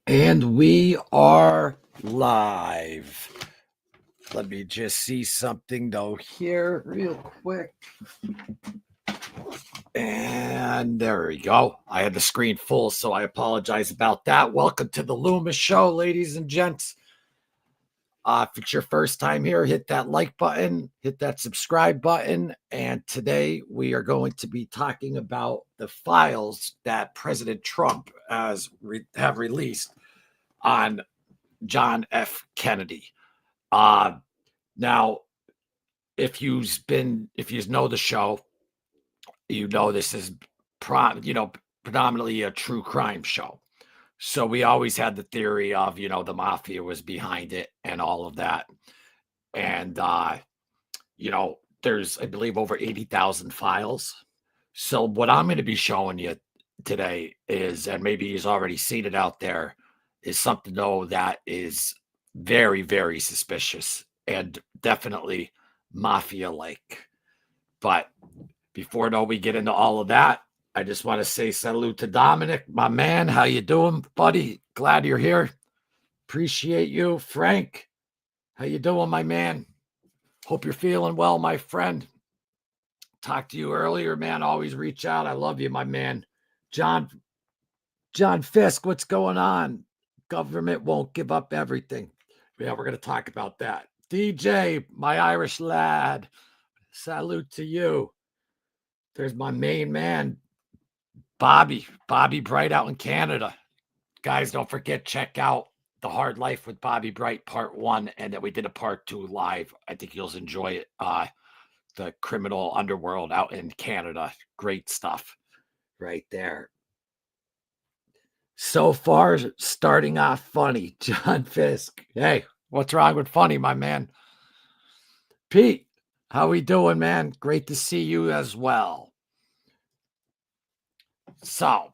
And we are live. Let me just see something though here real quick. And there we go. I had the screen full, so I apologize about that. Welcome to the Loomis Show, ladies and gents. If it's your first time here, hit that like button, hit that subscribe button. And today we are going to be talking about the files that President Trump have released on John F. Kennedy. Now, if you know the show, you know this is predominantly a true crime show. So we always had the theory of the mafia was behind it and all of that. And there's, I believe, over 80,000 files. So what I'm going to be showing you today is, and maybe he's already seen it out there, is something though that is very, very suspicious and definitely mafia-like. But before we get into all of that, I just want to say salute to Dominic, my man. How you doing, buddy? Glad you're here. Appreciate you. Frank, how you doing, my man? Hope you're feeling well, my friend. Talked to you earlier, man. Always reach out. I love you, my man. John Fisk, what's going on? Government won't give up everything. Yeah, we're going to talk about that. DJ, my Irish lad, salute to you. There's my main man, Bobby Bright out in Canada. Guys, don't forget, check out The Hard Life with Bobby Bright Part 1, and then we did a Part 2 live. I think you'll enjoy it. The criminal underworld out in Canada. Great stuff right there. So far, starting off funny. John Fisk. Hey, what's wrong with funny, my man? Pete, how we doing, man? Great to see you as well. So,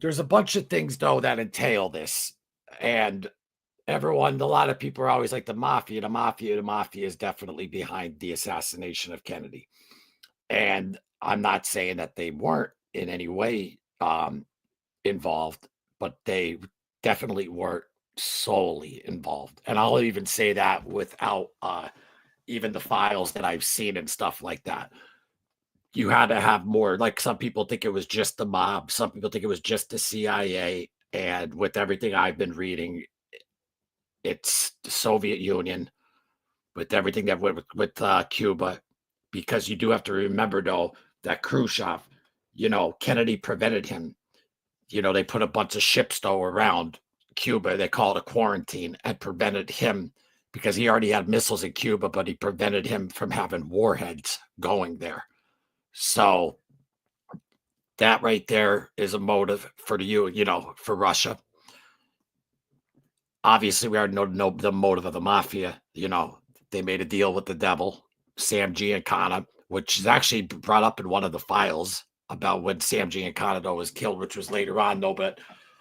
there's a bunch of things, though, that entail this. And a lot of people are always like, the mafia is definitely behind the assassination of Kennedy. And I'm not saying that they weren't in any way involved, but they definitely weren't solely involved. And I'll even say that without even the files that I've seen and stuff like that. You had to have more. Like, some people think it was just the mob, some people think it was just the CIA, and with everything I've been reading, it's the Soviet Union, with everything that went with Cuba, because you do have to remember, though, that Khrushchev, Kennedy prevented him. They put a bunch of ships, though, around Cuba. They called it a quarantine, and prevented him, because he already had missiles in Cuba, but he prevented him from having warheads going there. So that right there is a motive for for Russia. Obviously, we already know the motive of the mafia. They made a deal with the devil, Sam Giancana, which is actually brought up in one of the files about when Sam Giancana was killed, which was later on, though, but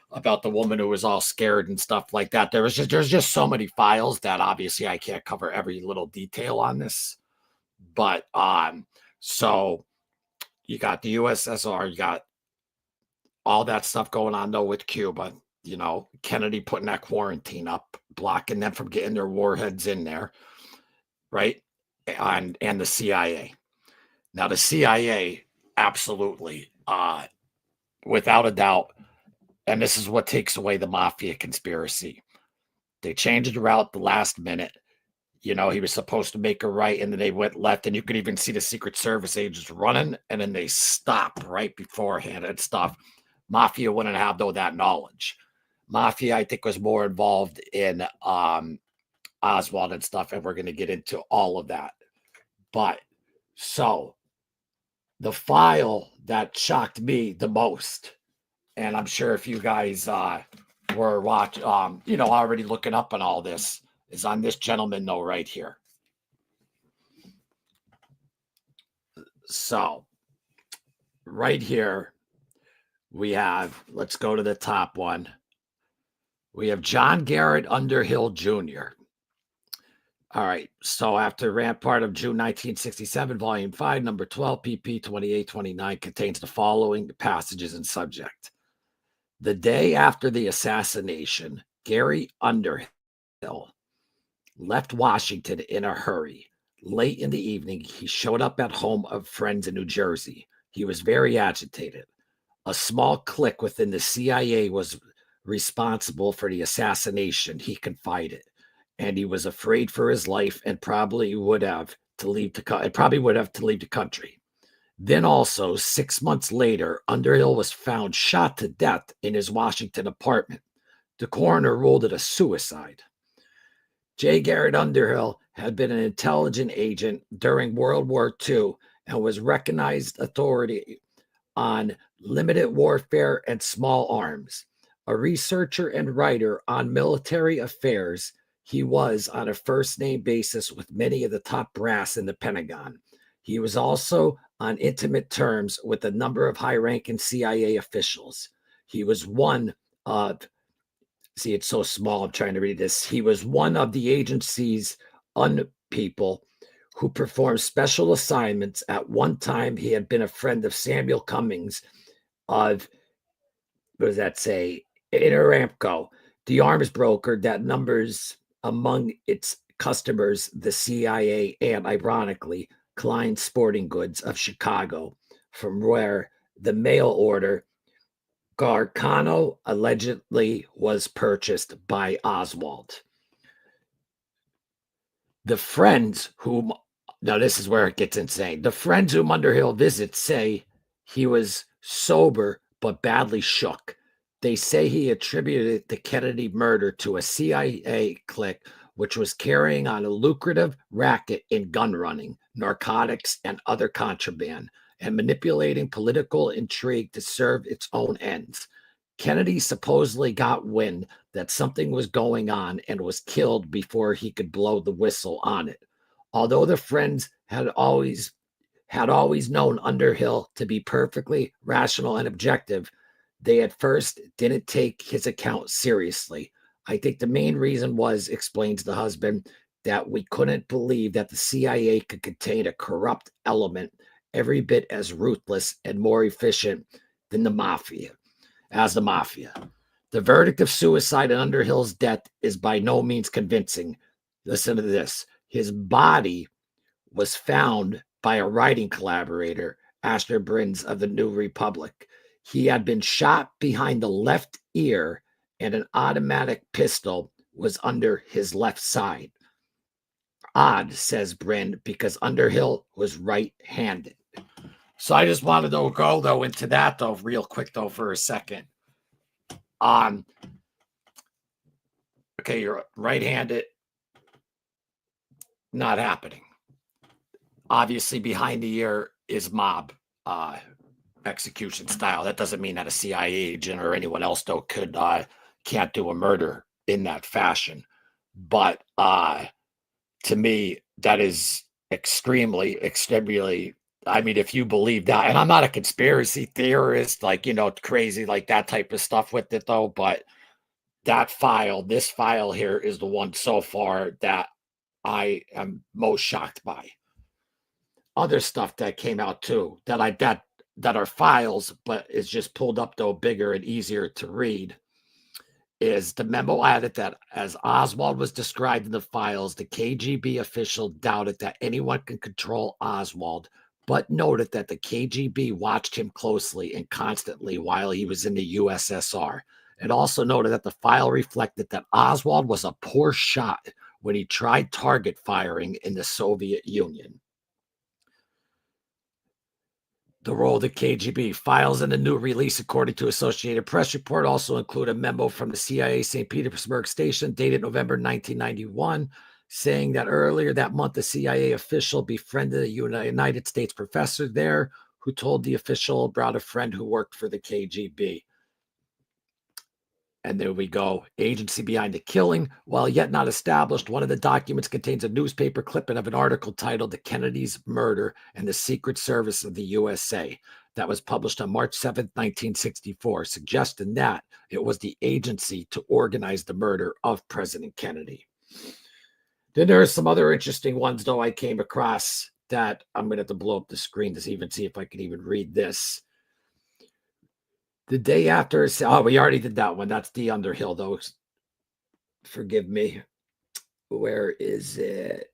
about the woman who was all scared and stuff like that. There's just so many files that obviously I can't cover every little detail on this. But so you got the USSR, you got all that stuff going on, though, with Cuba. Kennedy putting that quarantine up, blocking them from getting their warheads in there, right? And the CIA. Now, the CIA, absolutely, without a doubt, and this is what takes away the mafia conspiracy. They changed the route the last minute. He was supposed to make a right, and then they went left, and you could even see the Secret Service agents running, and then they stop right beforehand and stuff. Mafia wouldn't have, though, that knowledge. Mafia, I think, was more involved in Oswald and stuff, and we're going to get into all of that. But so the file that shocked me the most, and I'm sure if you guys were watching, already looking up on all this, is on this gentleman, though, right here. So right here we have, let's go to the top one. We have John Garrett Underhill Jr. All right. So after Rampart of June 1967, Volume 5, Number 12, pp. 2829 contains the following passages and subject. The day after the assassination, Gary Underhill left Washington in a hurry. Late in the evening, he showed up at home of friends in New Jersey. He was very agitated. A small clique within the CIA was responsible for the assassination, he confided, and he was afraid for his life and probably would have to leave the country. Then also, 6 months later, Underhill was found shot to death in his Washington apartment. The coroner ruled it a suicide. J. Garrett Underhill had been an intelligence agent during World War II and was recognized authority on limited warfare and small arms. A researcher and writer on military affairs, he was on a first name basis with many of the top brass in the Pentagon. He was also on intimate terms with a number of high ranking CIA officials. He was one of See, it's so small. I'm trying to read this. He was one of the agency's people who performed special assignments. At one time, he had been a friend of Samuel Cummings of, what does that say? Interamco, the arms broker that numbers among its customers the CIA and, ironically, Klein Sporting Goods of Chicago, from where the mail order Garcano allegedly was purchased by Oswald. The friends whom, now this is where it gets insane. The friends whom Underhill visits say he was sober but badly shook. They say he attributed the Kennedy murder to a CIA clique which was carrying on a lucrative racket in gun running, narcotics, and other contraband, and manipulating political intrigue to serve its own ends. Kennedy supposedly got wind that something was going on and was killed before he could blow the whistle on it. Although the friends had always known Underhill to be perfectly rational and objective, they at first didn't take his account seriously. I think the main reason was, explains the husband, that we couldn't believe that the CIA could contain a corrupt element every bit as ruthless and more efficient than the mafia. The verdict of suicide in Underhill's death is by no means convincing. Listen to this. His body was found by a writing collaborator, Asher Brins of the New Republic. He had been shot behind the left ear, and an automatic pistol was under his left side. Odd, says Brin, because Underhill was right-handed. So I just wanted to go, though, into that, though, real quick, though, for a second. Okay, you're right-handed. Not happening. Obviously, behind the ear is mob execution style. That doesn't mean that a CIA agent or anyone else, though, can't do a murder in that fashion. But to me, that is extremely, I mean, if you believe that, and I'm not a conspiracy theorist, like, crazy, like that type of stuff with it, though, but this file here is the one so far that I am most shocked by. Other stuff that came out too, that are files, but is just pulled up, though, bigger and easier to read, is the memo added that as Oswald was described in the files, the KGB official doubted that anyone could control Oswald, but noted that the KGB watched him closely and constantly while he was in the USSR. It also noted that the file reflected that Oswald was a poor shot when he tried target firing in the Soviet Union. The role of the KGB. Files in the new release, according to Associated Press report, also include a memo from the CIA St. Petersburg station dated November 1991, saying that earlier that month, the CIA official befriended a United States professor there who told the official about a friend who worked for the KGB. And there we go. Agency behind the killing. While yet not established, one of the documents contains a newspaper clipping of an article titled The Kennedy's Murder and the Secret Service of the USA that was published on March 7, 1964, suggesting that it was the agency to organize the murder of President Kennedy. Then there are some other interesting ones, though, I came across that I'm going to have to blow up the screen to even see if I can even read this. The day after, oh, we already did that one. That's the Underhill, though. Forgive me. Where is it?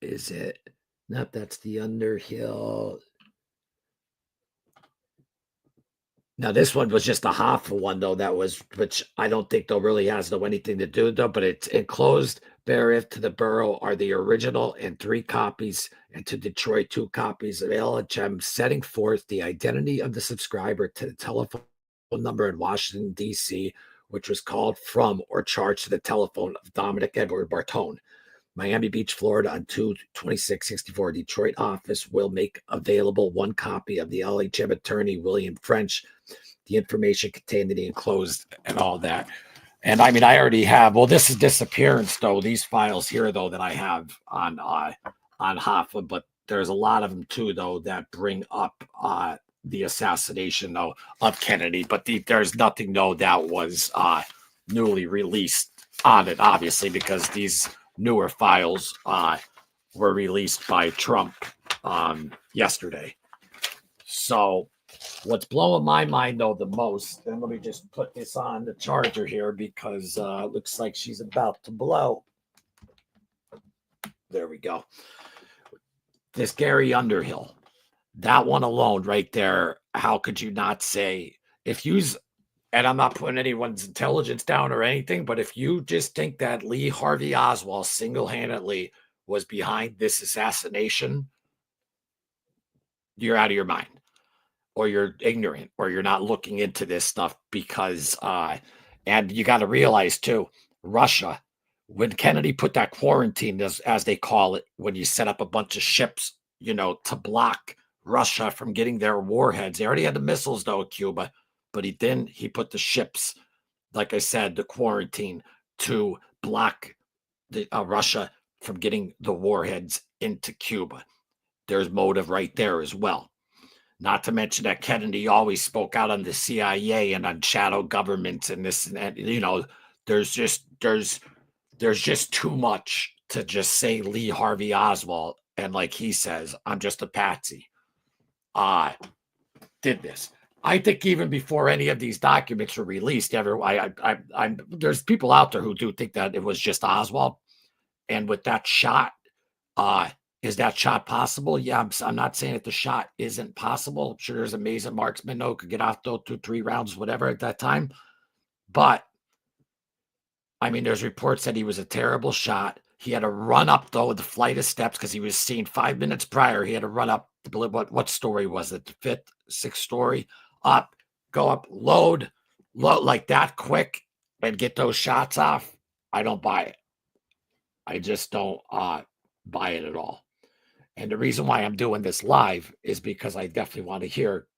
Is it? Nope, that's the Underhill. Now, this one was just a half one, though. That was, which I don't think though really has no anything to do though. But it's enclosed thereof to the borough are the original and 3 copies, and to Detroit 2 copies of LHM, setting forth the identity of the subscriber to the telephone number in Washington D.C., which was called from or charged to the telephone of Dominic Edward Bartone. Miami Beach, Florida, on 2/26/64. Detroit office will make available 1 copy of the LHM attorney William French. The information contained in the enclosed and all that. And I mean, I already have. Well, this is disappearance though. These files here though that I have on Hoffa, but there's a lot of them too though that bring up the assassination though of Kennedy. But there's nothing though that was newly released on it, obviously, because these newer files were released by Trump yesterday. So what's blowing my mind though the most, and let me just put this on the charger here because it looks like she's about to blow. There we go. This Gary Underhill, that one alone right there, how could you not say, if you, and I'm not putting anyone's intelligence down or anything, but if you just think that Lee Harvey Oswald single-handedly was behind this assassination, you're out of your mind, or you're ignorant, or you're not looking into this stuff because, and you got to realize too, Russia, when Kennedy put that quarantine, as they call it, when you set up a bunch of ships, you know, to block Russia from getting their warheads. They already had the missiles though, Cuba, but he put the ships, like I said, the quarantine to block the Russia from getting the warheads into Cuba. There's motive right there as well. Not to mention that Kennedy always spoke out on the CIA and on shadow governments and this and that. You know, there's just too much to just say Lee Harvey Oswald, and like he says, I'm just a patsy. Did this. I think even before any of these documents were released, there's people out there who do think that it was just Oswald. And with that shot, is that shot possible? Yeah, I'm not saying that the shot isn't possible. I'm sure there's amazing marksmen who could get off those 2-3 rounds, whatever at that time. But I mean, there's reports that he was a terrible shot. He had to run up though the flight of steps because he was seen 5 minutes prior. He had to run up. What story was it? The 5th, 6th story up, go up, load like that quick and get those shots off. I don't buy it. I just don't buy it at all. And the reason why I'm doing this live is because I definitely want to hear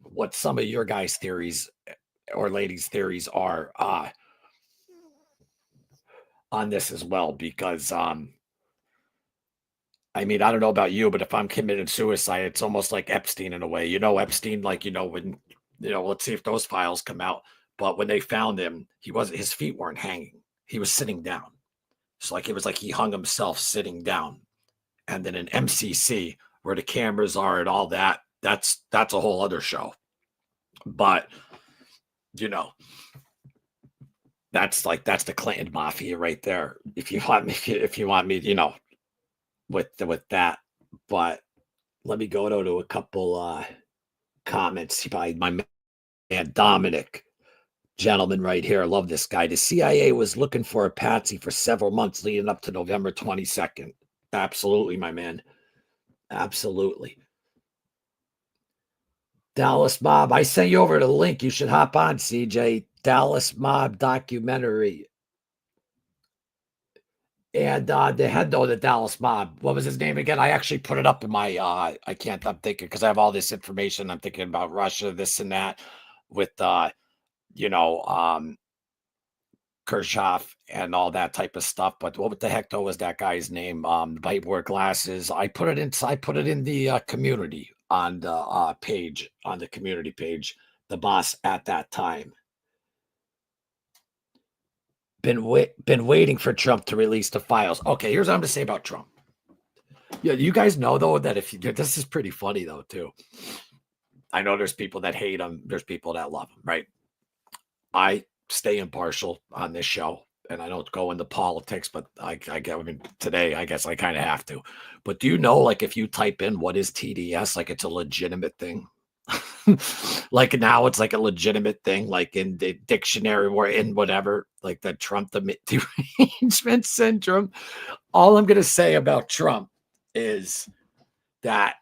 what some of your guys' theories or ladies' theories are on this as well. Because I mean, I don't know about you, but if I'm committing suicide, it's almost like Epstein in a way. You know, Epstein, like, you know, when, you know, let's see if those files come out. But when they found him, his feet weren't hanging. He was sitting down. So like, it was like he hung himself sitting down. And then in MCC, where the cameras are and all that, that's a whole other show. But, you know, that's the Clinton mafia right there. If you want me, you know, with that. But let me go to a couple comments by my man Dominic, gentleman right here. I love this guy. The CIA was looking for a patsy for several months leading up to November 22nd. Absolutely, my man. Absolutely. Dallas Mob. I sent you over the link. You should hop on, CJ. Dallas Mob documentary. And the head though, the Dallas Mob. What was his name again? I actually put it up in my I'm thinking because I have all this information. I'm thinking about Russia, this and that, with you know, Kirchhoff and all that type of stuff. But what the heck though was that guy's name? The white wore glasses. I put it in the community on the page, on the community page, the boss at that time. Been waiting for Trump to release the files. Okay, here's what I'm going to say about Trump. Yeah, you guys know though that this is pretty funny though too. I know there's people that hate him. There's people that love him, right? I stay impartial on this show, and I don't go into politics, but I mean, today, I guess I kind of have to. But do you know, like, if you type in what is TDS, like, it's a legitimate thing? Like, now it's like a legitimate thing, like in the dictionary or in whatever, like the Trump derangement syndrome. All I'm going to say about Trump is that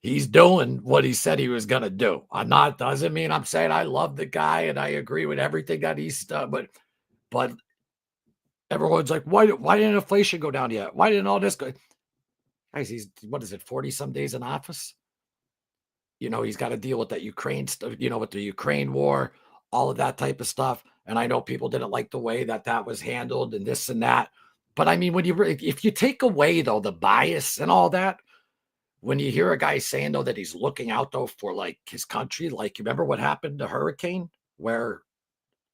he's doing what he said he was going to do. I'm not, doesn't mean I'm saying I love the guy and I agree with everything that he's done, but everyone's like, why didn't inflation go down yet? Why didn't all this go? Guys, he's, what is it, 40 some days in office? You know, he's got to deal with that Ukraine stuff, you know, with the Ukraine war, all of that type of stuff. And I know people didn't like the way that that was handled and this and that. But I mean, when you if you take away though the bias and all that, when you hear a guy saying though that he's looking out though for like his country, like you remember what happened to Hurricane, where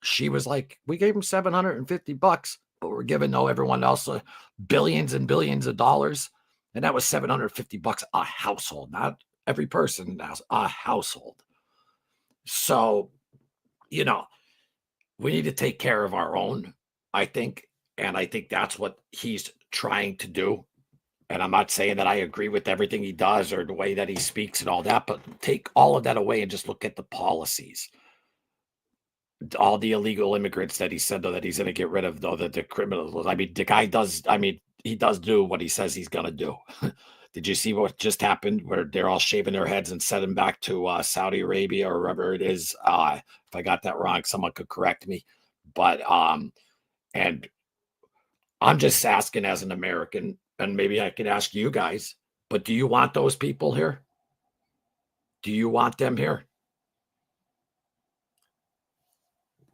she was like, we gave him $750, but we're giving though everyone else billions and billions of dollars, and that was $750 a household, not every person, a household. So you know, we need to take care of our own, I think, and I think that's what he's trying to do. And I'm not saying that I agree with everything he does or the way that he speaks and all that, but take all of that away and just look at the policies. All the illegal immigrants that he said, though, that he's going to get rid of, though, the criminals. I mean, the guy does, I mean, he does do what he says he's going to do. Did you see what just happened where they're all shaving their heads and sending back to Saudi Arabia or wherever it is? If I got that wrong, someone could correct me. But, and I'm just asking as an American, and maybe I could ask you guys, but do you want those people here? Do you want them here?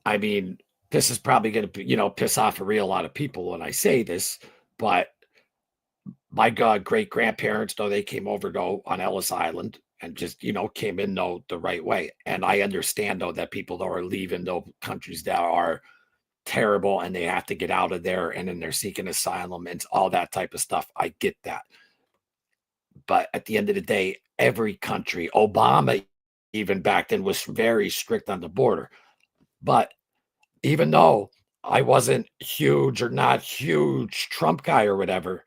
I mean, this is probably going to, piss off a real lot of people when I say this, but my God, great grandparents, though, they came over though on Ellis Island and just, came in though the right way. And I understand though that people that are leaving though countries that are terrible and they have to get out of there and then they're seeking asylum and all that type of stuff. I get that. But at the end of the day, every country, Obama even back then was very strict on the border. But even though I wasn't huge or not huge Trump guy or whatever,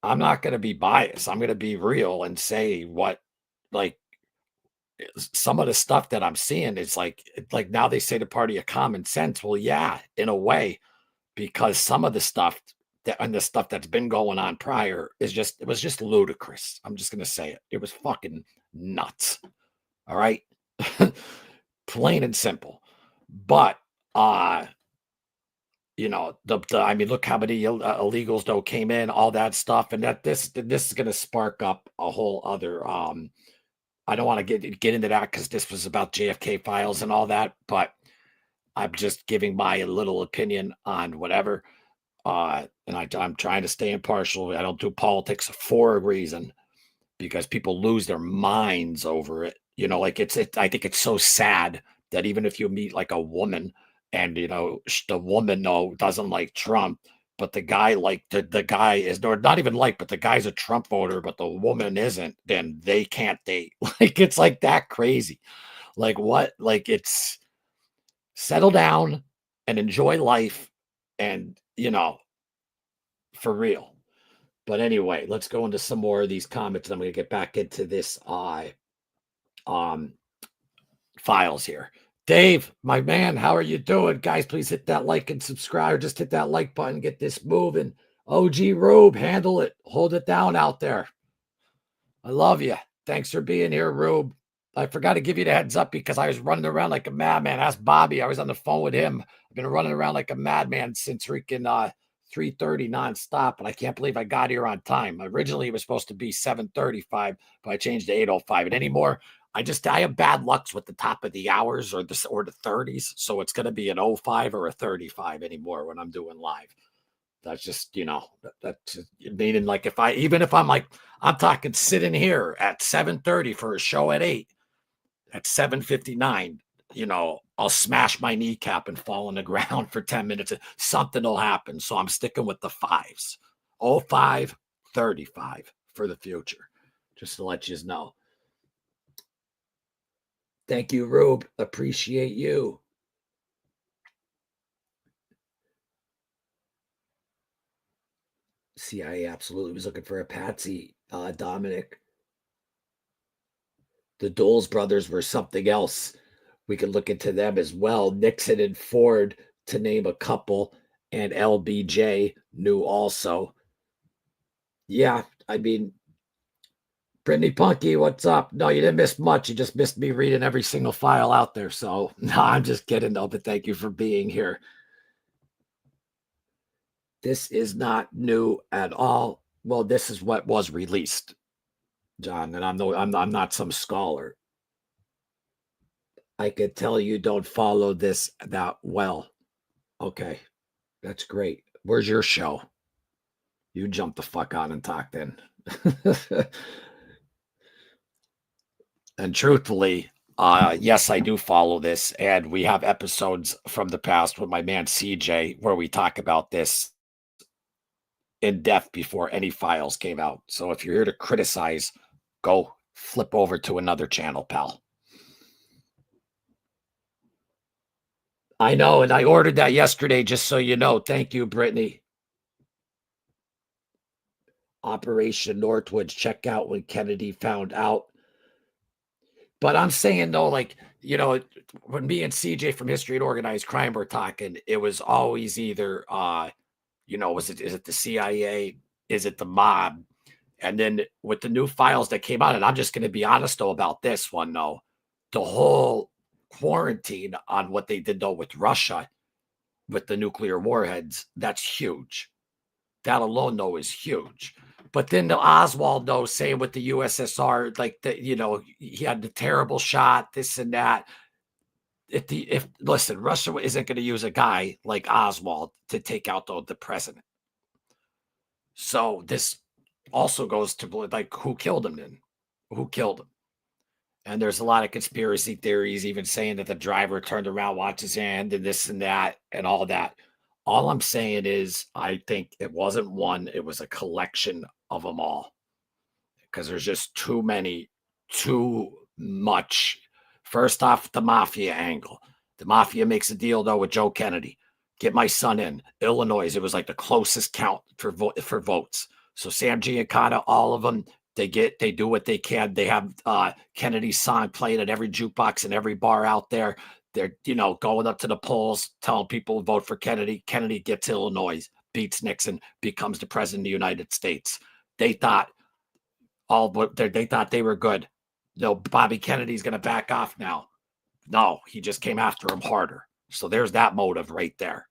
I'm not going to be biased. I'm going to be real and say what, like, some of the stuff that I'm seeing is like now they say the party of common sense. Well, yeah, in a way, because some of the stuff that and the stuff that's been going on prior it was just ludicrous. I'm just going to say it. It was fucking nuts. All right. Plain and simple. But, I mean, look how many illegals though came in, all that stuff, and that this is going to spark up a whole other. I don't want to get into that because this was about JFK files and all that, but I'm just giving my little opinion on whatever. And I'm trying to stay impartial. I don't do politics for a reason because people lose their minds over it. Like I think it's so sad that even if you meet like a woman and the woman doesn't like Trump, but the guy like the guy is or not even like, but the guy's a Trump voter, but the woman isn't, then they can't date. Like it's like that crazy. Like what? Like it's settle down and enjoy life and for real. But anyway, let's go into some more of these comments. And I'm going to get back into this um files here. Dave, my man, how are you doing? Guys, please hit that like and subscribe. Just hit that like button, get this moving. OG Rube, handle it. Hold it down out there. I love you. Thanks for being here, Rube. I forgot to give you the heads up because I was running around like a madman. Ask Bobby. I was on the phone with him. I've been running around like a madman since freaking 3:30 nonstop, and I can't believe I got here on time. Originally, it was supposed to be 7:35, but I changed to 8:05. And anymore, I have bad lucks with the top of the hours or the 30s, so it's going to be an 05 or a 35 anymore when I'm doing live. That's just that's meaning like if I'm like I'm talking sitting here at 7:30 for a show at 8 at 7:59, I'll smash my kneecap and fall on the ground for 10 minutes. Something will happen. So I'm sticking with the fives. 05, 35 for the future. Just to let you know. Thank you, Rube. Appreciate you. CIA absolutely was looking for a patsy, Dominic. The Doles brothers were something else. We could look into them as well. Nixon and Ford, to name a couple, and LBJ knew also. Yeah, I mean, Brittany Punky, what's up? No, you didn't miss much. You just missed me reading every single file out there. So, no, I'm just kidding, though, but thank you for being here. This is not new at all. Well, this is what was released, John, and I'm not some scholar. I could tell you don't follow this that well. Okay, that's great. Where's your show? You jump the fuck on and talk then. And truthfully, yes, I do follow this, and we have episodes from the past with my man CJ where we talk about this in depth before any files came out. So if you're here to criticize, go flip over to another channel, pal. I know, and I ordered that yesterday, just so you know. Thank you, Brittany. Operation Northwoods. Check out when Kennedy found out. But I'm saying though, like, when me and CJ from History and Organized Crime were talking, it was always either is it the CIA? Is it the mob? And then with the new files that came out, and I'm just gonna be honest though about this one though, the whole quarantine on what they did though with Russia with the nuclear warheads, that's huge. That alone though is huge. But then the Oswald though saying with the USSR, like he had the terrible shot, this and that. If listen, Russia isn't going to use a guy like Oswald to take out the president. So this also goes to like who killed him then? Who killed him? And there's a lot of conspiracy theories, even saying that the driver turned around, watched his hand, and this and that, and all that. All I'm saying is, I think it wasn't one, it was a collection of them all because there's just too many, too much. First off, the mafia angle. The mafia makes a deal, though, with Joe Kennedy. Get my son in. Illinois, it was like the closest count for votes. So Sam Giancana, all of them, they do what they can. They have Kennedy's song playing at every jukebox and every bar out there. They're going up to the polls, telling people to vote for Kennedy. Kennedy gets Illinois, beats Nixon, becomes the president of the United States. They thought they thought they were good. No, Bobby Kennedy's going to back off now. No, he just came after him harder. So there's that motive right there.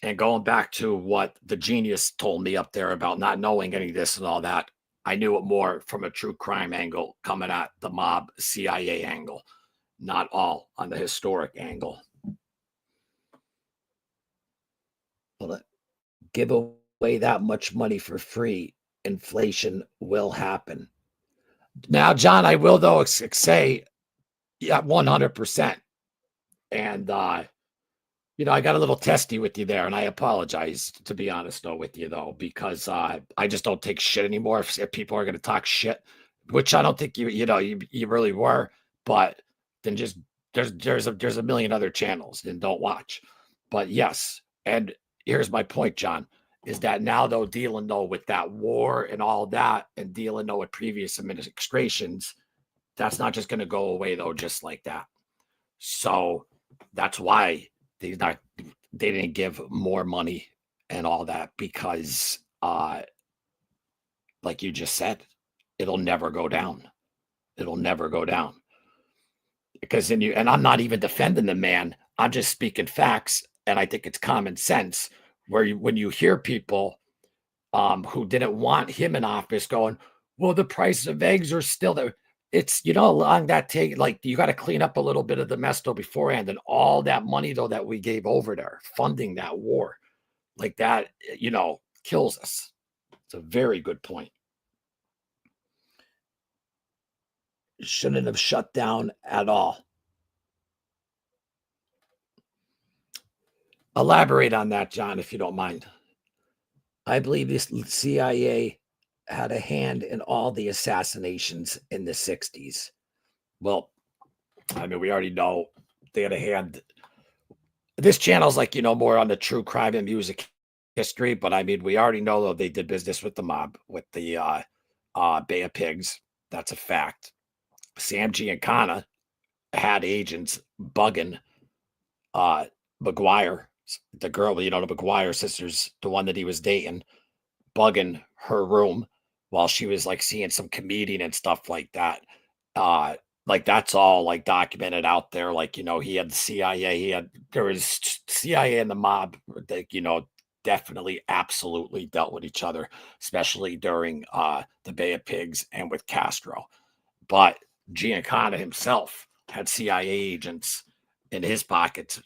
And going back to what the genius told me up there about not knowing any of this and all that, I knew it more from a true crime angle coming at the mob CIA angle, not all on the historic angle. Well, give away that much money for free, inflation will happen. Now, John, I will though say, yeah, 100%. And I got a little testy with you there, and I apologize, to be honest though with you though, because I just don't take shit anymore. If people are going to talk shit, which I don't think you really were, but then just there's a million other channels, then don't watch. But yes, and here's my point, John, is that now though dealing though with that war and all that, and dealing though with previous administrations, that's not just going to go away though just like that. So that's why they didn't give more money and all that, because like you just said, it'll never go down. It'll never go down. Because and I'm not even defending the man. I'm just speaking facts, and I think it's common sense where when you hear people who didn't want him in office going, well, the price of eggs are still there. It's, along that take, like, you got to clean up a little bit of the mess though beforehand, and all that money though that we gave over there funding that war, like that, kills us. It's a very good point. Shouldn't have shut down at all. Elaborate on that, John, if you don't mind. I believe this CIA had a hand in all the assassinations in the 60s. Well, I mean, we already know they had a hand. This channel's like, more on the true crime and music history, but I mean, we already know though they did business with the mob, with the Bay of Pigs. That's a fact. Sam Giancana had agents bugging uh McGuire, the girl, the McGuire sisters, the one that he was dating, bugging her room while she was like seeing some comedian and stuff like that. Uh, like that's all like documented out there. Like, he had the CIA, there was CIA and the mob, that, definitely absolutely dealt with each other, especially during the Bay of Pigs and with Castro. But Giancana himself had CIA agents in his pockets,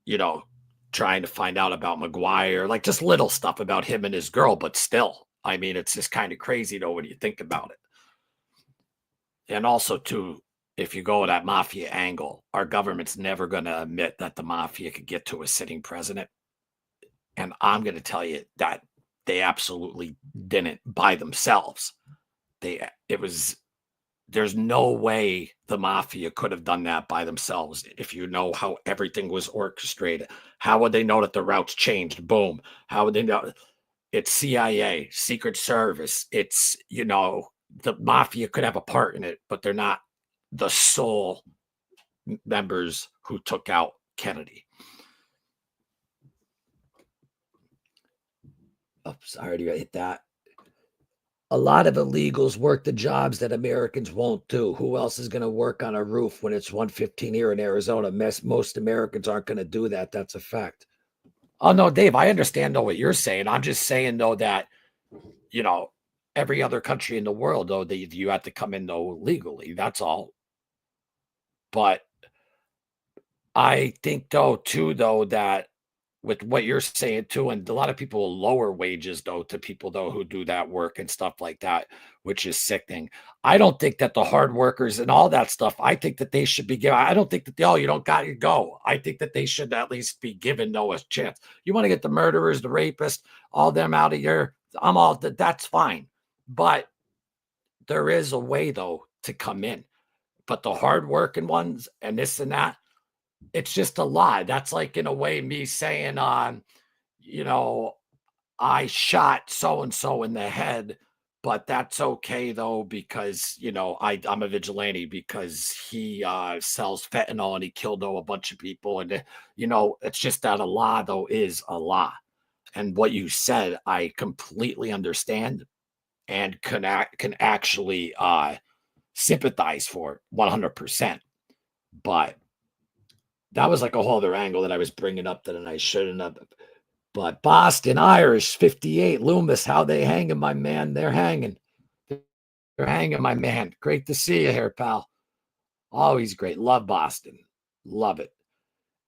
you know, trying to find out about McGuire, like just little stuff about him and his girl, but still, I mean, it's just kind of crazy though when you think about it. And also, too, if you go with that mafia angle, our government's never going to admit that the mafia could get to a sitting president. And I'm going to tell you that they absolutely didn't by themselves. It was There's no way the mafia could have done that by themselves if you know how everything was orchestrated. How would they know that the routes changed? Boom. How would they know? It's CIA, Secret Service. The mafia could have a part in it, but they're not the sole members who took out Kennedy. Oh, sorry to hit that. A lot of illegals work the jobs that Americans won't do. Who else is going to work on a roof when it's 115 here in Arizona? Most Americans aren't going to do that. That's a fact. Oh no, Dave, I understand though what you're saying. I'm just saying though that, you know, every other country in the world though that you have to come in though legally. That's all. But I think though too though that with what you're saying too, and a lot of people will lower wages though to people though who do that work and stuff like that, which is sickening. I don't think that the hard workers and all that stuff, I think that they should be given. I don't think that you don't got to go. I think that they should at least be given no a chance. You want to get the murderers, the rapists, all them out of here. I'm all that. That's fine, but there is a way though to come in. But the hard working ones and this and that, it's just a lie. That's like in a way me saying you know, I shot so and so in the head, but that's okay though because I'm a vigilante because he sells fentanyl and he killed a bunch of people, and it's just that a law though is a law. And what you said, I completely understand and can actually sympathize for 100%. But that was like a whole other angle that I was bringing up that I shouldn't have. But Boston Irish 58 Loomis, how they hanging, my man? They're hanging. They're hanging, my man. Great to see you here, pal. Always great. Love Boston. Love it.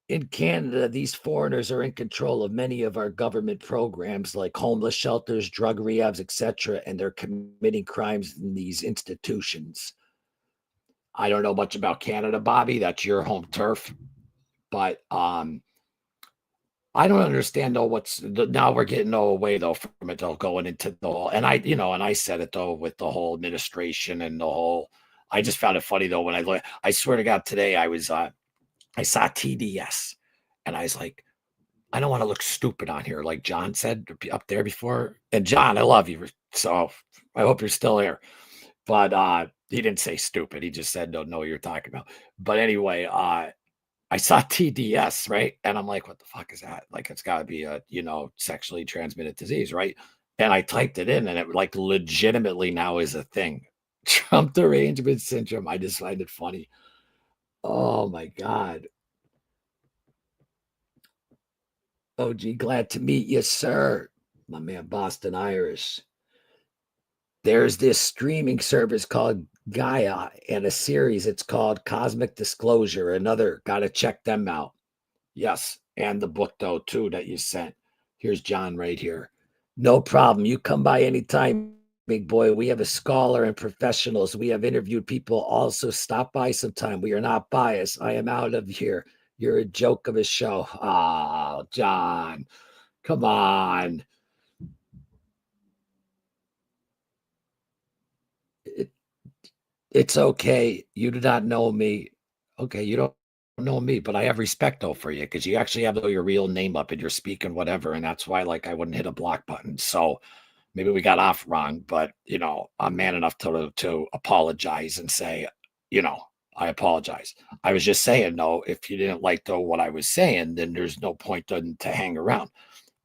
In Canada, these foreigners are in control of many of our government programs like homeless shelters, drug rehabs, etc., and they're committing crimes in these institutions. I don't know much about Canada, Bobby. That's your home turf. But I don't understand though now we're getting away though from it though going into the whole, and I said it though with the whole administration and the whole. I just found it funny though when I swear to God today I saw TDS and I was like, I don't want to look stupid on here like John said up there before. And John, I love you, so I hope you're still here. But he didn't say stupid. He just said don't know what you're talking about. But anyway, I saw TDS, right? And I'm like, what the fuck is that? Like, it's got to be a, sexually transmitted disease, right? And I typed it in and it like legitimately now is a thing. Trump derangement syndrome. I just find it funny. Oh my God. Oh, gee, glad to meet you, sir. My man, Boston Irish. There's this streaming service called Gaia and a series. It's called Cosmic Disclosure. Another, got to check them out. Yes, and the book though too that you sent. Here's John right here. No problem. You come by anytime, big boy. We have a scholar and professionals. We have interviewed people. Also, stop by sometime. We are not biased. I am out of here. You're a joke of a show. Oh, John, come on. It, it's okay. You do not know me. Okay, you don't know me, but I have respect though for you because you actually have your real name up and you're speaking whatever, and that's why like I wouldn't hit a block button. So maybe we got off wrong, but I'm man enough to apologize and say, I apologize. I was just saying though, if you didn't like though what I was saying, then there's no point to hang around.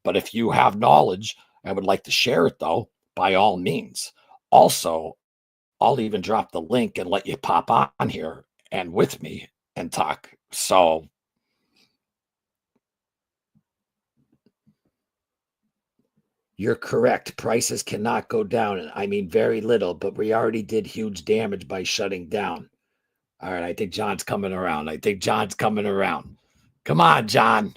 But if you have knowledge and would like to share it though, by all means. Also, I'll even drop the link and let you pop on here and with me and talk. So you're correct. Prices cannot go down. I mean, very little, but we already did huge damage by shutting down. All right. I think John's coming around. I think John's coming around. Come on, John.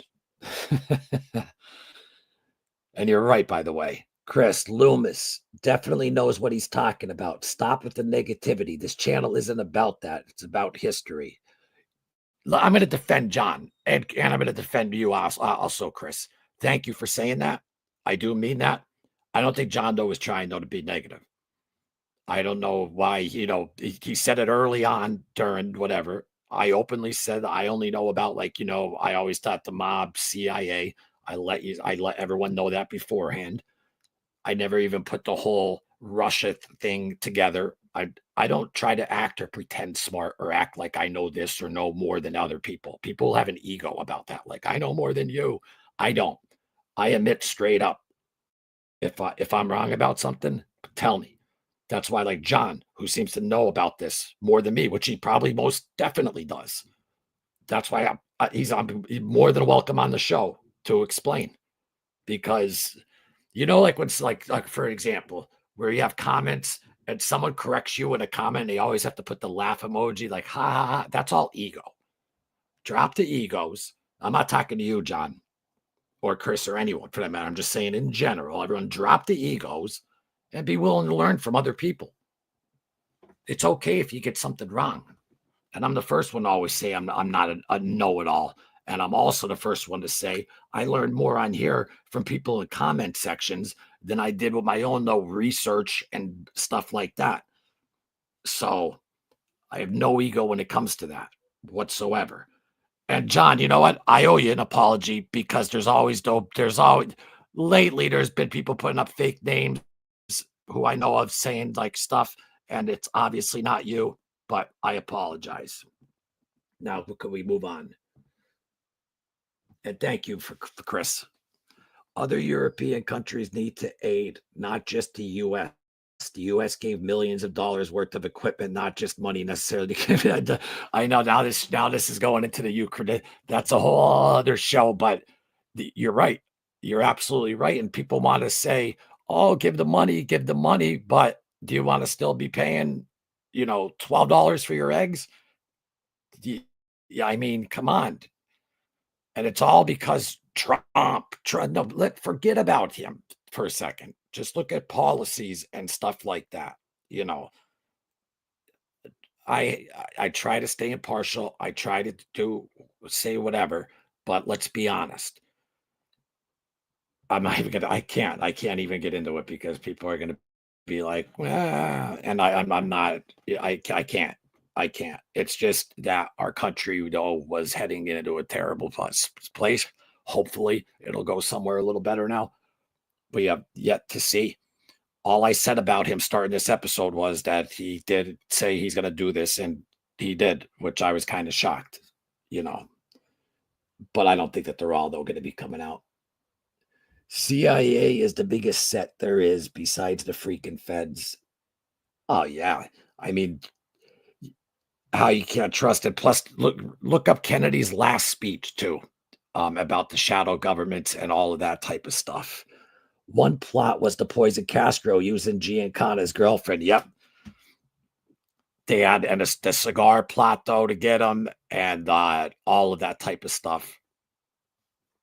And you're right, by the way. Chris Loomis definitely knows what he's talking about. Stop with the negativity. This channel isn't about that. It's about history. I'm going to defend John, and I'm going to defend you also, Chris. Thank you for saying that. I do mean that. I don't think John Doe was trying though to be negative. I don't know why. He said it early on during whatever. I openly said I only know about I always thought the mob, CIA. I let everyone know that beforehand. I never even put the whole Russia thing together. I don't try to act or pretend smart or act like I know this or know more than other people. People have an ego about that. Like I know more than you. I don't. I admit straight up if I'm wrong about something, tell me. That's why like John, who seems to know about this more than me, which he probably most definitely does. That's why I'm more than welcome on the show to explain because like when it's like for example, where you have comments and someone corrects you in a comment, they always have to put the laugh emoji, like ha ha ha. That's all ego. Drop the egos. I'm not talking to you, John, or Chris, or anyone for that matter. I'm just saying in general, everyone drop the egos and be willing to learn from other people. It's okay if you get something wrong. And I'm the first one to always say I'm not a know-it-all. And I'm also the first one to say I learned more on here from people in comment sections than I did with my own though research and stuff like that. So I have no ego when it comes to that whatsoever. And John, you know what? I owe you an apology because there's always lately there's been people putting up fake names who I know of saying like stuff, and it's obviously not you, but I apologize. Now, can we move on? And thank you for Chris. Other European countries need to aid, not just the U.S. The U.S. gave millions of dollars worth of equipment, not just money necessarily. I know now this is going into the Ukraine. That's a whole other show, but you're right. You're absolutely right. And people want to say, "Oh, give the money," but do you want to still be paying, $12 for your eggs? Yeah, I mean, come on. And it's all because Trump, no, forget about him for a second. Just look at policies and stuff like that. You know, I try to stay impartial. I try to say whatever, but let's be honest. I'm not even gonna. I can't even get into it because people are gonna be like, well, and I'm not. Yeah, I can't. I can't. It's just that our country, though, was heading into a terrible place. Hopefully, it'll go somewhere a little better now. We have yet to see. All I said about him starting this episode was that he did say he's going to do this, and he did, which I was kind of shocked, you know. But I don't think that they're all though going to be coming out. CIA is the biggest set there is besides the freaking feds. Oh yeah, I mean, how you can't trust it. Plus, look up Kennedy's last speech too, about the shadow governments and all of that type of stuff. One plot was to poison Castro using Giancana's girlfriend. Yep, they had and the cigar plot though to get him, and all of that type of stuff.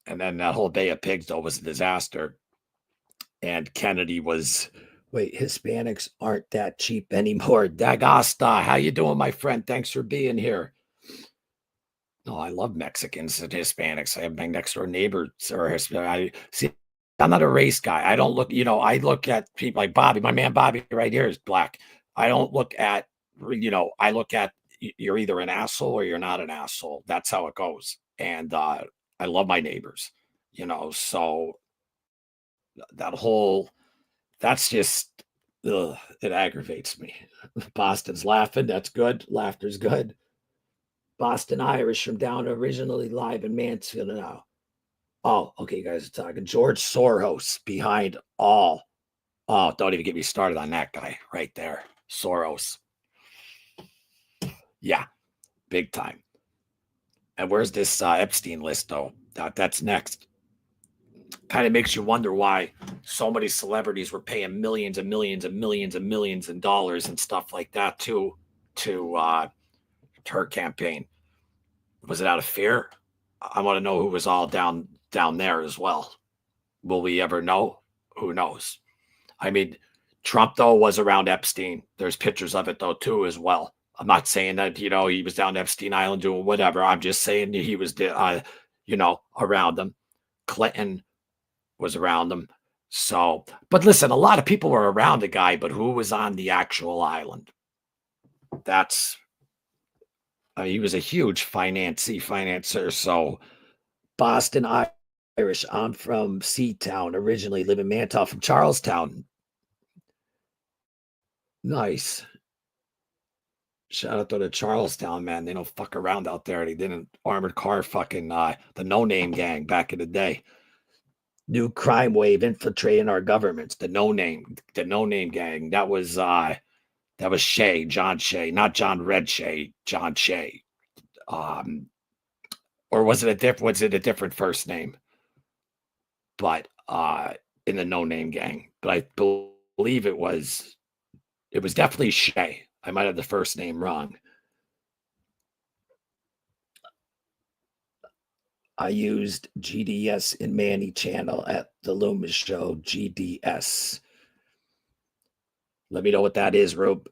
And then that whole Bay of Pigs though was a disaster. And Kennedy was, wait, Hispanics aren't that cheap anymore. Dagasta, how you doing, my friend? Thanks for being here. No, I love Mexicans and Hispanics. I have my next door neighbors or I see. I'm not a race guy. I don't look, I look at people like Bobby. My man Bobby right here is black. I don't look at, I look at you're either an asshole or you're not an asshole. That's how it goes. And I love my neighbors, so that whole that's just ugh, it aggravates me. Boston's laughing. That's good. Laughter's good. Boston Irish from down originally live in Mansfield now. Oh, okay, you guys are talking. George Soros behind all. Oh, don't even get me started on that guy right there. Soros. Yeah, big time. And where's this Epstein list, though? That's next. Kind of makes you wonder why so many celebrities were paying millions and millions and millions and millions of dollars and stuff like that to her campaign. Was it out of fear? I want to know who was all down there as well. Will we ever know? Who knows? I mean, Trump though was around Epstein. There's pictures of it though too as well. I'm not saying that he was down Epstein Island doing whatever. I'm just saying that he was around them. Clinton was around them. So, but listen, a lot of people were around the guy, but who was on the actual island? That's he was a huge financer. So Boston Irish. I'm from Seatown, originally live in Mantown from Charlestown. Nice. Shout out to the Charlestown, man. They don't fuck around out there. They didn't armored car fucking the no name gang back in the day. New crime wave infiltrating our governments. The no name gang. That was Shea, John Shea, not John Red Shea, John Shea. Or was it a different first name? But in the no name gang. But I believe it was definitely Shea. I might have the first name wrong. I used GDS in Manny channel at the Loomis show. GDS. Let me know what that is, Rube.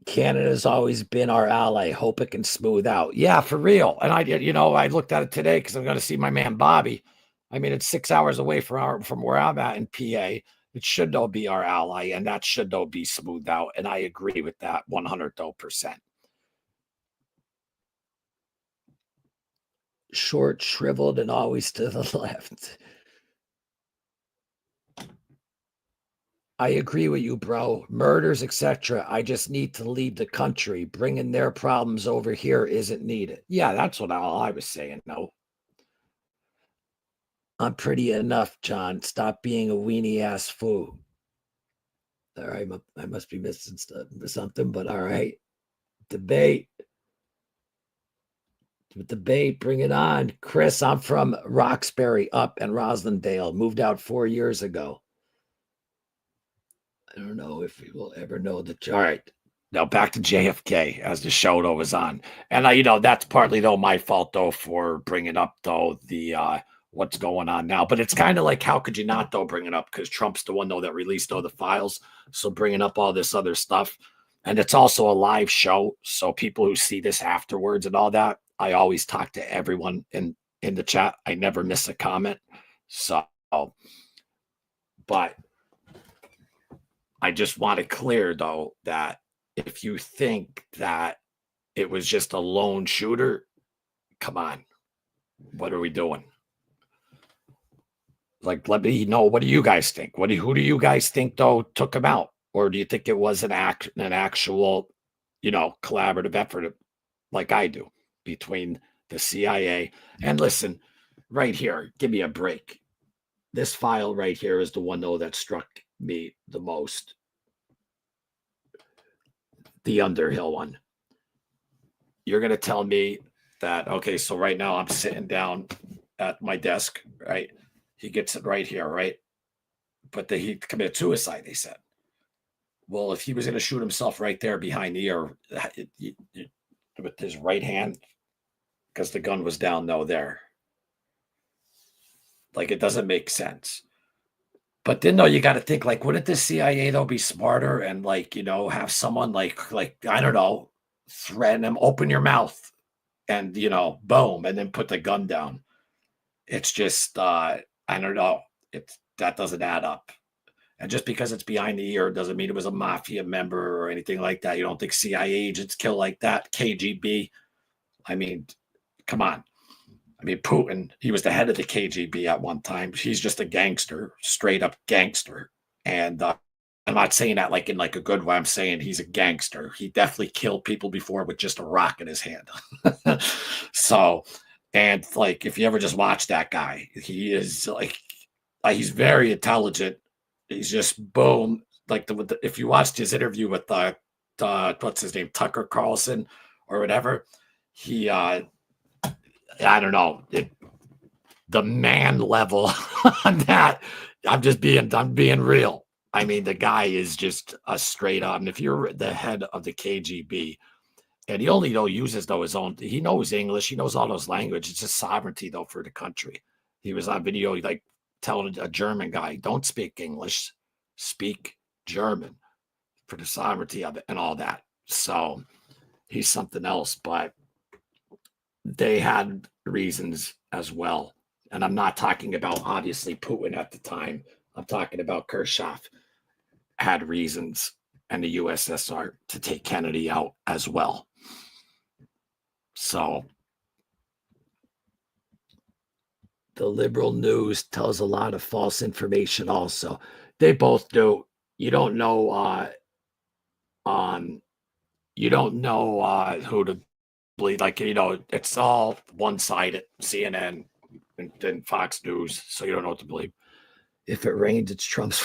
Canada's always been our ally. Hope it can smooth out. Yeah, for real. And I looked at it today because I'm going to see my man Bobby. I mean, it's 6 hours away from where I'm at in PA. It should though be our ally, and that should though be smoothed out. And I agree with that 100%. Short, shriveled, and always to the left. I agree with you, bro. Murders, etc. I just need to leave the country. Bringing their problems over here isn't needed. Yeah, that's what all I was saying. No, I'm pretty enough, John. Stop being a weenie ass fool. All right, I must be missing something, but all right. Debate. Bring it on. Chris, I'm from Roxbury up and Roslindale. Moved out 4 years ago. I don't know if we will ever know the. All right. Now back to JFK as the show though was on. And that's partly though my fault though for bringing up though the what's going on now. But it's kind of like, how could you not though bring it up? Because Trump's the one though that released all the files. So bringing up all this other stuff. And it's also a live show. So people who see this afterwards and all that, I always talk to everyone in the chat. I never miss a comment. So, but I just want to clear though that if you think that it was just a lone shooter, come on. What are we doing? Like, let me know. What do you guys think? Who do you guys think though took him out? Or do you think it was an actual, collaborative effort like I do between the CIA? And listen, right here, give me a break. This file right here is the one though that struck me the most. The Underhill one. You're going to tell me that, okay, so right now I'm sitting down at my desk, right? He gets it right here, right? But he committed suicide, they said. Well, if he was going to shoot himself right there behind the ear with his right hand, because the gun was down there. Like, it doesn't make sense. But then though, you got to think, like, wouldn't the CIA though be smarter and have someone like I don't know, threaten him, open your mouth, and boom, and then put the gun down. It's just I don't know. That doesn't add up. And just because it's behind the ear doesn't mean it was a mafia member or anything like that. You don't think CIA agents kill like that? KGB. I mean, come on. I mean, Putin, he was the head of the KGB at one time. He's just a gangster, straight up gangster. And I'm not saying that like in like a good way. I'm saying he's a gangster. He definitely killed people before with just a rock in his hand. So, and like if you ever just watch that guy, he is like he's very intelligent. He's just boom. Like if you watched his interview with what's his name, Tucker Carlson or whatever, he I don't know the man level on that. I'm being real. I mean, the guy is just a straight up. And if you're the head of the KGB, and he only uses though his own, he knows English, he knows all those languages. It's just sovereignty though for the country. He was on video like telling a German guy, "Don't speak English, speak German for the sovereignty of it and all that." So he's something else, but they had reasons as well. And I'm not talking about obviously Putin at the time. I'm talking about Khrushchev had reasons and the USSR to take Kennedy out as well. So the liberal news tells a lot of false information also. They both do. You don't know who to believe. Like, it's all one-sided, CNN and Fox News, so you don't know what to believe. If it rains, it's Trump's.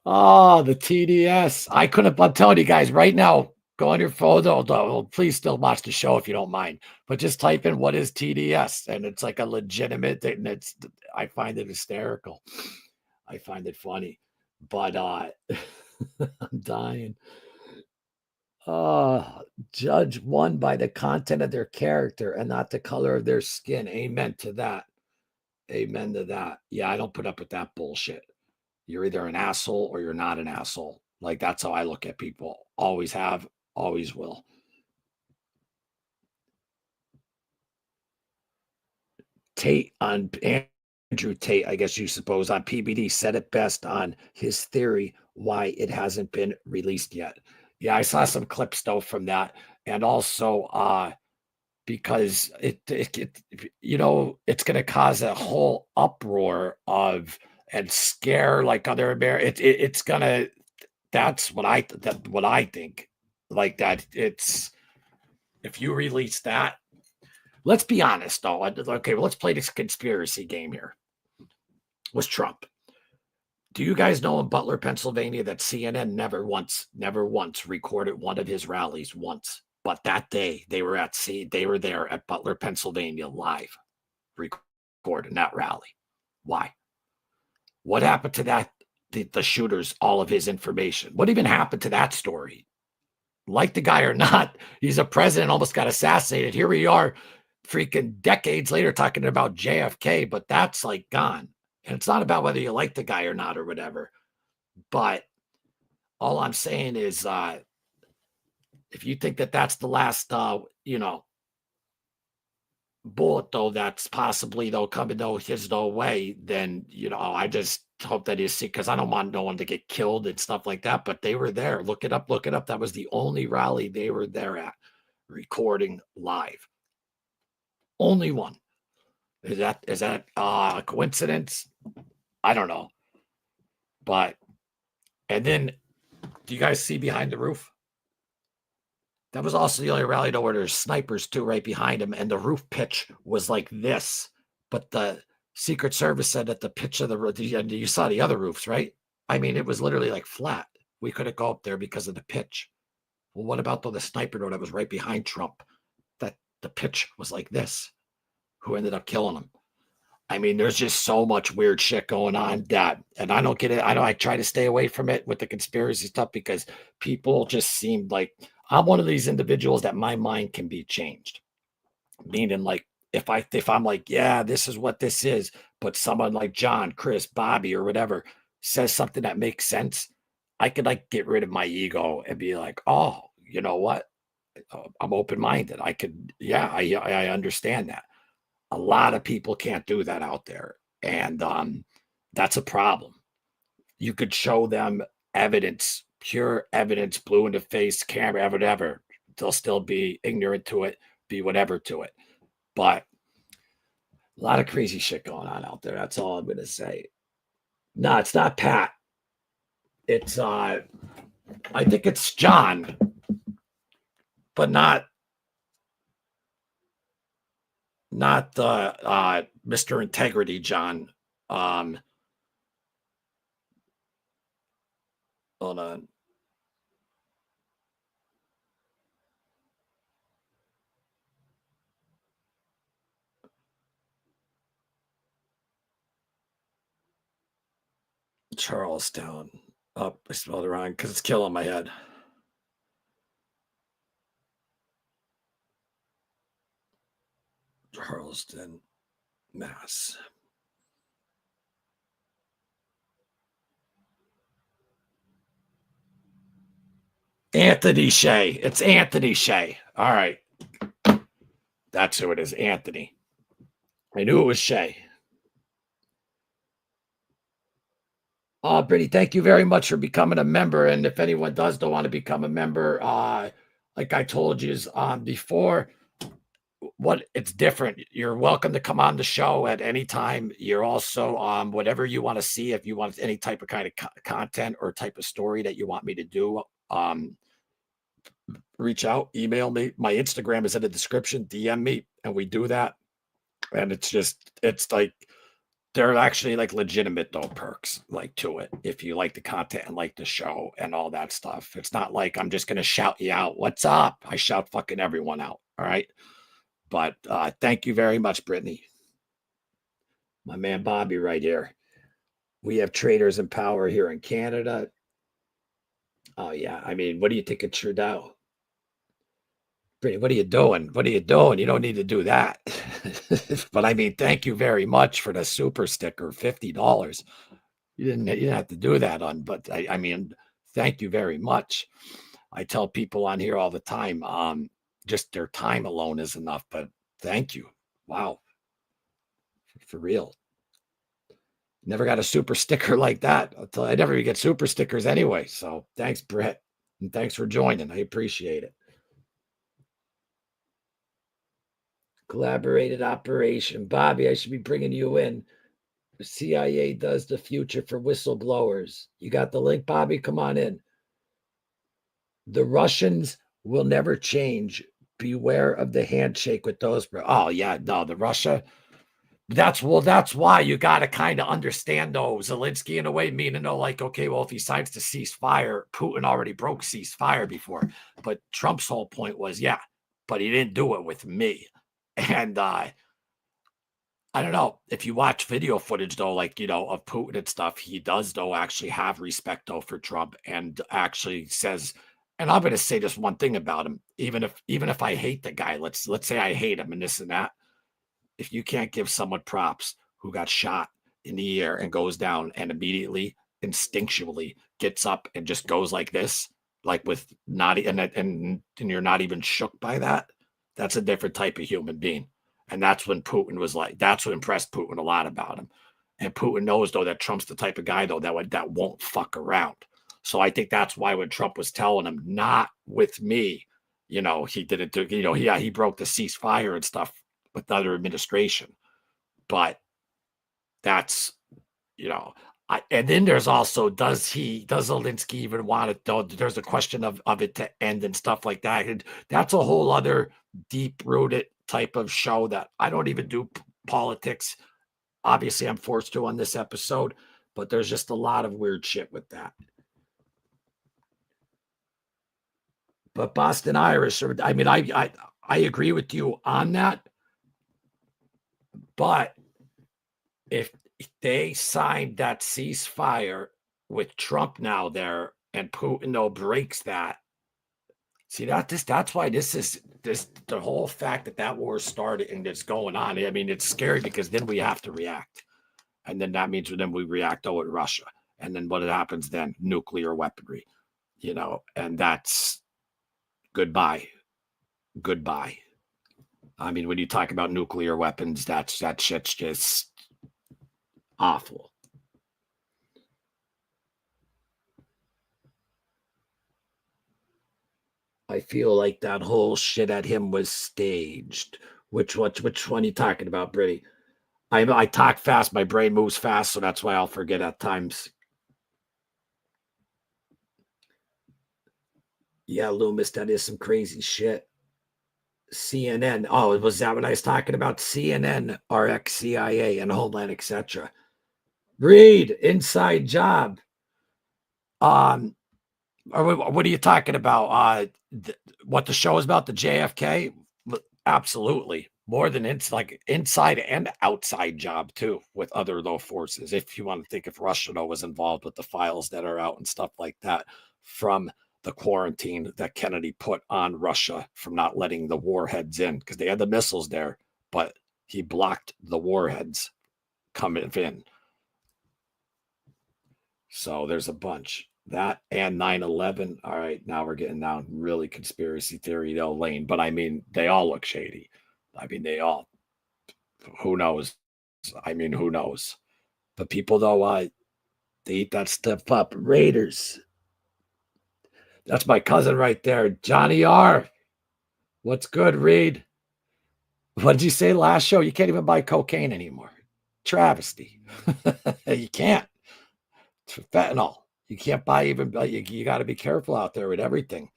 Oh, the TDS. I'm telling you guys right now, go on your phone. Please still watch the show if you don't mind. But just type in what is TDS, and it's like a legitimate thing. I find it hysterical. I find it funny. But I'm dying. Judge one by the content of their character and not the color of their skin. Amen to that. Amen to that. Yeah, I don't put up with that bullshit. You're either an asshole or you're not an asshole. Like, that's how I look at people. Always have, always will. Tate on Andrew Tate, I guess you suppose, on PBD said it best on his theory why it hasn't been released yet. Yeah, I saw some clips though from that. And also because it's going to cause a whole uproar of and scare like other Americans. It's going to, that's what I think, like that. It's, if you release that, let's be honest though. Okay, well, let's play this conspiracy game here. Was Trump? Do you guys know in Butler, Pennsylvania, that CNN never once recorded one of his rallies once? But that day they were there at Butler, Pennsylvania, live recording that rally. Why? What happened to that? The shooters, all of his information. What even happened to that story? Like the guy or not, he's a president, almost got assassinated. Here we are, freaking decades later, talking about JFK, but that's like gone. And it's not about whether you like the guy or not or whatever. But all I'm saying is, if you think that that's the last, bullet though, that's possibly though coming though his way, then I just hope that he's sick, because I don't want no one to get killed and stuff like that. But they were there. Look it up. That was the only rally they were there at, recording live. Only one. Is that a coincidence? I don't know. But and then, do you guys see behind the roof? That was also the only rally though where there's snipers too right behind him, and the roof pitch was like this. But the Secret Service said that the pitch of the roof, you saw the other roofs, right? I mean, it was literally like flat. We couldn't go up there because of the pitch. Well, what about the sniper though that was right behind Trump? That the pitch was like this. Who ended up killing him? I mean, there's just so much weird shit going on that, and I don't get it. I try to stay away from it with the conspiracy stuff, because people just seem like, I'm one of these individuals that my mind can be changed. Meaning, like, if I'm like, yeah, this is what this is, but someone like John, Chris, Bobby, or whatever says something that makes sense, I could like get rid of my ego and be like, oh, you know what? I'm open minded. I could, yeah, I understand that. A lot of people can't do that out there. And that's a problem. You could show them evidence, pure evidence, blue in the face, camera, whatever. They'll still be ignorant to it, be whatever to it. But a lot of crazy shit going on out there. That's all I'm gonna say. No, it's not Pat. It's I think it's John, but not the Mr. Integrity John. Um Hold on. Charlestown. Oh, I spelled it wrong because it's killing my head. Charleston, Mass. Anthony Shea. It's Anthony Shea. All right. That's who it is. Anthony. I knew it was Shea. Brittany, thank you very much for becoming a member. And if anyone does don't want to become a member, like I told you before, what it's different. You're welcome to come on the show at any time. You're also whatever you want to see. If you want any type of kind of content or type of story that you want me to do, reach out, email me. My Instagram is in the description. DM me, and we do that. And it's like they're actually like legitimate though perks like to it if you like the content and like the show and all that stuff. It's not like I'm just gonna shout you out. What's up? I shout fucking everyone out. All right. But thank you very much, Brittany. My man Bobby right here. We have traders in power here in Canada. Oh yeah. I mean, what do you think of Trudeau? Brittany, what are you doing? What are you doing? You don't need to do that. But I mean, thank you very much for the super sticker, $50. You didn't have to do that on, but I mean, thank you very much. I tell people on here all the time, just their time alone is enough, but thank you. Wow. For real. Never got a super sticker like that. I never even get super stickers anyway. So thanks, Brett. And thanks for joining. I appreciate it. Collaborated operation. Bobby, I should be bringing you in. The CIA does the future for whistleblowers. You got the link, Bobby? Come on in. The Russians will never change. Beware of the handshake with those. Oh, yeah. No, the Russia. That's why you got to kind of understand though Zelensky in a way, meaning though, like, okay, well, if he signs to ceasefire, Putin already broke ceasefire before. But Trump's whole point was, yeah, but he didn't do it with me. And I don't know if you watch video footage though, like of Putin and stuff, he does though actually have respect though for Trump and actually says, and I'm going to say just one thing about him, even if I hate the guy, let's say I hate him and this and that, if you can't give someone props who got shot in the air and goes down and immediately instinctually gets up and just goes like this, like with not and you're not even shook by that, that's a different type of human being. And that's when Putin was like, that's what impressed Putin a lot about him. And Putin knows though that Trump's the type of guy though that won't fuck around. So I think that's why when Trump was telling him, not with me, he didn't do, he broke the ceasefire and stuff with the other administration. But that's, and then there's also, does Zelensky even want it though? There's a question of it to end and stuff like that. And that's a whole other deep rooted type of show that I don't even do politics. Obviously, I'm forced to on this episode, but there's just a lot of weird shit with that. But Boston Irish, I mean, I agree with you on that. But if they signed that ceasefire with Trump now there and Putin though breaks that, see that's why this the whole fact that war started and it's going on. I mean, it's scary because then we have to react, and then that means then we react with Russia, and then what happens then? Nuclear weaponry, and that's goodbye. I mean, when you talk about nuclear weapons, that shit's just Awful. I feel like that whole shit at him was staged. Which one are you talking about, Brittany? I talk fast, my brain moves fast, so that's why I'll forget at times. Yeah, Loomis, that is some crazy shit. CNN. Oh, was that what I was talking about? CNN, RX, CIA, and Homeland, etc. Read Inside Job. Um, what are you talking about? What the show is about? The JFK? Absolutely. More than it's like inside and outside job too, with other low forces. If you want to think if Russia though was involved with the files that are out and stuff like that from the quarantine that Kennedy put on Russia from not letting the warheads in because they had the missiles there, but he blocked the warheads coming in. So there's a bunch. That and 9/11. All right, now we're getting down really conspiracy theory though lane. But I mean, they all look shady. I mean, they all. Who knows? I mean, who knows? But people though, they eat that stuff up. Raiders. That's my cousin right there, Johnny R. What's good, Reed? What did you say last show? You can't even buy cocaine anymore. Travesty. You can't. It's fentanyl. You can't buy even. You got to be careful out there with everything.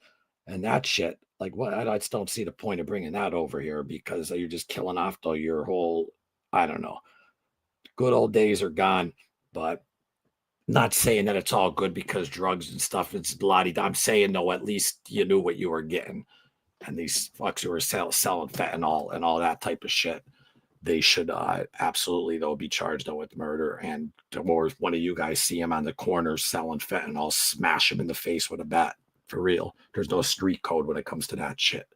And that shit, like what I just don't see the point of bringing that over here because you're just killing off though your whole, I don't know, good old days are gone. But not saying that it's all good because drugs and stuff, it's bloody. I'm saying though, at least you knew what you were getting. And these fucks who are selling fentanyl and all that type of shit, they should absolutely though be charged though with murder. And or if one of you guys see him on the corner selling fentanyl, smash him in the face with a bat. For real. There's no street code when it comes to that shit.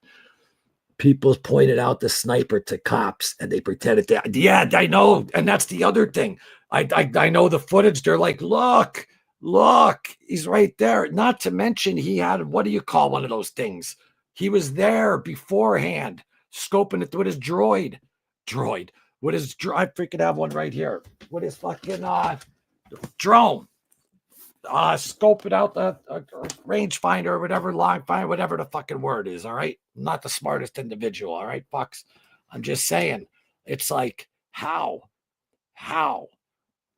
People pointed out the sniper to cops and they pretended to, yeah, I know. And that's the other thing. I know the footage. They're like, look, he's right there. Not to mention he had, what do you call one of those things? He was there beforehand, scoping it with his droid. With his, I freaking have one right here. With his fucking drone. Scope it out the rangefinder or whatever, long finder, whatever the fucking word is. All right. I'm not the smartest individual. All right, fucks. I'm just saying, it's like, how?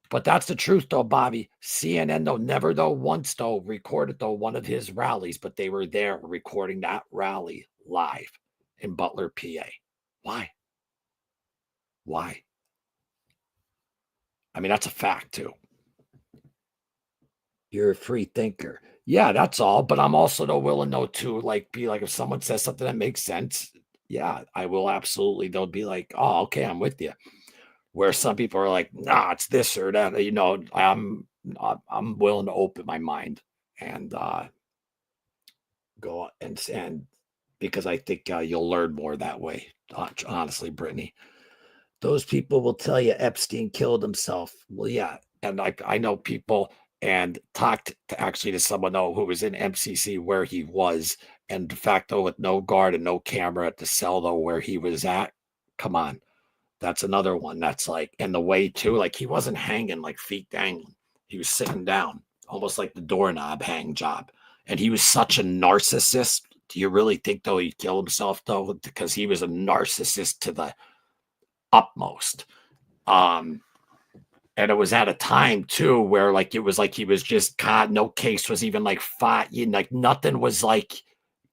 But that's the truth, though, Bobby. CNN, though, never, though, once, though, recorded, though, one of his rallies, but they were there recording that rally live in Butler, PA. Why? I mean, that's a fact, too. You're a free thinker. Yeah, that's all. But I'm also though willing though to like be like if someone says something that makes sense, yeah, I will absolutely. They'll be like, oh, okay, I'm with you. Where some people are like, nah, it's this or that. You know, I'm willing to open my mind and go and because I think you'll learn more that way. Honestly, Brittany. Those people will tell you Epstein killed himself. Well, yeah. And I know people and talked to actually to someone who was in MCC where he was. And de facto with no guard and no camera at the cell though where he was at. Come on. That's another one that's like in the way too. Like he wasn't hanging like feet dangling. He was sitting down, almost like the doorknob hang job. And he was such a narcissist. Do you really think though he killed himself though? Because he was a narcissist to the utmost. Um, and it was at a time too where like it was like he was just caught. No case was even like fought. Like nothing was like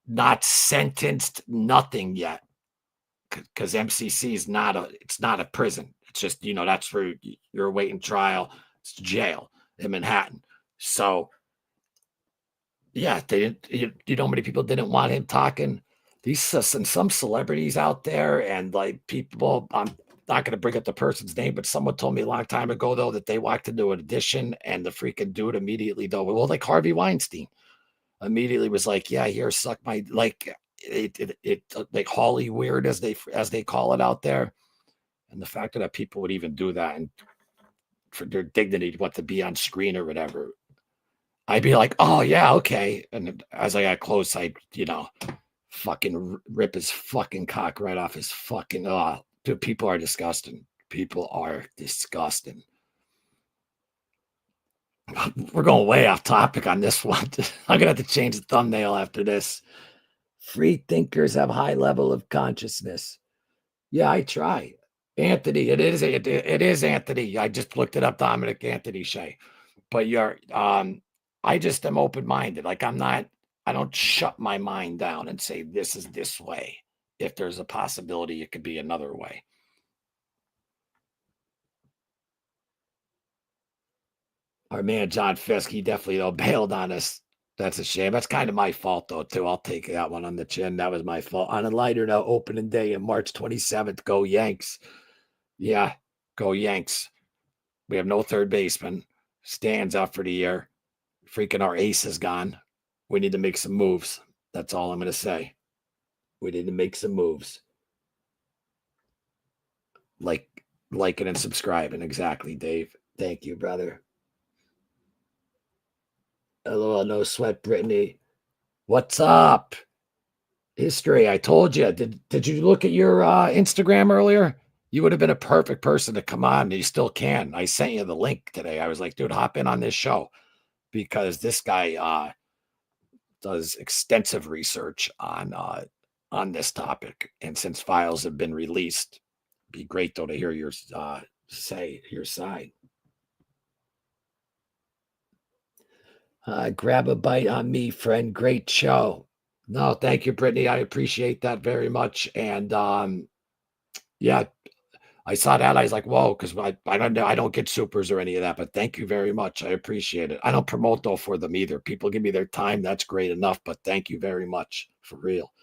not sentenced, nothing yet. Because MCC is it's not a prison. It's just that's where you're awaiting trial. It's jail in Manhattan. So yeah, they didn't. Many people didn't want him talking. These some celebrities out there and like people. I'm not going to bring up the person's name, but someone told me a long time ago though that they walked into an audition and the freaking dude immediately though, well, like Harvey Weinstein, immediately was like, "Yeah, here, suck my like." It like Holly weird as they call it out there, and the fact that people would even do that and for their dignity, what to be on screen or whatever. I'd be like, oh yeah, okay. And as I got close, fucking rip his fucking cock right off his fucking dude, people are disgusting. People are disgusting. We're going way off topic on this one. I'm gonna have to change the thumbnail after this. Free thinkers have high level of consciousness. Yeah, I try. Anthony, it is Anthony. I just looked it up, Dominic Anthony Shea. But I just am open-minded. Like I don't shut my mind down and say this is this way. If there's a possibility it could be another way. Our man John Fisk, he definitely though bailed on us. That's a shame. That's kind of my fault though, too. I'll take that one on the chin. That was my fault. On a lighter note, opening day on March 27th. Go Yanks. Yeah, go Yanks. We have no third baseman. Stan's out for the year. Freaking our ace is gone. We need to make some moves. That's all I'm going to say. We need to make some moves. Liking and subscribing. Exactly, Dave. Thank you, brother. Hello, no sweat, Brittany. What's up? History. I told you. Did you look at your Instagram earlier? You would have been a perfect person to come on. You still can. I sent you the link today. I was like, dude, hop in on this show because this guy does extensive research on this topic. And since files have been released, it'd be great though to hear your your side. Grab a bite on me, friend. Great show. No, thank you, Brittany. I appreciate that very much. And yeah, I saw that. I was like, whoa, because I don't know, I don't get supers or any of that, but thank you very much. I appreciate it. I don't promote though for them either. People give me their time. That's great enough, but thank you very much for real.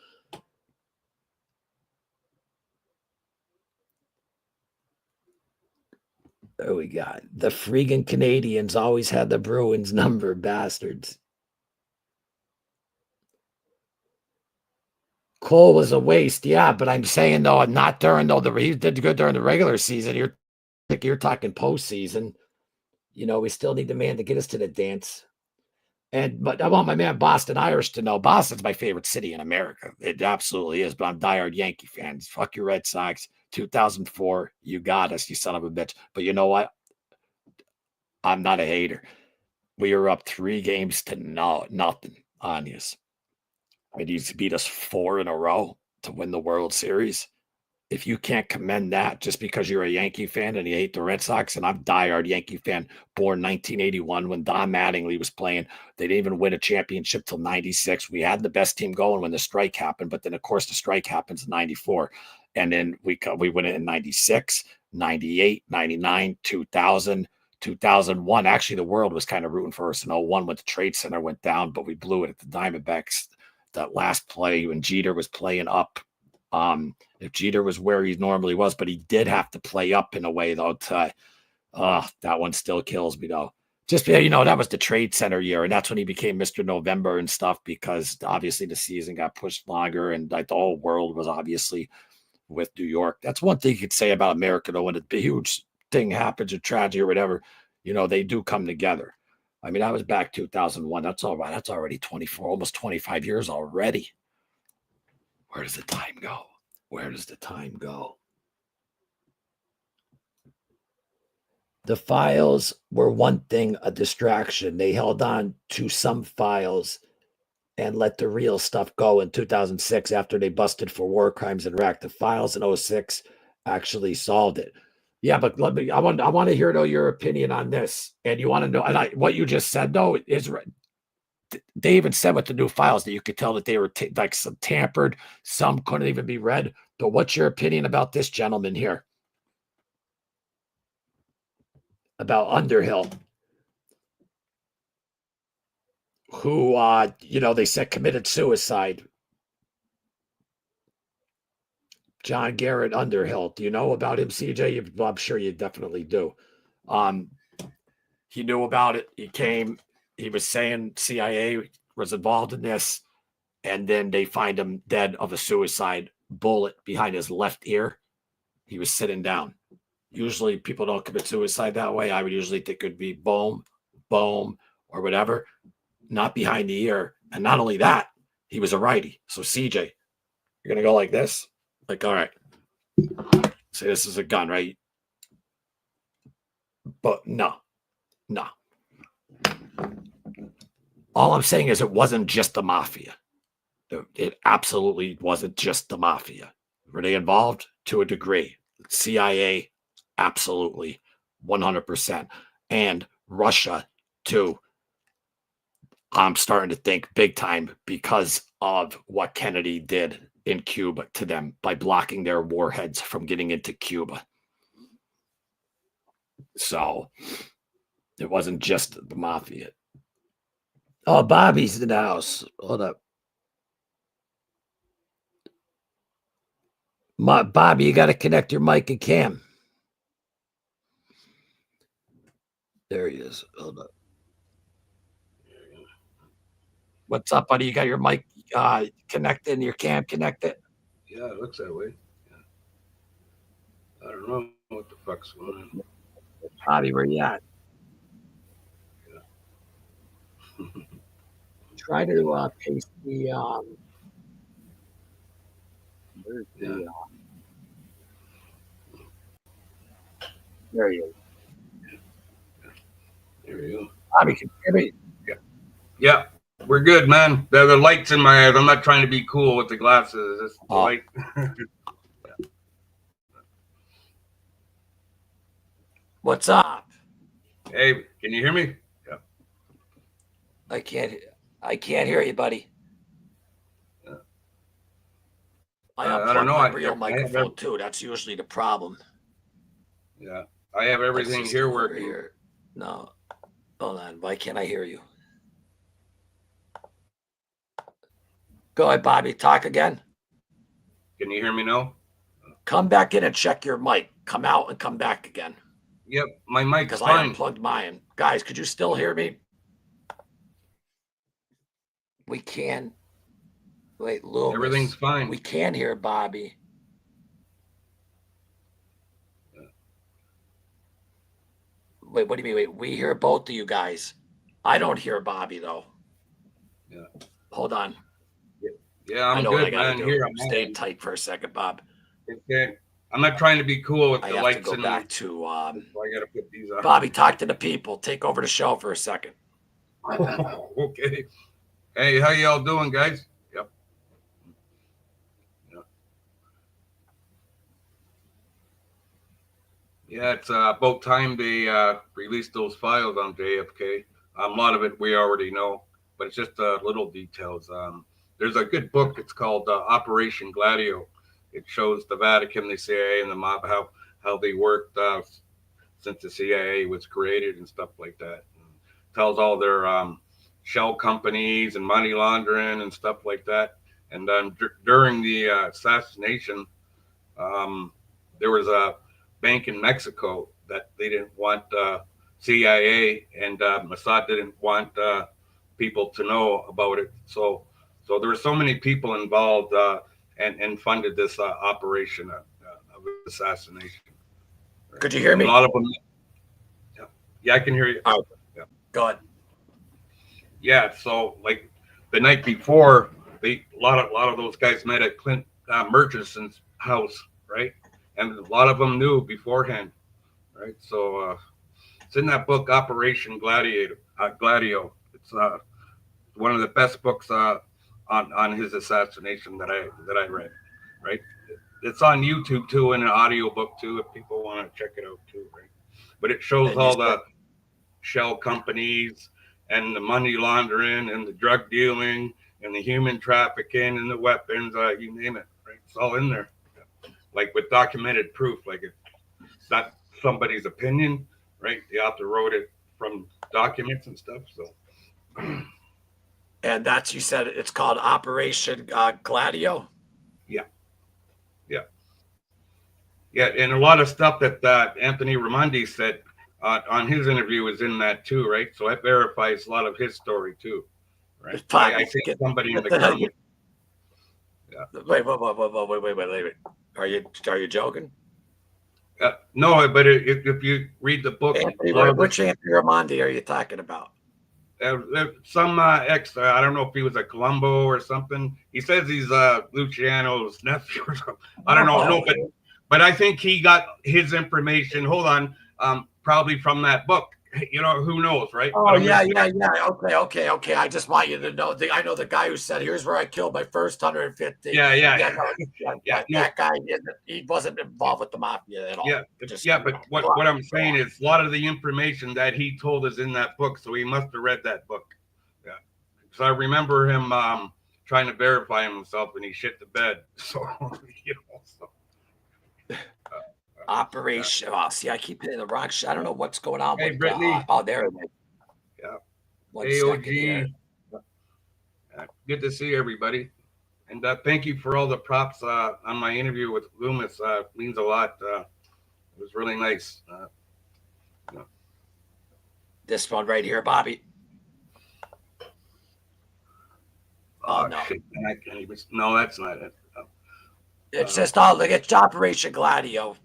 There we got the freaking Canadians always had the Bruins number, bastards. Cole was a waste, yeah, but I'm saying though, not during though he did good during the regular season. You're talking postseason. You know, we still need the man to get us to the dance. But I want my man Boston Irish to know Boston's my favorite city in America. It absolutely is. But I'm diehard Yankee fans. Fuck your Red Sox. 2004, you got us, you son of a bitch. But you know what? I'm not a hater. We were up 3 games to nothing on you. And you beat us 4 in a row to win the World Series. If you can't commend that just because you're a Yankee fan and you hate the Red Sox, and I'm a diehard Yankee fan, born 1981 when Don Mattingly was playing. They didn't even win a championship till 96. We had the best team going when the strike happened, but then of course the strike happens in 94. And then we win it in 96, 98, 99, 2000, 2001. Actually, the world was kind of rooting for us in 01 when the Trade Center went down, but we blew it at the Diamondbacks. That last play when Jeter was playing up. If Jeter was where he normally was, but he did have to play up in a way though. That one still kills me though. Just that was the Trade Center year, and that's when he became Mr. November and stuff because obviously the season got pushed longer, and like the whole world was obviously with New York. That's one thing you could say about America though. When a huge thing happens or tragedy or whatever, they do come together. I mean, that was back 2001. That's all right. That's already 24, almost 25 years already. Where does the time go? Where does the time go? The files were one thing, a distraction. They held on to some files and let the real stuff go in 2006 after they busted for war crimes in Iraq. The files in 06 actually solved it. Yeah, but I want to hear though your opinion on this. And you want to know, and what you just said though is they even said with the new files that you could tell that they were like some tampered, some couldn't even be read. But what's your opinion about this gentleman here? About Underhill, who they said committed suicide. John Garrett Underhill. Do you know about him, CJ? I'm sure you definitely do. He knew about it. He was saying CIA was involved in this, and then they find him dead of a suicide bullet behind his left ear. He was sitting down. Usually people don't commit suicide that way. I would usually think it would be boom, boom, or whatever, not behind the ear. And not only that, he was a righty. So CJ, you're going to go like this? Like, all right. Say this is a gun, right? But no. All I'm saying is it wasn't just the mafia. It absolutely wasn't just the mafia. Were they involved? To a degree. CIA, absolutely, 100%. And Russia, too. I'm starting to think big time because of what Kennedy did in Cuba to them by blocking their warheads from getting into Cuba. So it wasn't just the mafia. Oh, Bobby's in the house. Hold up. Bobby, you got to connect your mic and cam. There he is. Hold up. What's up, buddy? You got your mic connected and your cam connected? Yeah, it looks that way. Yeah. I don't know what the fuck's going on. Bobby, where you at? Yeah. Try to paste the where's the Yeah. there you go. There you go. Bobby, can you hear me? Yeah, we're good, man. The light's in my eyes. I'm not trying to be cool with the glasses. It's the light. What's up? Hey, can you hear me? Yeah. I can't hear you, buddy. Yeah. I I don't unplugged know. my real microphone too. That's usually the problem. Yeah, I have everything here working. Here. No, hold on. Why can't I hear you? Go ahead, Bobby. Talk again. Can you hear me now? Come back in and check your mic. Come out and come back again. Yep, my mic's because fine. I unplugged mine. Guys, could you still hear me? We can. Wait, Lewis. Everything's fine. We can hear Bobby. Yeah. Wait, what do you mean? Wait, we hear both of you guys. I don't hear Bobby though. Yeah. Hold on. Yeah, I'm good, man. Here, I'm staying tight for a second, Bob. Okay. I'm not trying to be cool with the lights. I have to go back to. I gotta put these on. Bobby, talk to the people. Take over the show for a second. Okay. Hey, how y'all doing, guys? Yep. Yeah, it's about time they released those files on JFK. A lot of it we already know, but it's just little details. There's a good book. It's called Operation Gladio. It shows the Vatican, the CIA, and the mob how they worked since the CIA was created and stuff like that. And tells all their shell companies and money laundering and stuff like that. And during the assassination, there was a bank in Mexico that they didn't want CIA and Mossad didn't want people to know about it. So there were so many people involved and funded this operation of assassination. Could you hear me? A lot of them. Yeah, I can hear you. Oh, yeah. Go ahead. Yeah, so like the night before, a lot of those guys met at Clint Murchison's house, right? And a lot of them knew beforehand, right? So it's in that book, Operation Gladio. It's one of the best books on his assassination that I read, right? It's on YouTube too, and an audio book too, if people want to check it out too, right? But it shows all the shell companies and the money laundering and the drug dealing and the human trafficking and the weapons, you name it, right? It's all in there, like with documented proof. Like it's not somebody's opinion, right? The author wrote it from documents and stuff. So, and that's, you said it's called Operation Gladio. Yeah, and a lot of stuff that Anthony Raimondi said on his interview is in that too, right? So that verifies a lot of his story too, right? I think somebody in the comments. Yeah. Wait. Are you joking? No, but if you read the book, which Anthony Raimondi are you talking about? Some extra. I don't know if he was a Colombo or something. He says he's Luciano's nephew or something. I don't know. No, but I think he got his information. Hold on, probably from that book. You know, who knows, right? Oh, But I'm yeah, just yeah, yeah. Okay. I just want you to know. I know the guy who said, "Here's where I killed my first 150." yeah, yeah, Yeah, no, yeah, yeah. No, that guy didn't. He wasn't involved with the mafia at all. yeah, Just yeah. you But know, what I'm go saying on. is a lot of the information that he told is in that book, so he must have read that book. Yeah. So I remember him trying to verify himself, and he shit the bed. So you know, so yeah. Operation. Oh, see, I keep hitting the wrong shit. I don't know what's going on Hey, with the. Brittany. Oh, there it is. Yeah. 1 second here. AOG. Good to see everybody. And thank you for all the props on my interview with Loomis. Means a lot. It was really nice. You know. This one right here, Bobby. Oh no, Shit. And I can't even. No, that's not it. it's just oh look, it's Operation Gladio.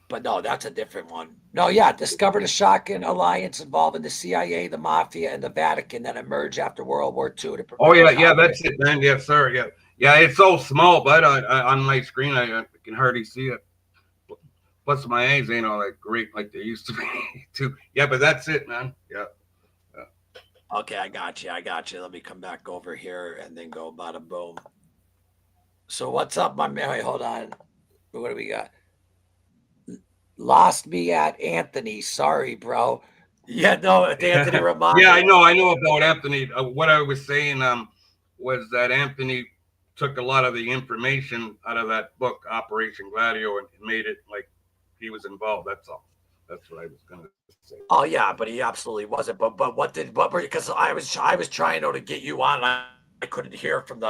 But no, that's a different one. No, yeah, discovered a shocking alliance involving the CIA, the mafia, and the Vatican that emerged after World War II to Oh prevent yeah, the yeah, communist. that's it, man. Yes, sir. Yeah, yeah. It's so small, but on my screen I can hardly see it. Plus, my eyes ain't all that great like they used to be. Too. Yeah, but that's it, man. Yeah. Okay, I got you. I got you. Let me come back over here and then go bada boom. So what's up, my man? Wait, hold on. What do we got? Lost me at Anthony. Sorry, bro. Yeah, no, it's Anthony Yeah, Ramondi. I know about Anthony. What I was saying was that Anthony took a lot of the information out of that book, Operation Gladio, and made it like he was involved. That's all. That's what I was gonna say. Oh yeah, but he absolutely wasn't. But what were because I was trying to get you on. I couldn't hear from the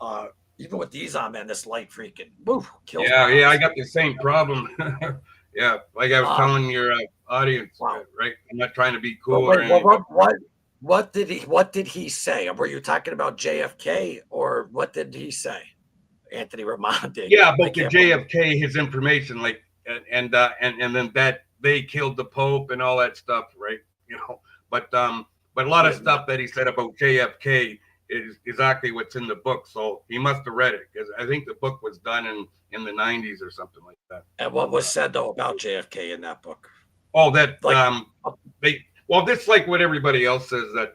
uh even with these on, man, this light freaking woo, kills my Yeah, I eyes. got the same problem. Yeah, like I was Um telling your audience, wow. right? I'm not trying to be But cool or wait, anything, but what did he say? Were you talking about JFK or what did he say? Anthony Ramondi. yeah, I about the can't believe. JFK, his information, like, and then that they killed the Pope and all that stuff, right? You know, but a lot of Yeah, no. stuff that he said about JFK is exactly what's in the book. So he must have read it because I think the book was done in the '90s or something like that. And what was said though about JFK in that book? Oh, that Like they well, this like what everybody else says that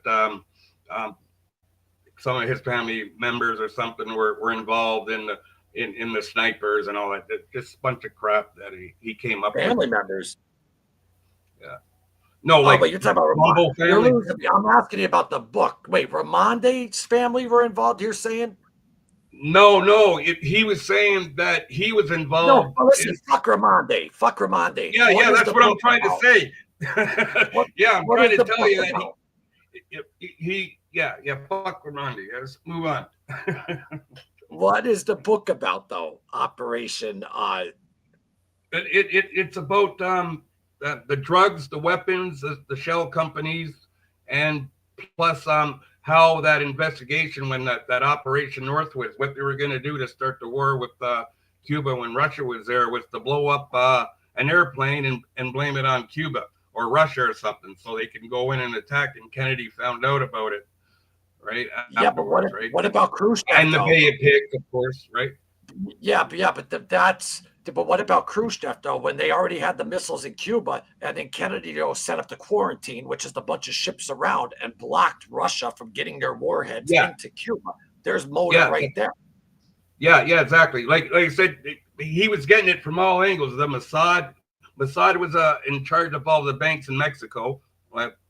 some of his family members or something were involved in the snipers and all that. Just a bunch of crap that he came up with. family members. Yeah. No, Oh, like but you're talking about Ramon. Mumble You're family. losing me. I'm asking you about the book. Wait, Ramonde's family were involved. You're saying No. He was saying that he was no? involved But listen, in. fuck Ramonde. Fuck Ramonde. Yeah, What yeah. is That's the what I'm book trying to about? say. What Yeah, I'm What trying is to the tell book you that about? yeah. Fuck Ramondi. Let's move on. What is the book about though? Operation. It's about the drugs, the weapons, the shell companies, and plus how that investigation when that Operation Northwoods, what they were going to do to start the war with Cuba when Russia was there was to blow up an airplane and blame it on Cuba or Russia or something so they can go in and attack. And Kennedy found out about it right Yeah, but afterwards, right? what about Khrushchev And the though? Bay of Pigs, of course, right? Yeah, that's. But what about Khrushchev though? When they already had the missiles in Cuba, and then Kennedy set up the quarantine, which is a bunch of ships around, and blocked Russia from getting their warheads Yeah, into Cuba. There's motive yeah, right there. yeah, exactly. Like I said, he was getting it from all angles. The Mossad was in charge of all the banks in Mexico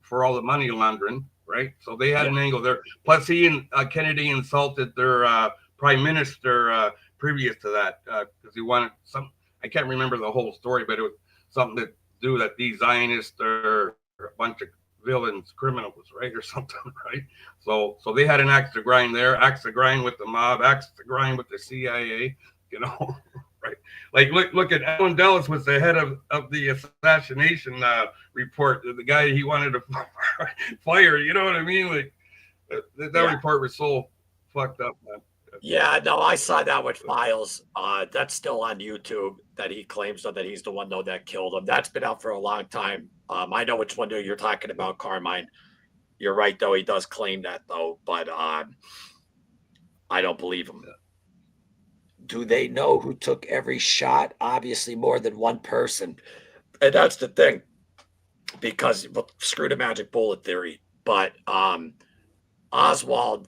for all the money laundering, right? So they had Yeah, an angle there. Plus, he and Kennedy insulted their prime minister previous to that because he wanted some. I can't remember the whole story, but it was something to do that these Zionists are a bunch of villains, criminals, right, or something, right? So they had an axe to grind there, axe to grind with the mob, axe to grind with the CIA, you know, right? Like look at Alan Dulles was the head of the assassination report, the guy he wanted to fire. You know what I mean? Like that yeah, report was so fucked up, man. yeah. No, I saw that with Files. That's still on YouTube. That he claims that he's the one though that killed him. That's been out for a long time. I know which one you're talking about, Carmine. You're right though. He does claim that though, but I don't believe him. Do they know who took every shot? Obviously, more than one person. And that's the thing. because well, screw the magic bullet theory. But Oswald,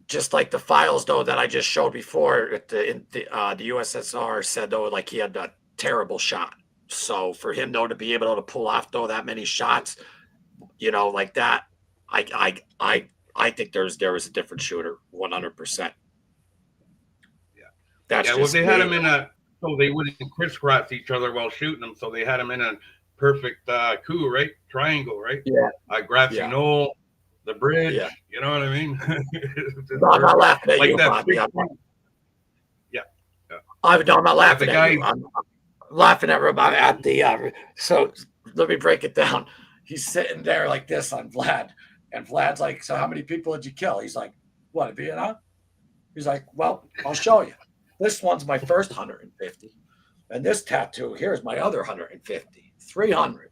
just like the files though that I just showed before, the USSR said though like he had a terrible shot. So for him though to be able to pull off though that many shots, like that, I think there was a different shooter, 100%. Yeah. That's Yeah. Well, just they had me. him in so they wouldn't crisscross each other while shooting them. So they had him in a perfect coup, right? Triangle, right? Yeah. Grassy Yeah. knoll, the bridge. Yeah. You know what I mean? No, I'm not laughing at like you, that Bobby. yeah. Yeah. I'm not laughing the at guy. you. I'm laughing at the. So let me break it down. He's sitting there like this on Vlad, and Vlad's like, "So how many people did you kill?" He's like, "What, Vietnam?" He's like, "Well, I'll show you. This one's my first 150, and this tattoo here's my other 150, 300."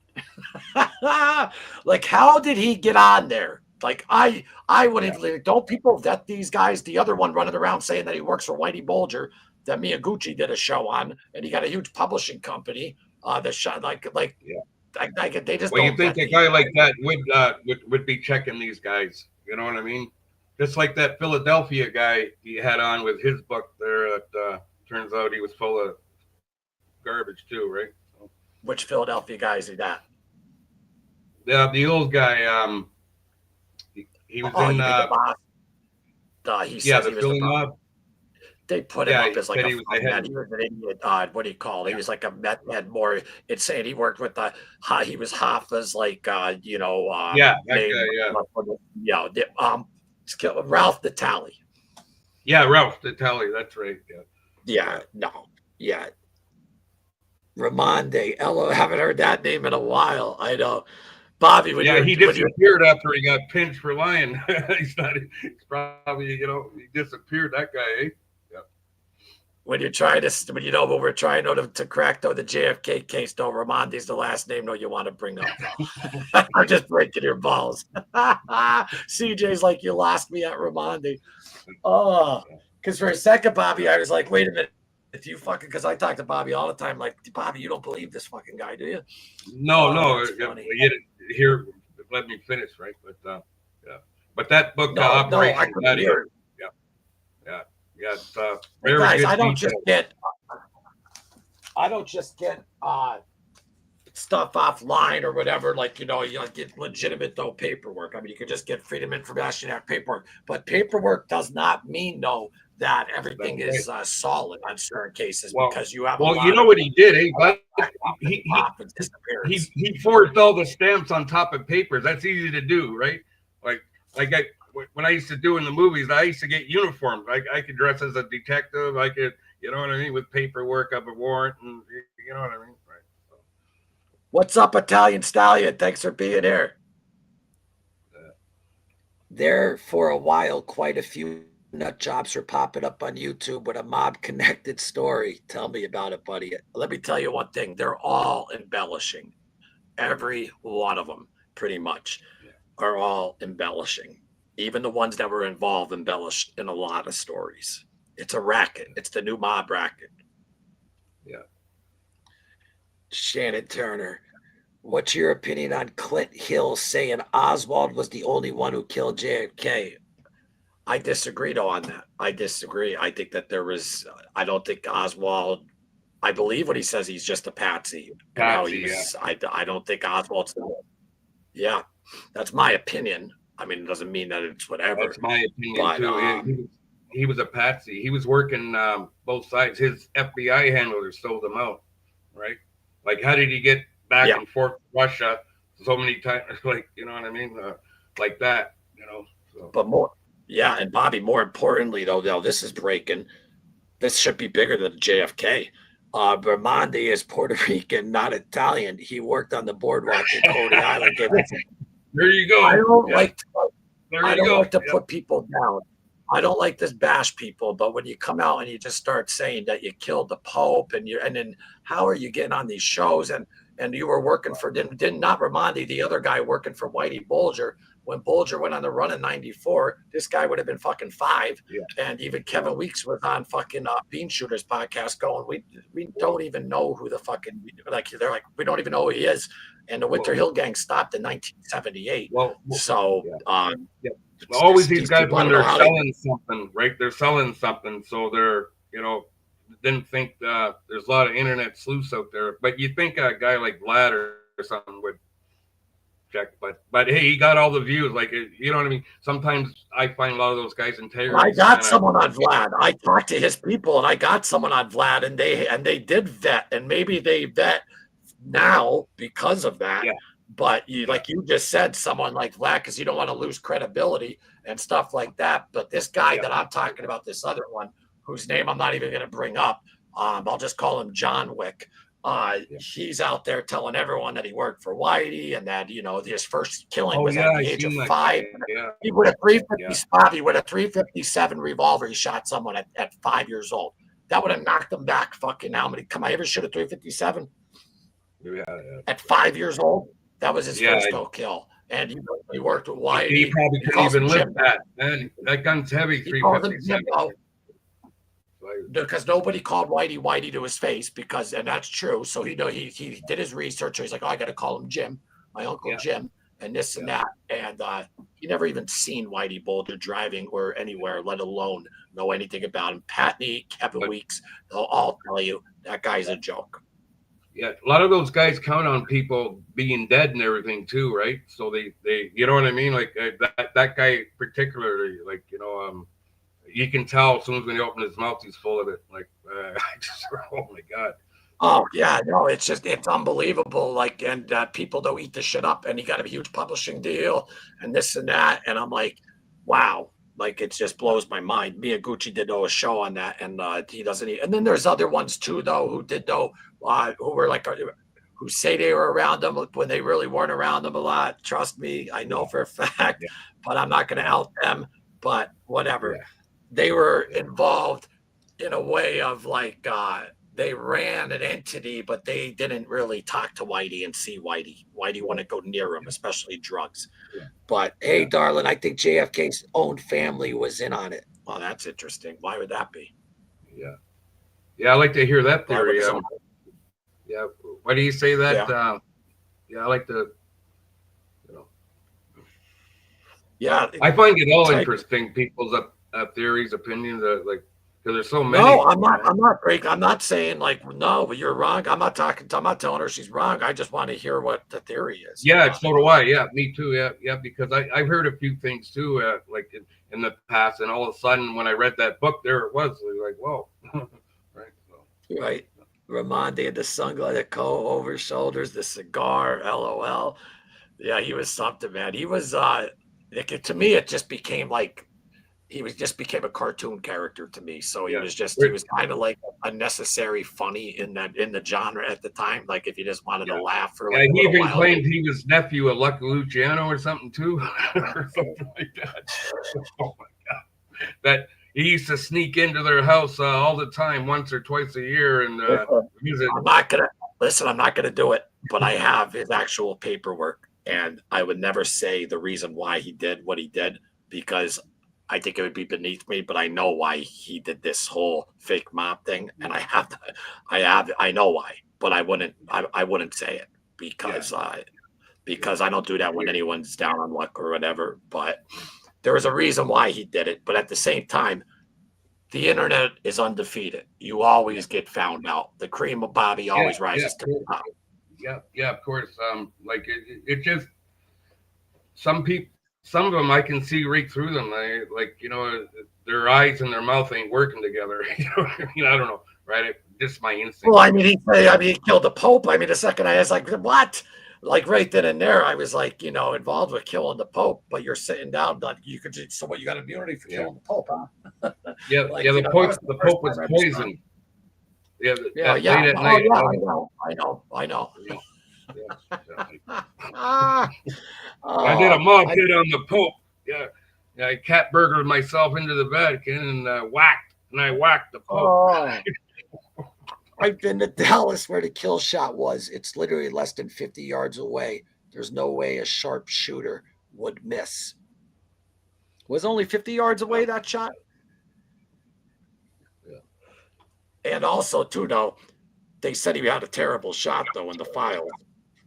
Like, how did he get on there? Like, I wouldn't. Like, don't people vet these guys? The other one running around saying that he works for Whitey Bulger, that Miyaguchi did a show on, and he got a huge publishing company. The shot Yeah. they just Well, you don't think vet a these guy guys. like that would be checking these guys? You know what I mean? Just like that Philadelphia guy he had on with his book there. Turns out he was full of garbage too, right? So, Which Philadelphia guy is he that? the old guy. He was Oh, in. you mean the boss? He Yeah, says the he was the Philly boss. mob. They put him Yeah, up he as like said a he was the fun head. man. He was an idiot. What do you call it? He was like a meth head more. It's saying he worked with he was Hoffa's like Yeah, that main. guy. Yeah. Ralph Natali. Yeah, Ralph the Tally. That's right. Yeah. Yeah, no, yeah. Ramonde. Elo, haven't heard that name in a while. I know. Bobby, when Yeah, you're he when you disappeared after he got pinched for lying. He's not. He's probably he disappeared. That guy. Eh? Yeah. when you're trying to when we're trying to crack though the JFK case though, Ramonde's the last name though you want to bring up though. I'm just breaking your balls. CJ's like, you lost me at Ramonde. Oh, because for a second, Bobby, I was like, wait a minute. If you fucking, because I talk to Bobby all the time, like, Bobby, you don't believe this fucking guy, do you? No, Oh, no. that's funny. Here, let me finish, right? But yeah. But that book, No, I Operation couldn't Gladiator. hear it. Yeah. Yeah. It's Hey very guys, good I don't detail. just get stuff offline or whatever, like, you get legitimate though paperwork. I mean, you could just get Freedom of Information Act paperwork, but paperwork does not mean though that everything That's is solid on certain cases Well, because you have a well, you lot know of what he did, eh? But pop and disappearance. he forced all the stamps on top of papers. That's easy to do, right? Like when I used to do in the movies, I used to get uniforms. I could dress as a detective. I could, you know what I mean, with paperwork of a warrant, and you know what I mean, right? So, What's up, Italian Stallion? Thanks for being here. There for a while, quite a few nut jobs were popping up on YouTube with a mob connected story. Tell me about it, buddy. Let me tell you one thing. They're all embellishing. Every one of them, pretty much, are all embellishing. Even the ones that were involved embellished in a lot of stories. It's a racket. It's the new mob racket. Yeah. Shannon Turner. What's your opinion on Clint Hill saying Oswald was the only one who killed JFK? I disagree though on that. I disagree. I think that I don't think Oswald, I believe what he says, he's just a patsy. And how he was, I don't think Oswald's, yeah, that's my opinion. I mean, it doesn't mean that it's whatever. That's my opinion too. He was a patsy. He was working both sides. His FBI handlers sold him out, right? Like, how did he get back and forth to Russia so many times? Like, you know what I mean? Like that, So. But more, yeah. And Bobby, more importantly, though, this is breaking. This should be bigger than JFK. Bermondi is Puerto Rican, not Italian. He worked on the boardwalk in Coney Island. There you go. I don't like to Yeah. put people down. I don't like to bash people, but when you come out and you just start saying that you killed the Pope and then how are you getting on these shows and you were working for did not Ramondi, the other guy working for Whitey Bulger when Bolger went on the run in '94, this guy would have been fucking 5. Yeah. And even Kevin Weeks was on fucking Bean Shooters podcast going, we don't even know who the fucking, like, they're like, we don't even know who he is. And the Winter Hill Gang stopped in 1978. So, yeah. Always these guys, people, when they're selling something, right? They're selling something. So they're, didn't think there's a lot of internet sleuths out there. But you think a guy like Vlad or something would check. But hey, he got all the views. Like, you know what I mean? Sometimes I find a lot of those guys integrity. I got someone on Vlad. I talked to his people, and I got someone on Vlad, and they did vet, and maybe they vet now because of that. Yeah. But like you just said, someone like Vlad, because you don't want to lose credibility and stuff like that. But this guy that I'm talking about, this other one, whose name I'm not even going to bring up, I'll just call him John Wick. He's out there telling everyone that he worked for Whitey and that, his first killing was at the age of 5. Yeah. He would have 357. He would have 357 revolver. He shot someone at 5 years old. That would have knocked him back fucking how many? Come on, ever shoot a 357? Yeah. At 5 years old, that was his first kill. And he worked with Whitey. He probably couldn't even lift that. Man, that gun's heavy. 357. Because nobody called Whitey to his face, and that's true. So he did his research. So he's like, I got to call him Jim, my uncle Jim, and this and that. And he never even seen Whitey Bulger driving or anywhere, let alone know anything about him. Patney, Kevin Weeks, they'll all tell you that guy's a joke. Yeah, a lot of those guys count on people being dead and everything too, right? So they you know what I mean? Like that guy particularly, like, you can tell as soon as when he opens his mouth, he's full of it. Like, I just, oh my God. Oh yeah, no, it's unbelievable. Like, and people don't eat this shit up, and he got a huge publishing deal and this and that. And I'm like, wow, like it just blows my mind. Miyaguchi did a show on that, and he doesn't eat. And then there's other ones too, though, who did who were like, who say they were around them when they really weren't around them a lot. Trust me, I know for a fact, but I'm not going to out them. But whatever. Yeah. They were involved in a way of like they ran an entity, but they didn't really talk to Whitey and see Whitey. Whitey wouldn't go near him, especially drugs. Yeah. But hey, darling, I think JFK's own family was in on it. Well, that's interesting. Why would that be? Yeah, I like to hear that theory. Yeah, why do you say that? I like to. Yeah, I find it all interesting. People's theories, opinions, like, because there's so many. No, I'm not breaking. I'm not saying like no, but you're wrong. I'm not telling her she's wrong. I just want to hear what the theory is. Yeah, so do I. Yeah, me too. Yeah, because I've heard a few things too, like in the past, and all of a sudden when I read that book, there it was. Like, whoa, right? So. Right. Ramondi had the sunglasses, the coat over shoulders, the cigar, LOL. Yeah, he was something, man. He was to me, it just became like just became a cartoon character to me. So he was kind of like unnecessary funny in the genre at the time. Like if you just wanted to laugh for like he even claimed he was nephew of Lucky Luciano or something too. Or something like that. Oh my God. That he used to sneak into their house all the time, once or twice a year, and I'm not gonna do it, but I have his actual paperwork, and I would never say the reason why he did what he did, because I think it would be beneath me, but I know why he did this whole fake mob thing, and I know why, but I wouldn't say it because I don't do that when anyone's down on luck or whatever. But there was a reason why he did it. But at the same time, the internet is undefeated. You always get found out. The cream of Bobby always rises to the top. Yeah, of course. Like it just some of them I can see right through them. Their eyes and their mouth ain't working together. I don't know, right? Just my instinct. Well, he killed the Pope. The second I was like, what? Like right then and there, I was like, involved with killing the Pope, but you're sitting down, like you could just, so what, you got immunity for killing the Pope, huh? The Pope was poisoned. I know. I did a mob hit on the Pope. Yeah, I cat burgered myself into the Vatican and I whacked the Pope. I've been to Dallas where the kill shot was. It's literally less than 50 yards away. There's no way a sharp shooter would miss. Was only 50 yards away, that shot. Yeah. And also, too, though, they said he had a terrible shot, though, in the files.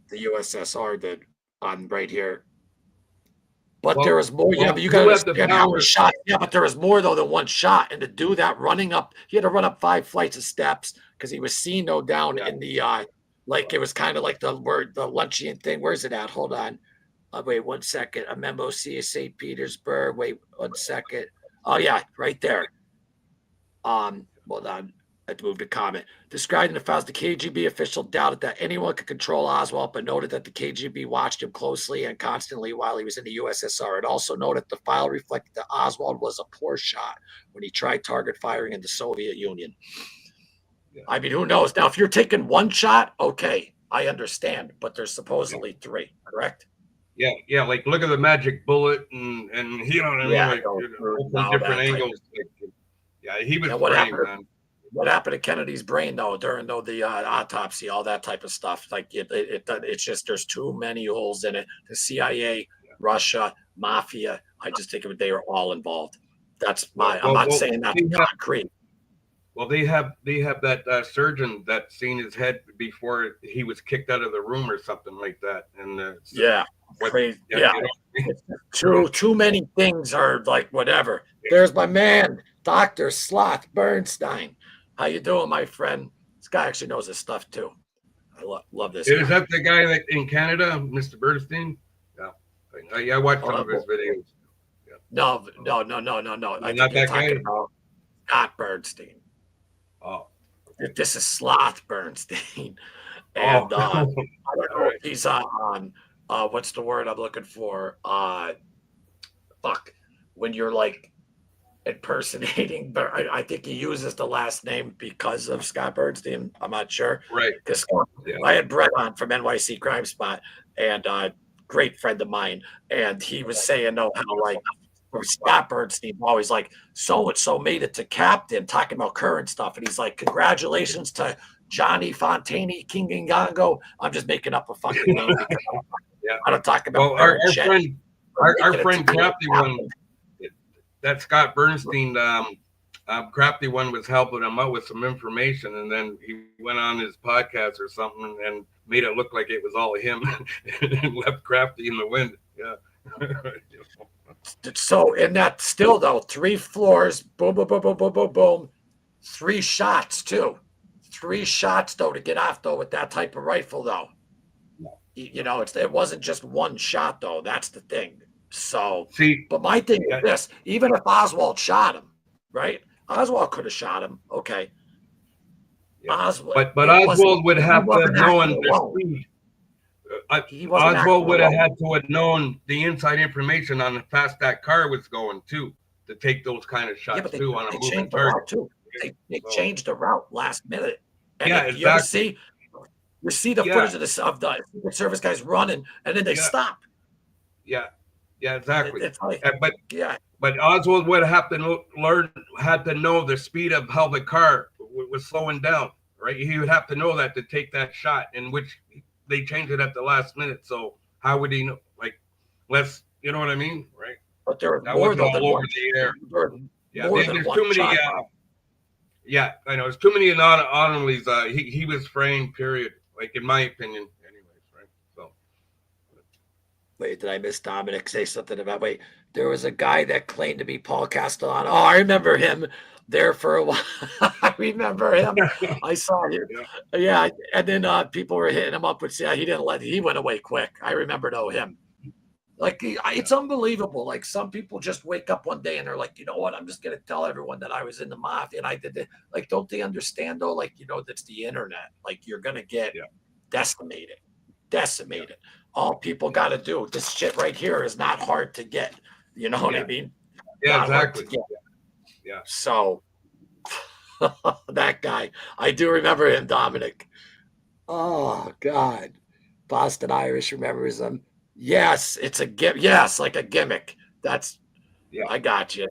The USSR did on right here. But there was more. Yeah, but you got to understand how many shots. Yeah, but there was more, though, than one shot. And to do that, running up, he had to run up 5 flights of steps because he was seen, though, down in the, like it was kind of like the luncheon thing. Where's it at? Hold on. Wait 1 second. A memo, St. Petersburg. Wait 1 second. Oh, yeah, right there. Hold on. I moved a comment. Describing the files, the KGB official doubted that anyone could control Oswald, but noted that the KGB watched him closely and constantly while he was in the USSR. It also noted the file reflected that Oswald was a poor shot when he tried target firing in the Soviet Union. Yeah. I mean, who knows? Now, if you're taking one shot, okay, I understand, but there's supposedly 3, correct? Yeah, like look at the magic bullet and you know what I mean? Like from different angles. Yeah, he was framed, man. What happened to Kennedy's brain, though, during the autopsy, all that type of stuff? Like it's just there's too many holes in it. The CIA, Russia, mafia. I just think they are all involved. That's my. I'm not saying that's concrete. Well, they have that surgeon that seen his head before he was kicked out of the room or something like that. And crazy. Yeah, too many things are like whatever. There's my man, Dr. Sloth Bernstein. How you doing, my friend? This guy actually knows his stuff too. I love this. Is that the guy that in Canada, Mr. Bernstein? Yeah, I watched some of his videos. Yeah. No. I not that guy. Scott Bernstein. Oh, okay. This is Sloth Bernstein, and I don't know if he's on. What's the word I'm looking for? When you're like impersonating, but I think he uses the last name because of Scott Bernstein. I'm not sure. Right. Because I had Brett on from NYC Crime Spot, and great friend of mine, and he was saying, how like Scott Bernstein always like so-and-so made it to captain, talking about current stuff. And he's like, congratulations to Johnny Fontani, King Ngango. I'm just making up a fucking name. I don't talk about our friend Crafty one. That Scott Bernstein, Crafty one was helping him out with some information, and then he went on his podcast or something and made it look like it was all him and left Crafty in the wind. Yeah. So in that still though, 3 floors, boom, boom, boom, boom, boom, boom, boom, 3 shots too. 3 shots though to get off though with that type of rifle though. It wasn't just one shot though. That's the thing. So, but my thing is this: even if Oswald shot him, right? Oswald could have shot him. Okay. Yeah. Oswald would have to have known the speed. Oswald would have had to have known the inside information on how fast that car was going too, to take those kind of shots too on a moving target. They changed the route last minute. And exactly. You see the footage of the Secret Service guys running, and then they stop. Yeah, exactly. But Oswald would have to had to know the speed of how the car was slowing down, right? He would have to know that to take that shot, in which they changed it at the last minute. So how would he know? Like, you know what I mean, right? But there was more than all over the air. There's too many. I know. There's too many anomalies. He was framed. Period. Like in my opinion, anyways, right? So. Wait, did I miss Dominic say something about? There was a guy that claimed to be Paul Castellano. Oh, I remember him there for a while. I remember him. I saw him. Yeah, and then people were hitting him up with, he went away quick. I remember him. Like, it's unbelievable. Like, some people just wake up one day and they're like, you know what? I'm just going to tell everyone that I was in the mafia and I did it. Like, don't they understand, though? Like, that's the internet. Like, you're going to get decimated. All people got to do, this shit right here is not hard to get. You know what I mean? Yeah, exactly. Yeah. So, that guy, I do remember him, Dominic. Oh, God. Boston Irish remembers him. Yes, it's a gimmick. Yes, like a gimmick. I got you.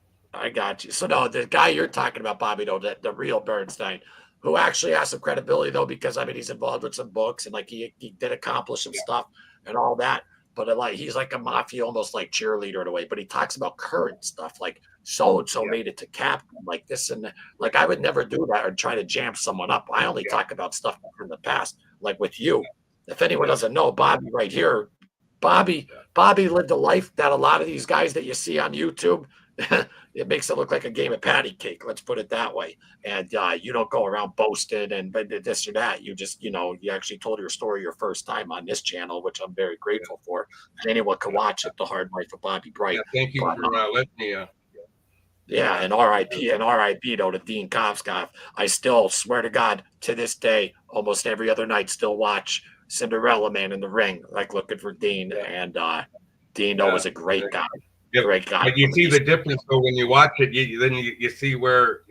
So no, the guy you're talking about, Bobby, though, the real Bernstein, who actually has some credibility though, because he's involved with some books and like he did accomplish some stuff and all that. but like he's like a mafia, almost like cheerleader in a way. But he talks about current stuff, like so and so Yeah. made it to captain, like this and that. Like I would never do that or try to jam someone up. I only Yeah. talk about stuff from the past, like with you. If anyone Yeah. doesn't know, Bobby right here, Bobby, Yeah. Bobby lived a life that a lot of these guys that you see on YouTube, it makes it look like a game of patty cake. Let's put it that way. And you don't go around boasting and this or that. You just, you actually told your story your first time on this channel, which I'm very grateful for. And anyone can watch it, The Hard Life of Bobby Bright. Yeah. Thank you But, for letting me. yeah, and RIP though to Dean Kovskoff. I still swear to God, to this day, almost every other night, still watch Cinderella Man in the Ring, like looking for Dean. Yeah. And Dean was a great guy. Yeah. Great guy. But you see the difference though when you watch it. Then you see where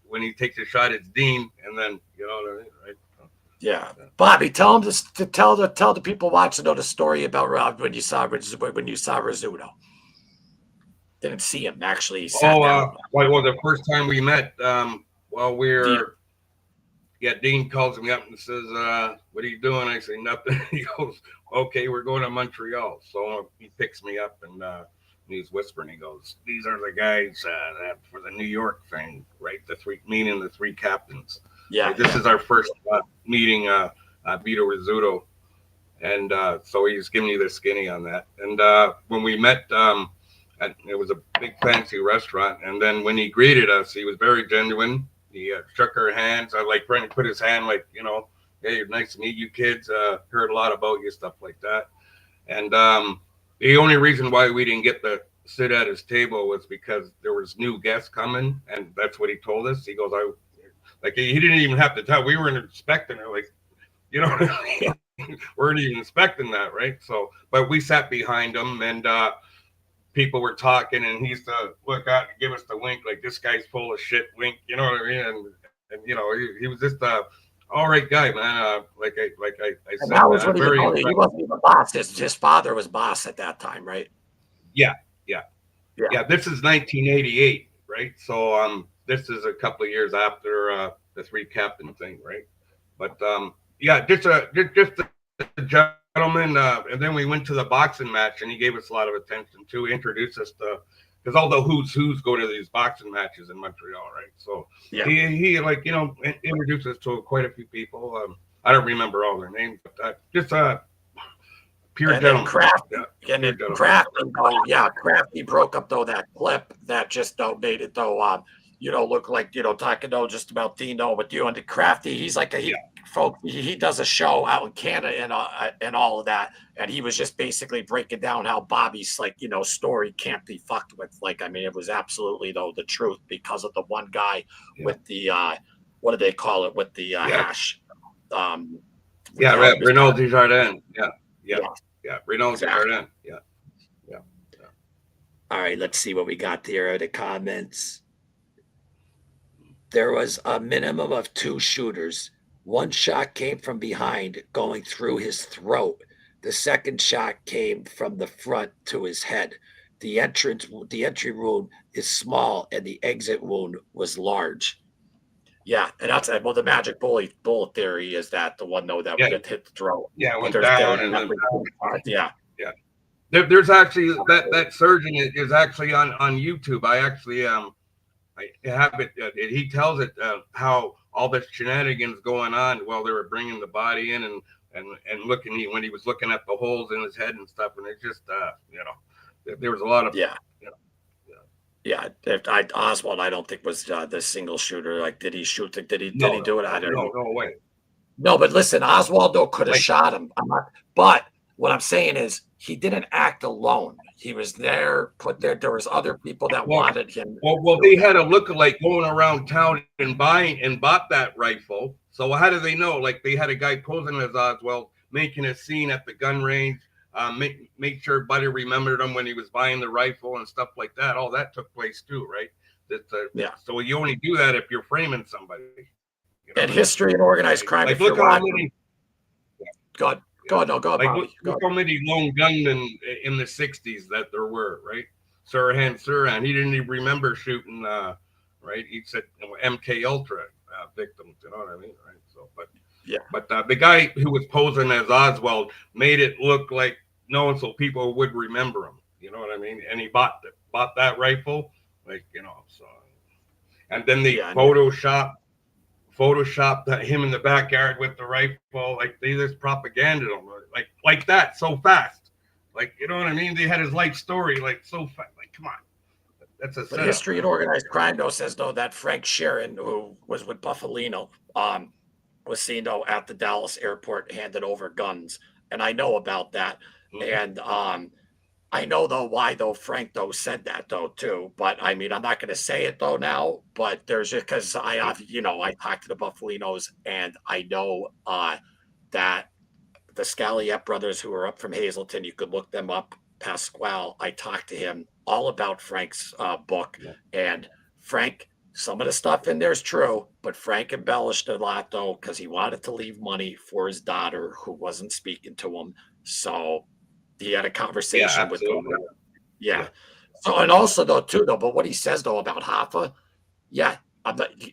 when he takes a shot, it's Dean, and then you know what I mean, right? Yeah, Bobby, tell him to tell the people watching the story about Rob when you saw Rizzuto. Didn't see him actually. Sat down. Well, the first time we met, Dean. Dean calls me up and says, "What are you doing?" I say, "Nothing." He goes, "Okay, we're going to Montreal." So he picks me up and he's whispering. He goes, "These are the guys that for the New York thing, right? The three captains. Yeah, right? This is our first meeting, Vito Rizzuto." And so he's giving you the skinny on that. And when we met, it was a big fancy restaurant. And then when he greeted us, he was very genuine. He shook our hands. I like Brent put his hand like, hey, nice to meet you kids. Heard a lot about you, stuff like that. And the only reason why we didn't get to sit at his table was because there was new guests coming. And that's what he told us. He goes, he didn't even have to tell. We weren't expecting it. Like, weren't even expecting that, right? So, but we sat behind him and people were talking, and he used to look out and give us the wink, like this guy's full of shit wink, you know what I mean? And he was just all right guy, man. Like I said, that was what he wasn't even boss. His father was boss at that time, right? Yeah. This is 1988, right? So this is a couple of years after the three captain thing, right? But just a gentleman, and then we went to the boxing match, and he gave us a lot of attention too. Introduced us to, because all the who's go to these boxing matches in Montreal, right? So he introduced us to quite a few people. I don't remember all their names, but just pure gentleman. Crafty broke up though that clip that just made it though. Look like talking just about Dino with you and the Crafty. He's like folks. He does a show out in Canada and all of that, and he was just basically breaking down how Bobby's story can't be fucked with. Like, I mean, it was absolutely though the truth because of the one guy with the what do they call it with the hash? Renaud Desjardins. Renaud Desjardins. Yeah. All right, let's see what we got there in the comments. There was a minimum of 2 shooters. One shot came from behind, going through his throat. The second shot came from the front to his head. The entry wound is small, and the exit wound was large. Yeah, and that's the magic bullet theory is that the one that would hit the throat. Yeah, went down and then yeah. There's actually that surgeon is actually on YouTube. I actually I have it. He tells it how all this shenanigans going on while they were bringing the body in and looking when he was looking at the holes in his head and stuff, and it just there was a lot of Oswald, I don't think was the single shooter. Like, did he shoot? Did he do it? I don't know. No way. No, but listen, Oswald though could have shot him. But what I'm saying is he didn't act alone. He was there, put there. There was other people that wanted him. Well, they had a lookalike going around town and bought that rifle. So how do they know? Like, they had a guy posing as Oswald, making a scene at the gun range. Make sure everybody remembered him when he was buying the rifle and stuff like that. All that took place too, right? So you only do that if you're framing somebody. And history and organized crime. Like, look how many. God. Go ahead, Bobby. Look how many lone gunmen in the 60s that there were, right? Sirhan, he didn't even remember shooting, right? He said MK Ultra victims, you know what I mean, right? So, but the guy who was posing as Oswald made it look like known so people would remember him. You know what I mean? And he bought that rifle, like, so. And then they Yeah, photoshopped that him in the backyard with the rifle. Like, they just propaganda him like that so fast. Like, you know what I mean? They had his life story like so fast. Like, come on, that's a but setup. history and organized crime though says though that Frank Sharon, who was with Buffalino, was seen though at the Dallas airport handed over guns, and I know about that, Mhm. and I know though why though Frank though said that though too, but I mean I'm not going to say it though now. But there's just because I have I talked to the Buffalinos and I know that the Scalliette brothers who are up from Hazleton, you could look them up. Pasquale, I talked to him all about Frank's book, Yeah. and Frank. Some of the stuff in there is true, but Frank embellished a lot though because he wanted to leave money for his daughter who wasn't speaking to him. So he had a Yeah, conversation with them. absolutely. Yeah. Yeah. So and also though too though, but what he says though about Hoffa, yeah,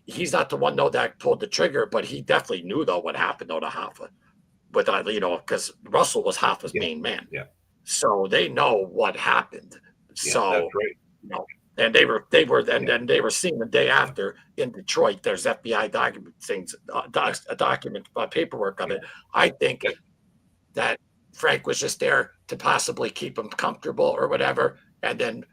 he's not the one though that pulled the trigger, but he definitely knew though what happened though to Hoffa. But because Russell was Hoffa's Yeah. main man, Yeah. so they know what happened. Yeah, that's So right. and and then they were seen the day after in Detroit. There's FBI document things, document paperwork of Yeah. it. I think Yep. that Frank was just there to possibly keep him comfortable or whatever, and then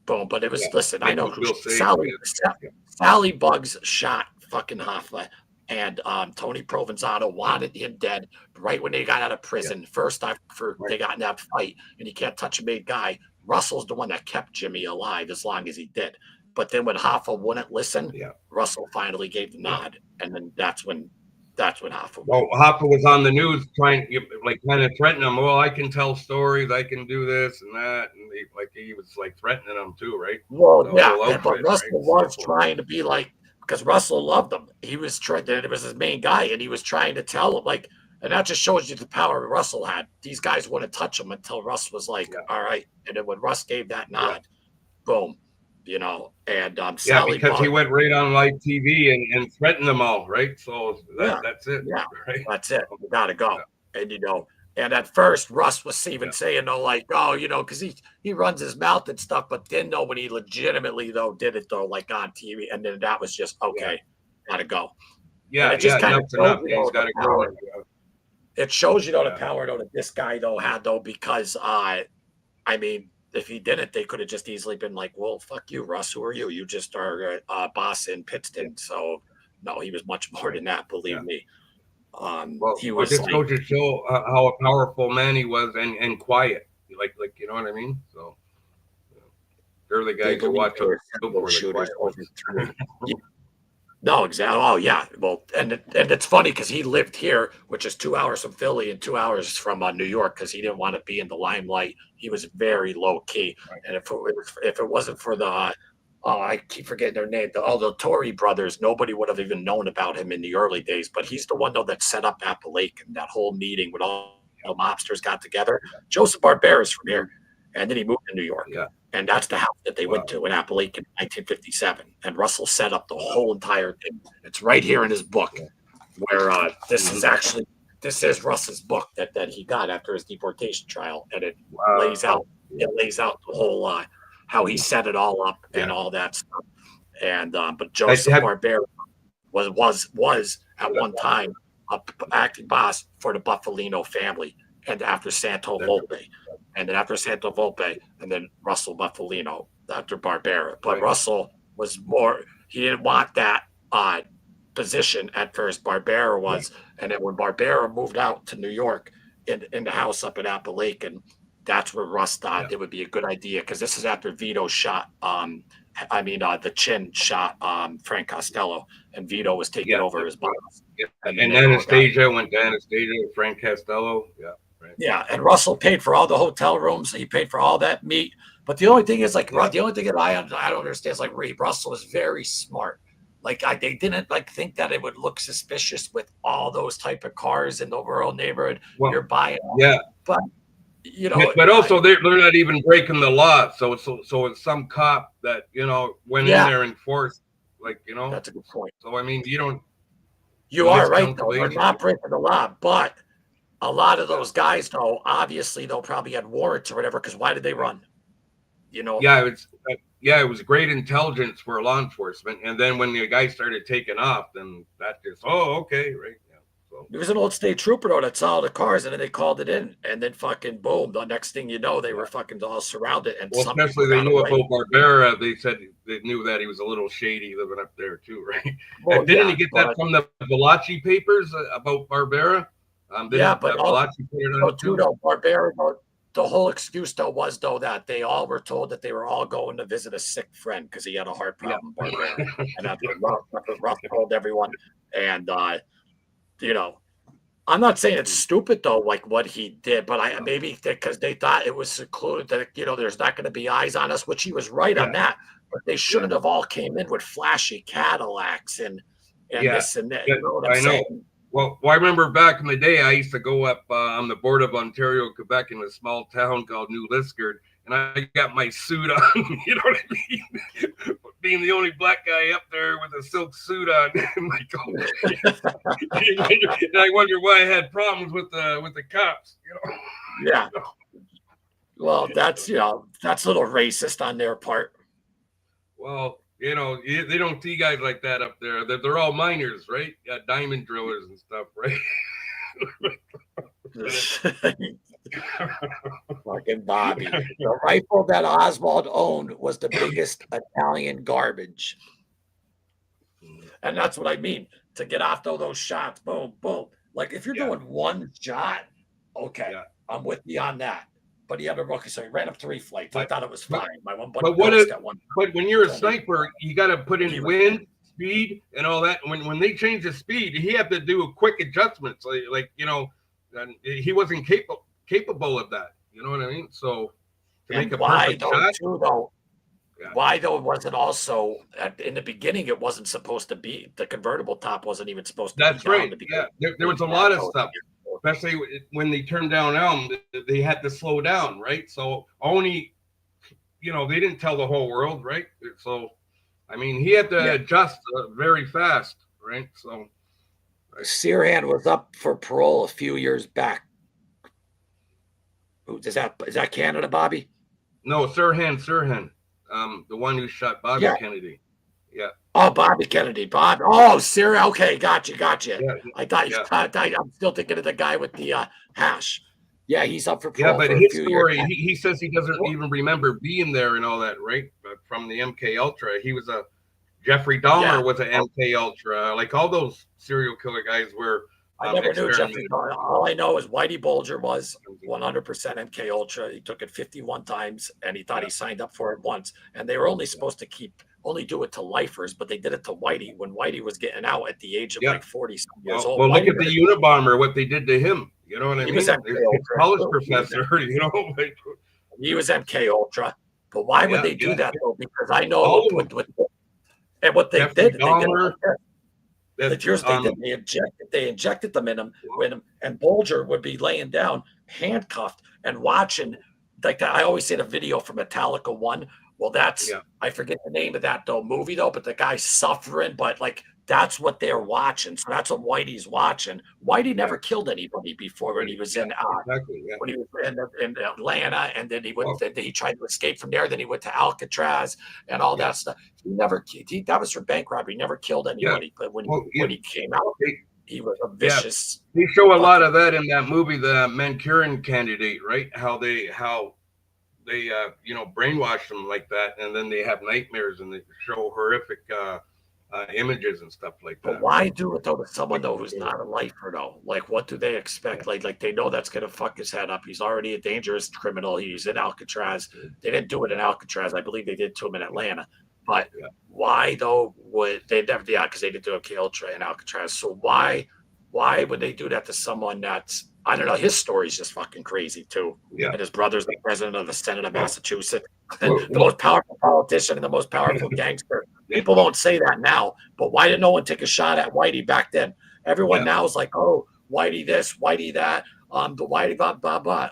boom. But it was Yeah. listen. I Make know him who feel safe. Sally Bugs shot fucking Hoffa, and Tony Provenzano wanted him dead right when they got out of prison. First after they got in that fight, and you can't touch a big guy. Russell's the one that kept Jimmy alive as long as he did. But then when Hoffa wouldn't listen, Yeah. Russell finally gave the nod, and then that's when Hoffa. Well, Hopper was on the news trying, like, kind of threatening him. Well, I can tell stories, I can do this and that, and he was like threatening him too, right? Well, The yeah, whole but outfit, Russell right? was trying to be like because Russell loved him. He was trying. It was his main guy, and he was trying to tell him like, and that just shows you the power Russell had. These guys wouldn't touch him until Russ was like, Yeah. "All right," and then when Russ gave that Yeah. nod, boom, and Yeah, Sally because he Bug, went right on live TV and threatened them all, right? So yeah, that's it, yeah, right? that's it. You gotta go, Yeah. and And at first, Russ was even Yeah. saying, though, like, oh, because he runs his mouth and stuff. But then, though, when he legitimately, though, did it, though, like on TV, and then that was just, okay, gotta go. Yeah, And it just kind of enough's shows enough. you, He's though, got the to go. power. It shows you, though, the Yeah. power, though, that this guy, though, had, though, because, I mean, if he didn't, they could have just easily been like, well, fuck you, Russ. Who are you? You just are a boss in Pittston. So, no, he was much more than that, believe me. Well, He it was just like, goes to show how a powerful man he was and quiet. Like you know what I mean? So they're the they guys you believe watch they were look serial for the shooters quiet over ones. through. No, exactly. Oh, yeah. Well, and it's funny because he lived here, which is 2 hours from Philly and 2 hours from New York, because he didn't want to be in the limelight. He was very low key, Right. and if it wasn't for the I keep forgetting their name, the Tory brothers, nobody would have even known about him in the early days. But he's the one though that set up Appalachian, that whole meeting with all the mobsters got together. Joseph Barbera is from here, and then he moved to New York. Yeah. And that's the house that they Wow. went to in Appalachian in 1957. And Russell set up the whole entire thing. It's right here in his book, where this is Russ's book that he got after his deportation trial, and it lays out the whole how he set it all up and all that stuff. And but Joseph Barbera was at one time a acting boss for the Buffalino family, and after Santo Volpe. And then after Santo Volpe, and then Russell Buffalino after Barbera. But Russell was more, he didn't want that position at first. Barbera was. And then when Barbera moved out to New York in the house up in Appalachian, that's where Russ thought it would be a good idea, because this is after Vito shot, the Chin shot Frank Costello, and Vito was taking over his boss. And Anastasia went to Anastasia with Frank Costello. Yeah. Right. Yeah, and Russell paid for all the hotel rooms. He paid for all that meat. But the only thing is, the only thing that I don't understand is, like, Russell is very smart. Like, they didn't think that it would look suspicious with all those type of cars in the rural neighborhood you're buying. Yeah, but but also they're not even breaking the law. So it's some cop that went in there and forced, That's a good point. So I mean, you don't. You are right, though. They're not breaking the law, but a lot of those guys, though, obviously, they'll probably had warrants or whatever. Because why did they run? You know? It was great intelligence for law enforcement. And then when the guy started taking off, then that just okay, right? Yeah. So There was an old state trooper though that saw all the cars, and then they called it in, and then fucking boom. The next thing you know, they were fucking all surrounded, and well, some people especially they got knew away. about Barbera. They said they knew that he was a little shady living up there too, right? Well, Didn't he yeah, get that but from the Valachi papers about Barbera? yeah, Didn't but Valachi put it on also it too too? though, Barbarian. The whole excuse though was though that they all were told that they were all going to visit a sick friend because he had a heart Yeah. problem, Barbarian, and that's what Russ told everyone. And you know, I'm not saying it's stupid though, like what he did, but I maybe because they thought it was secluded that there's not going to be eyes on us, which he was right Yeah. on that. But they Yeah. shouldn't have all came in with flashy Cadillacs and Yeah. this and that. You know what I'm I know. saying? Well, I remember back in the day, I used to go up on the border of Ontario, Quebec, in a small town called New Liskeard, and I got my suit on. You know what I mean? Being the only black guy up there with a silk suit on, and like, and I wonder why I had problems with the cops. You know? Yeah. Well, that's that's a little racist on their part. Well, they don't see guys like that up there. They're all miners, right? Yeah, diamond drillers and stuff, right? Fucking Bobby. The rifle that Oswald owned was the biggest Italian garbage. And that's what I mean. To get off those shots, boom, boom. Like if you're doing one shot, okay, I'm with you on that. But he had a rookie, so he ran up 3 flights. I thought it was fine. My one buddy got one. But when you're a sniper, you got to put in wind, speed, and all that. When they change the speed, he had to do a quick adjustments. Like and he wasn't capable of that. You know what I mean? So to make a perfect shot. Why though it wasn't also in the beginning? It wasn't supposed to be the convertible top. Wasn't even supposed to. That's right. Yeah, there was a lot of stuff, especially when they turned down Elm. They had to slow down, right? So only, they didn't tell the whole world, right? So, I mean, he had to adjust very fast, right? So, Sirhan was up for parole a few years back. Is that Canada, Bobby? No, Sirhan. The one who shot Bobby Kennedy. Yeah. Oh, Bobby Kennedy. Oh, Sirhan. Okay, gotcha. Yeah, I thought I'm still thinking of the guy with the hash. Yeah, he's up for parole. Yeah, but his story, he says he doesn't even remember being there and all that, right? But from the MK Ultra, he was Jeffrey Dahmer was an MK Ultra. Like all those serial killer guys were. I never knew Jeffrey Dahmer. All I know is Whitey Bulger was 100% MK Ultra. He took it 51 times, and he thought he signed up for it once. And they were only supposed to only do it to lifers, but they did it to Whitey when Whitey was getting out at the age of like 40 years old. Well, look at the Unabomber, what they did to him. You know what I mean? Was college professor, He was MK Ultra. But why would they do that, though? Because I know and what they did. They injected them in him, and Bulger would be laying down, handcuffed, and watching. Like that, I always say the video from Metallica 1. Well, that's I forget the name of that movie though, but the guy's suffering, but like that's what they're watching. So that's what Whitey's watching. Whitey never killed anybody before when he was when he was in Atlanta, and then he tried to escape from there. Then he went to Alcatraz and all that stuff. That was for bank robbery. He never killed anybody. But when he came out, he was a vicious. They show a lot of that in that movie, The Manchurian Candidate, right? How they brainwash them like that, and then they have nightmares and they show horrific images and stuff like that. But why do it though to someone though who's not a lifer though? Like, what do they expect? Like they know that's gonna fuck his head up. He's already a dangerous criminal. He's in Alcatraz. They didn't do it in Alcatraz. I believe they did to him in Atlanta. But why though would they never? Yeah, because they did do MK Ultra in Alcatraz. So why would they do that to someone that's, I don't know, his story's just fucking crazy too. Yeah. And his brother's the president of the Senate of Massachusetts, the most powerful politician and the most powerful gangster. People won't say that now, but why did no one take a shot at Whitey back then? Everyone now is like, oh, Whitey this, Whitey that, the Whitey blah, blah, blah.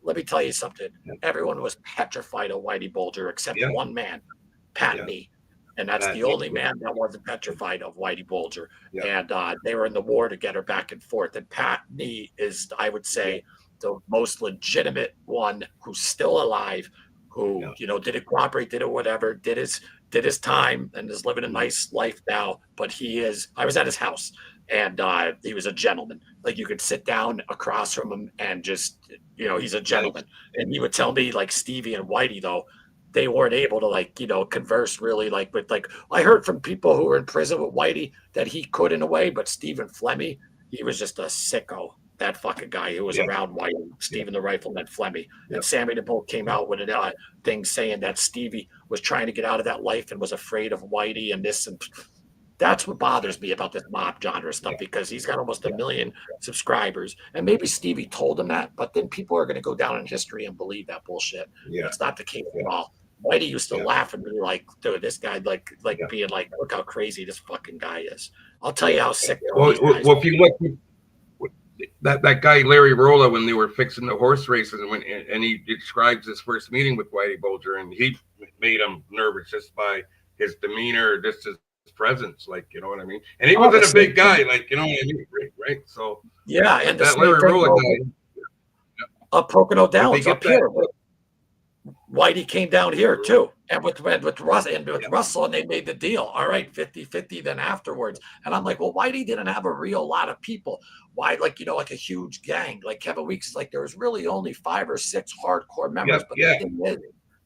Let me tell you something. Everyone was petrified of Whitey Bulger except one man, Pat Me. And that's Pat the Meade, only man that wasn't petrified of Whitey Bulger. yeah, And they were in the war together back and forth. And Pat Nee is, I would yeah, say, the most legitimate one who's still alive, who, yeah. didn't cooperate, did it whatever, did his time and is living a Mhm. nice life now. But I was at his house, and he was a gentleman. Like, you could sit down across from him and just, he's a Nice. gentleman. And he would tell me, like, Stevie and Whitey, though, they weren't able to, like, converse really, like, with, like, I heard from people who were in prison with Whitey that he could in a way, but Stephen Flemmy, he was just a sicko. That fucking guy who was Yeah, around Whitey, yeah, Stephen the Rifleman Flemmy. yeah. And Sammy the Bull came out with a thing saying that Stevie was trying to get out of that life and was afraid of Whitey and this. And that's what bothers me about this mob genre stuff, Yeah, because he's got almost a yeah, million subscribers. And maybe Stevie told him that, but then people are going to go down in history and believe that bullshit. yeah, That's not the case yeah, at all. Whitey used to yeah, laugh and be like, dude, this guy, like yeah. being like, look how crazy this fucking guy is. I'll tell you how sick all Well, these guys well, if you look that guy Larry Rolla, when they were fixing the horse races, and he describes his first meeting with Whitey Bulger, and he made him nervous just by his demeanor, just his presence, like, you know what I mean. And he wasn't a big guy, like, you know what I mean, right? So yeah, and the that same Larry thing Rolla guy, up Pocono if they Downs get up that, here. Whitey came down here too, and with yeah, Russell, and they made the deal. All right, 50-50 then afterwards. And I'm like, well, Whitey didn't have a real lot of people. Why, like, like a huge gang. Like Kevin Weeks is like, there was really only 5 or 6 hardcore yeah, members. But yeah,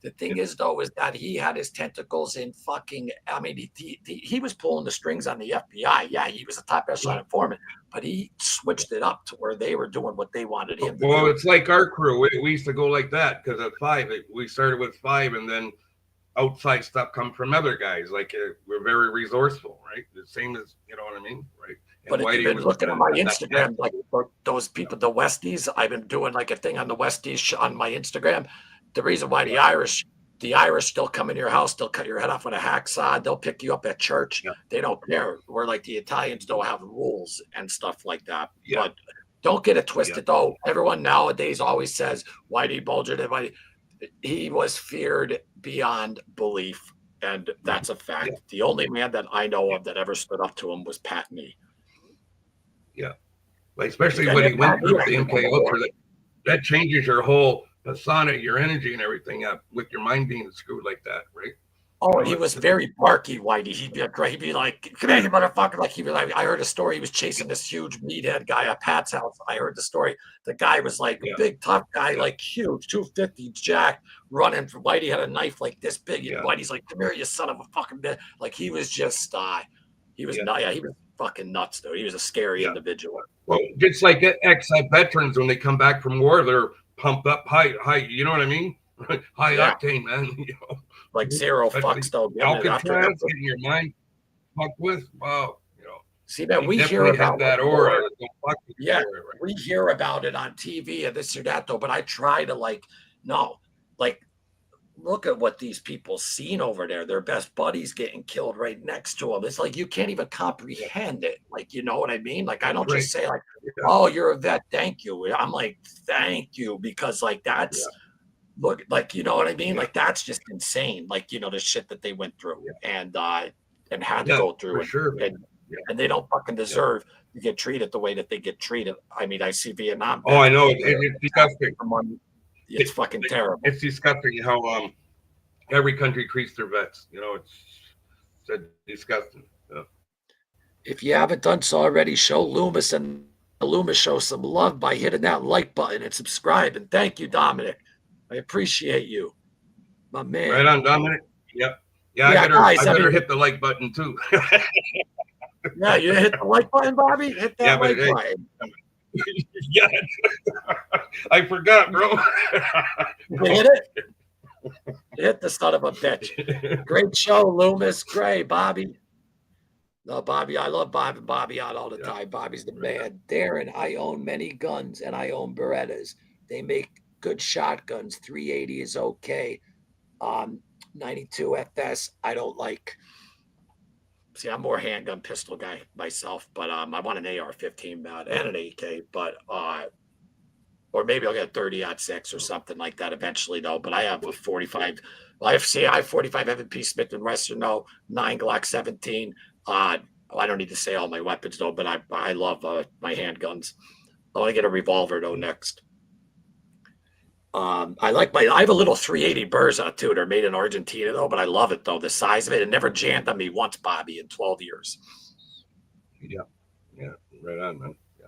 the thing is, though, is that he had his tentacles in fucking. I mean, he was pulling the strings on the FBI. Yeah, he was a top echelon yeah. informant, but he switched it up to where they were doing what they wanted him to Well, do. it's like our crew. We used to go like that because at 5, we started with 5, and then outside stuff come from other guys. Like, we're very resourceful, right? The same as, you know what I mean, right? And But if you've Whitey been was looking at my that. Instagram, like those people, the Westies, I've been doing like a thing on the Westies on my Instagram. The reason why Yeah, the Irish still come in your house, they'll cut your head off with a hacksaw, they'll pick you up at church. yeah, They don't care. Where like the Italians don't have rules and stuff like that. yeah, But don't get it yeah, twisted though. Everyone nowadays always says Whitey Bulger, he was feared beyond belief. And that's a yeah, fact. The only man that I know yeah, of that ever stood up to him was Pat Nee. yeah. Like, especially And when he then Pat went Nee through the actually won MK the war. Ultra, that changes your whole persona, your energy, and everything up with your mind being screwed like that, right? Oh, You and know, he was very barky, Whitey. He'd be like, "Come here, you motherfucker!" Like, he'd be like, I heard a story. He was chasing this huge meathead guy at Pat's house. I heard the story. The guy was like a yeah, big, tough guy, yeah, like huge, 250, jacked, running. Whitey had a knife like this big, and yeah, Whitey's like, "Come here, you son of a fucking bitch!" Like, he was just, he was yeah, not. Yeah, he was fucking nuts, dude. He was a scary yeah. individual. Well, just like ex-veterans when they come back from war, they're pumped up, high. You know what I mean? High Yeah, octane, man. like zero fucks Especially though. Getting it after Alcatraz, that. getting your mind fucked with. Wow, See, man, he we hear definitely had about it that aura. more. Don't fuck with the Yeah, aura, right? we hear about it on TV and this or that, though. But I try to no, like, look at what these people seen over there. Their best buddies getting killed right next to them. It's like you can't even Yeah, comprehend it. Like, you know what I mean? Like, I that's don't right. just say like, Yeah, "Oh, you're a vet, thank you." I'm like, "Thank you," because like yeah, that's look, like, you know what I mean? yeah, Like, that's just insane. Like, the shit that they went through yeah, and had to yeah, go for through, sure, man. and Yeah, and they don't fucking yeah. deserve to get treated the way that they get treated. I mean, I see Vietnam Oh, I vets know. getting It's disgusting. for money. It's It, fucking terrible. it's disgusting how every country treats their vets. It's disgusting. Yeah. If you haven't done so already, show Loomis and the Loomis Show some love by hitting that like button and subscribe. And thank you, Dominic. I appreciate you, my Right man. on, Dominic. Yep. Yeah, Yeah, guys. I I better mean, hit the like button too. yeah, you hit the like button, Bobby. Hit Yeah, that but like hey, button. yeah, I forgot, bro. You hit it. Hit the son of a bitch. Great show, Loomis. Great, Bobby. No, Bobby, I love Bobby out all the Yeah, time. Bobby's the right on. man. Darren, I own many guns and I own Berettas. They make good shotguns. 380 is okay. 92 FS, I don't like. See, I'm more handgun pistol guy myself, but I want an AR-15 and an AK. But or maybe I'll get a 30-06 or something like that eventually, though. But I have a 45. Well, I have 45 M&P Smith and Wesson, 9 Glock 17. I don't need to say all my weapons though, but I love my handguns. I want to get a revolver though next. I have a little 380 Berza too. They're made in Argentina though, but I love it though. The size of it never jammed on me once, Bobby, in 12 years. Yeah, right on, man. Yeah.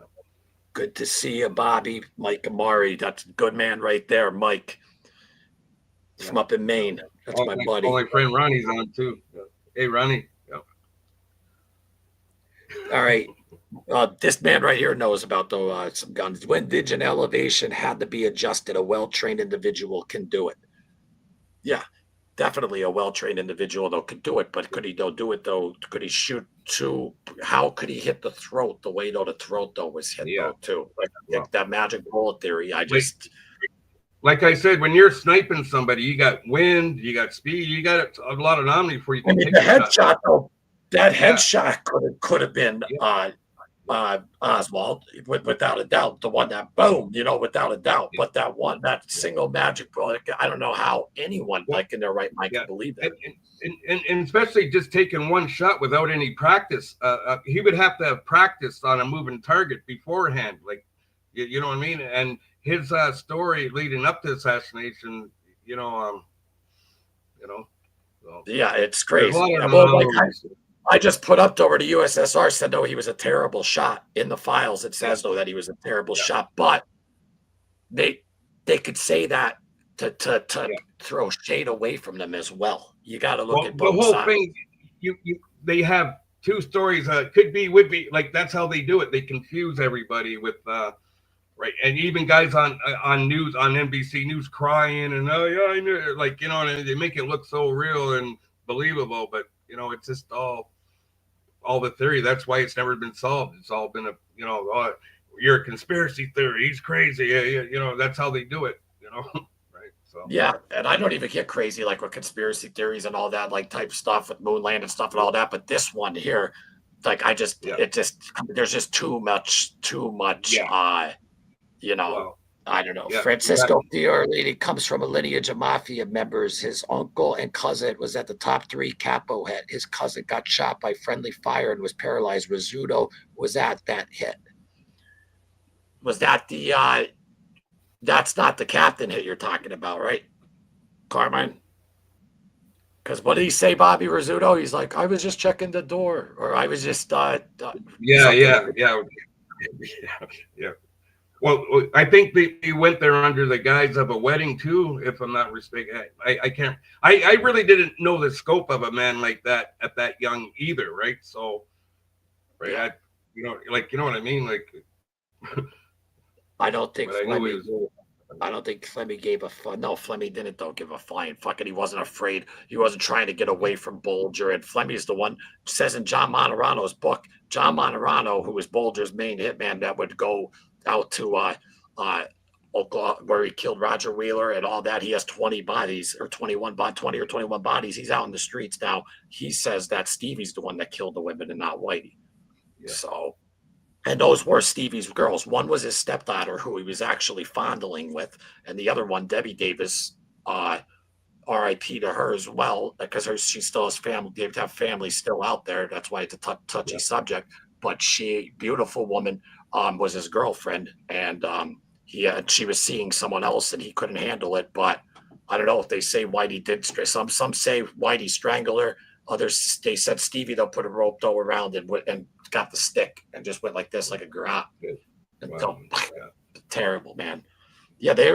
Good to see you, Bobby. Mike Amari, that's a good man right there, Mike. From up in Maine. That's my buddy. My friend Ronnie's on too. Hey, Ronnie. Yeah. All right. This man right here knows about some guns. Windage and elevation had to be adjusted. A well-trained individual can do it. Yeah, definitely a well-trained individual though could do it. But could he do it though? Could he shoot to? How could he hit the throat? The way though the throat though was hit though too. Like that magic bullet theory. Like I said, when you're sniping somebody, you got wind, you got speed, you got a lot of omni before you can take the headshot though. That headshot could have been Oswald, without a doubt, the one that boom, without a doubt. But that single magic bullet, I don't know how anyone in their right mind can believe that. And especially just taking one shot without any practice. He would have to have practiced on a moving target beforehand, like you know what I mean. And his story leading up to assassination, so, yeah, it's crazy. I just put up over the USSR said, he was a terrible shot. In the files, it says, though, that he was a terrible shot. But they could say that to throw shade away from them as well. You got to look at both the whole sides. thing. They have two stories. Would be like that's how they do it. They confuse everybody with right, and even guys on news on NBC News crying and I knew, and they make it look so real and believable, but it's just all the theory. That's why it's never been solved. It's all been you're a conspiracy theory. He's crazy. That's how they do it. Right. So yeah, and I don't even get crazy like with conspiracy theories and all that type stuff with moon landing stuff and all that. But this one here, there's just too much. Well, I don't know. Francisco Fiorellini comes from a lineage of mafia members. His uncle and cousin was at the top 3 capo head. His cousin got shot by friendly fire and was paralyzed. Rizzuto was at that hit. Was that the that's not the captain hit you're talking about, right, Carmine? Because what did he say, Bobby Rizzuto? He's like, I was just checking the door, or I was just yeah. Well, I think they went there under the guise of a wedding too, if I'm not mistaken. I really didn't know the scope of a man like that at that young either, right? So, right, yeah. you know what I mean? Like, I don't think Fleming gave a fuck. No, Fleming don't give a flying fuck, and he wasn't afraid. He wasn't trying to get away from Bolger. And Fleming's the one says in John Monterano's book, John Monterano, who was Bolger's main hitman, that would go out to Oklahoma, where he killed Roger Wheeler and all that. He has 20 bodies or 21 bodies. He's out in the streets now. He says that Stevie's the one that killed the women and not Whitey. Yeah. So, and those were Stevie's girls. One was his stepdaughter, who he was actually fondling with, and the other one, Debbie Davis, R.I.P. to her as well, because she still has family. They have family still out there. That's why it's a touchy subject. But beautiful woman, was his girlfriend, and she was seeing someone else, and he couldn't handle it. But I don't know if they say Whitey did. Some say Whitey strangled her. Others they said Stevie though put a rope though around and got the stick and just went like this, like a garrote. Wow. Terrible, man. Yeah, they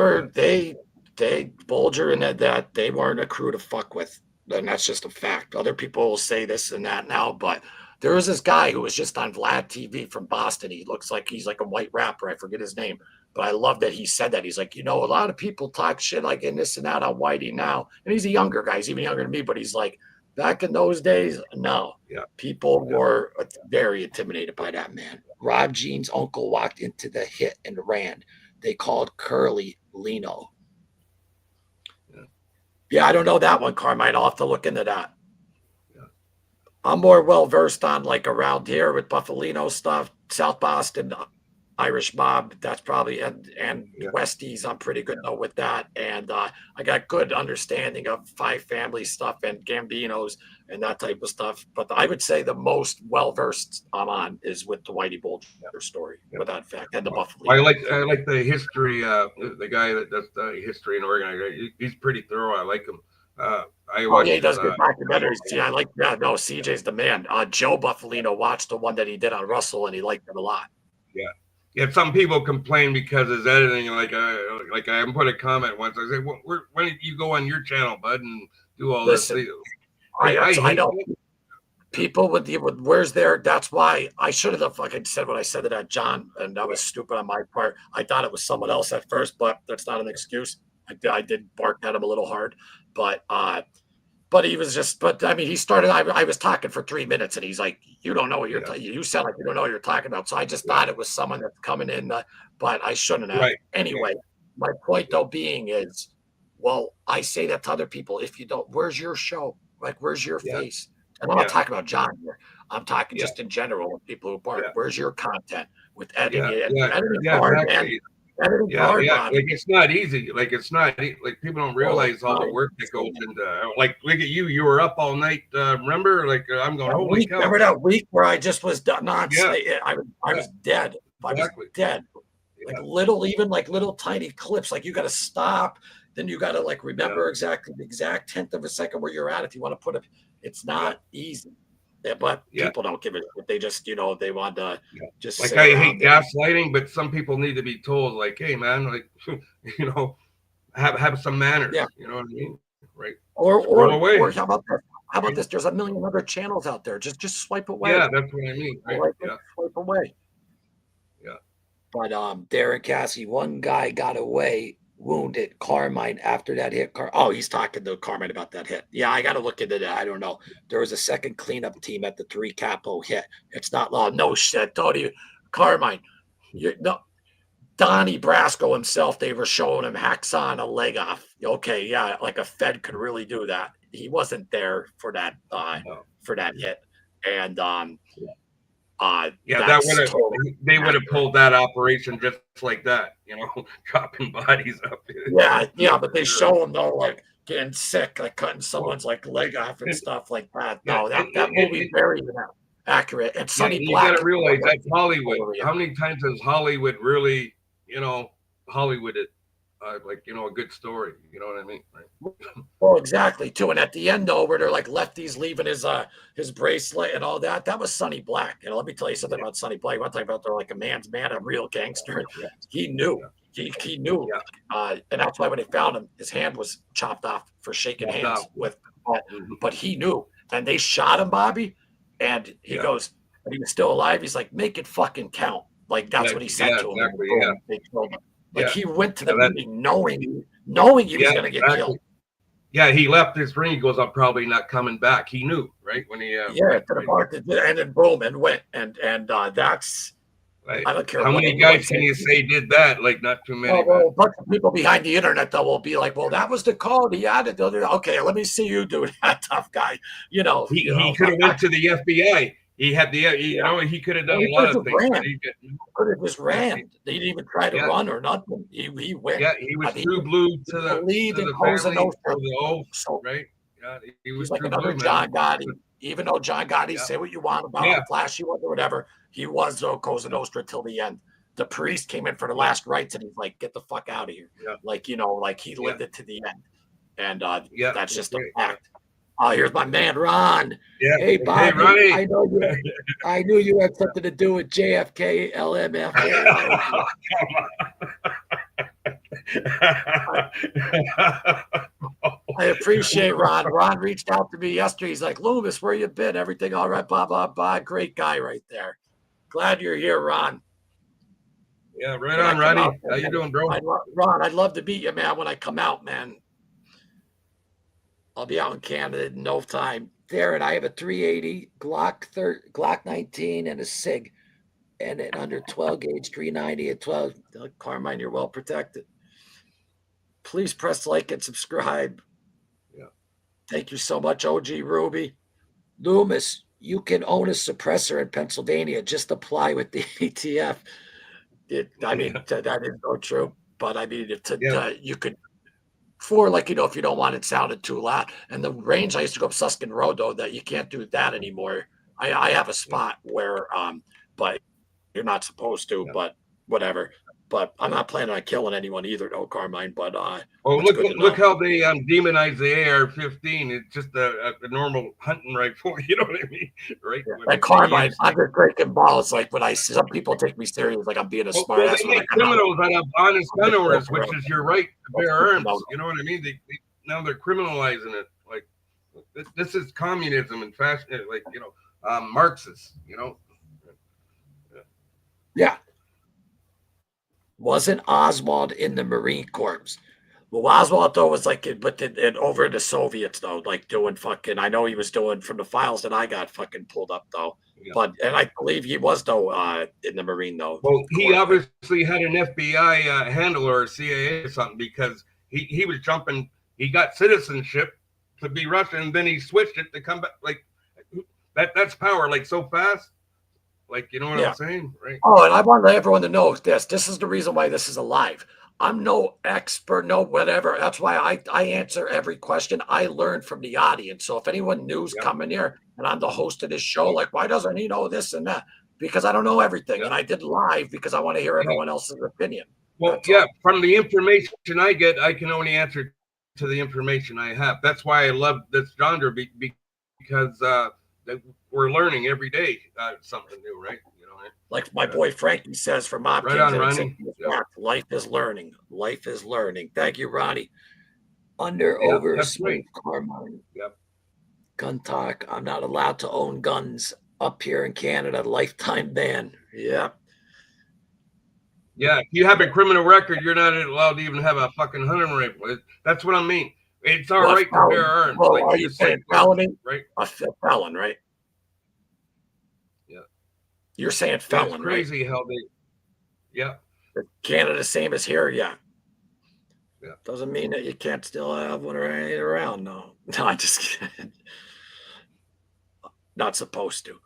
Bolger and that they weren't a crew to fuck with, and that's just a fact. Other people will say this and that now, but there was this guy who was just on Vlad TV from Boston. He looks like he's like a white rapper. I forget his name, but I love that he said that. He's like, a lot of people talk shit like in this and that on Whitey now, and he's a younger guy. He's even younger than me, but he's like, back in those days, no. Yeah. People were very intimidated by that man. Rob Jean's uncle walked into the hit and ran. They called Curly Lino. Yeah, I don't know that one, Carmine. I'll have to look into that. Yeah. I'm more well-versed on around here with Buffalino stuff, South Boston. Irish Mob. That's probably and Westies. I'm pretty good though with that, and I got good understanding of Five Family stuff and Gambinos and that type of stuff. But I would say the most well versed I'm on is with the Whitey Bulger story, without fact, and the Buffalo. I like the history. The guy that does the history and organizing. He's pretty thorough. I like him. I watched, he does good documentaries. I like that. No, CJ's the man. Joe Buffalino watched the one that he did on Russell, and he liked it a lot. Yeah. Some people complain because his editing. Like I put a comment once. I said, "When did you go on your channel, bud, and do all this?" I know. People with where's their, that's why I should have fucking said what I said to that John, and that was stupid on my part. I thought it was someone else at first, but that's not an excuse. I did bark at him a little hard, but he was just, but I mean, he started, I was talking for 3 minutes and he's like, you don't know what you're you sound like you don't know what you're talking about. So I just thought it was someone that's coming in, but I shouldn't have. Anyway, my point though being is, well, I say that to other people. If you don't, where's your show? Like, where's your face? And I'm not talking about John here. I'm talking just in general with people who bark. Where's your content with editing? Editing hard, man. Editing hard, like it's not easy. Like it's not like people don't realize all the work that goes into. Like look at you. You were up all night. Remember? Like I'm going. Holy cow! Remember that week where I just was not? I was dead. I was dead. Like little tiny clips. Like you got to stop. Then you got to like remember exactly the exact tenth of a second where you're at if you want to put it. It's not easy, but people don't give it. They just, they want to just like I hate gaslighting, but some people need to be told, like, hey, man, like, have some manners. Yeah. You know what I mean, right? Or how about this? How about this? There's a million other channels out there. Just swipe away. Yeah, that's what I mean. Right? Swipe away. Yeah. But Darren Cassie, one guy got away. Wounded Carmine after that hit. He's talking to Carmine about that hit. Yeah, I got to look into that. I don't know. There was a second cleanup team at the 3 Capo hit. It's not law. No shit. Told you, Carmine. Donnie Brasco himself. They were showing him hacks on a leg off. Okay, yeah, like a Fed could really do that. He wasn't there for that hit, and they would have pulled that operation just like that, dropping bodies up. But they show him though, like getting sick, like cutting someone's like leg off and stuff like that. No, that movie very accurate. And Sonny Black. You got to realize that's Hollywood. How many times has Hollywood really, Hollywooded a good story? You know what I mean? Right? Well, exactly too. And at the end though, where they're like lefties leaving his bracelet and all that, that was Sonny Black. And let me tell you something about Sonny Black. I'm talking about they're like a man's man, a real gangster. He knew. He knew. And that's why when they found him, his hand was chopped off for shaking hands with. But he knew. And they shot him, Bobby. And he goes, but he was still alive. He's like, make it fucking count. Like that's what he said to him. Exactly, They killed him. Like he went to the meeting knowing he was going to get killed. Yeah, he left his ring. He goes, I'm probably not coming back. He knew, right? When he to the park, and then boom, and went, and that's. Right. I don't care. How many guys can you say did that? Like not too many. Well, a bunch of people behind the internet though will be like, well, that was the call. He added. Okay, let me see you do that, tough guy. He could have went to the FBI. He had he could have done a lot of things. He could have just ran. They didn't even try to run or nothing. He went. Yeah, he was true blue to the family, right? Yeah, he was like another John Gotti. Even though John Gotti, say what you want about how flashy was or whatever, he was Cosa Nostra till the end. The priest came in for the last rites and he's like, get the fuck out of here. Yeah. Like, like he lived it to the end. And that's just a fact. Here's my man Ron. Yeah. Hey Bobby, hey, Ronnie. I knew you had something to do with JFK LMF. I appreciate Ron. Ron reached out to me yesterday. He's like, Loomis, where you been? Everything all right? Blah blah blah. Great guy right there. Glad you're here, Ron. Yeah, right on, Ronnie. How you doing, bro? Ron, I'd love to meet you, man. When I come out, man. I'll be out in Canada in no time. Darren, I have a 380 Glock 19 and a SIG, and an under 12 gauge 390 at 12. Carmine, you're well protected. Please press like and subscribe. Yeah. Thank you so much, OG Ruby. Loomis, you can own a suppressor in Pennsylvania. Just apply with the ATF. I mean, that is so true. But I mean, Yeah, you could, for like, if you don't want it sounded too loud. And the range I used to go up Suskin Road, though, that you can't do that anymore. I have a yeah, spot where, but you're not supposed to, yeah. but whatever. But I'm not planning on killing anyone either, though, Carmine. But Oh, that's look good to look know. how they demonize the AR-15. It's just a normal hunting rifle. You know what I mean, right? Yeah. When Like they Carmine, use I'm just breaking balls. Like when some people take me serious, like I'm being a smart well, ass. they When I make come out, criminals out of honest I'm gun just owners, joking which around. is your right to That's bear good to know. arms. You know what I mean? Now they're criminalizing it. Like this is communism and fashion, like Marxists. Yeah. Wasn't Oswald in the Marine Corps? Well, Oswald though was like, but over the Soviets though, like doing fucking. I know he was doing from the files that I got fucking pulled up though, Yeah. but and I believe he was though in the Marine though. Well, he Corps, like, obviously had an FBI handler or CIA or something because he was jumping. He got citizenship to be Russian, and then he switched it to come back. Like that's power, like so fast. Like you know what yeah. I'm saying, right? Oh, and I want everyone to know this. This is the reason why this is alive. I'm no expert, no whatever. That's why I answer every question. I learn from the audience. So if anyone new's Yeah, coming here and I'm the host of this show, yeah, like, why doesn't he know this and that? Because I don't know everything. yeah. And I did live because I want to hear Yeah. everyone else's opinion. Well, That's yeah. all. From the information I get, I can only answer to the information I have. That's why I love this genre because we're learning every day something new, right? Like my boy Frankie says from Mob Right Kings, on, and it's Ronnie. Yeah, life is learning. Life is learning. Thank you, Ronnie. Under yeah, over that's smooth right. Carmine. Yeah, Gun talk. I'm not allowed to own guns up here in Canada. Lifetime ban. Yep. yeah. If you have a criminal record, you're not allowed to even have a fucking hunting rifle. That's what I mean. It's our What right to bear felon? arms, Well, like are you you said, saying felony? right? A felon, right? Yeah, You're saying yeah. It's felon, right? crazy how they. Yeah, Canada, same as here. Yeah. yeah. Doesn't mean that you can't still have one around. No, no, I just kidding. Not supposed to.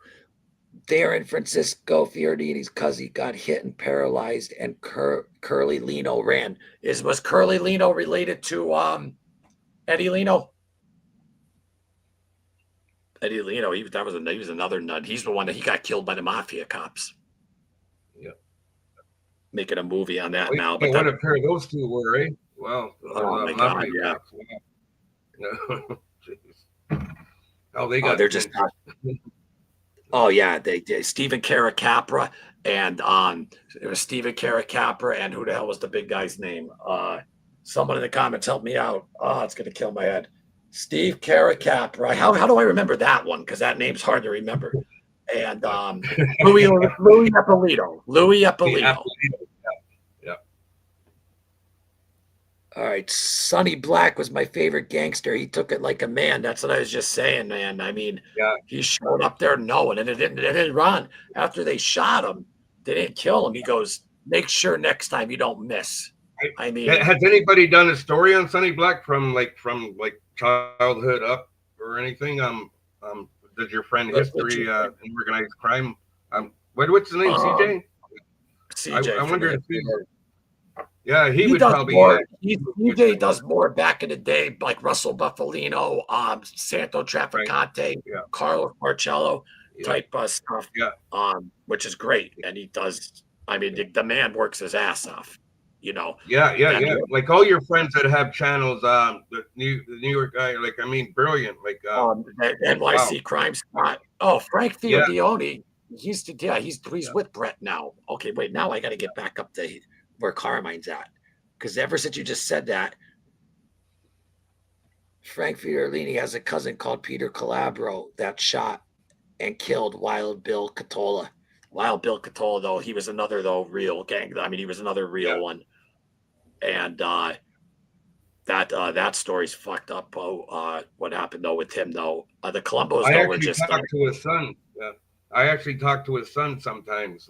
Darren Francisco Fiordini's cousin got hit and paralyzed, and Curly Lino ran. Was Curly Lino related to Eddie Lino? Eddie Lino, he was another nut. He's the one that he got killed by the mafia cops. Yeah. Making a movie on that Oh, now, yeah, but what a pair those two were, eh? Wow, oh my god, mafia yeah. cops. Wow. How they got They're just pinched. oh yeah, they did. Stephen Caracapra and it was Stephen Caracapra and who the hell was the big guy's name? Someone in the comments help me out. Oh, it's gonna kill my head. Steve Caracapra. How do I remember that one? Because that name's hard to remember. And Louis Eppolito. Louis Eppolito. Yeah. All right, Sonny Black was my favorite gangster. He took it like a man. That's what I was just saying, man. I mean, Yeah. he showed up there knowing, and it didn't run. After they shot him, they didn't kill him. He goes, make sure next time you don't miss. I mean, has anybody done a story on Sonny Black from childhood up or anything? Does your friend history in organized crime? What's his name? CJ. CJ. I wonder if he he would does probably. more. CJ does more back in the day, like Russell Buffalino, Santo Trafficante, Right. Yeah. Carlo Marcello type stuff. Yeah. Which is great, and he does. I mean, the man works his ass off. Yeah. Like all your friends that have channels, the New York guy, brilliant. Like NYC wow. Crime Spot. Oh, Frank Fiordione. He's with Brett now. Okay, wait. Now I got to get back up to where Carmine's at, because ever since you just said that, Frank Fiordione has a cousin called Peter Calabro that shot and killed Wild Bill Catola. Wild Bill Catola, though, he was another real gang. I mean, he was another real one. And that story's fucked up. What happened though with him though? The Columbos though were just. Talk to his son. I actually talk to his son sometimes.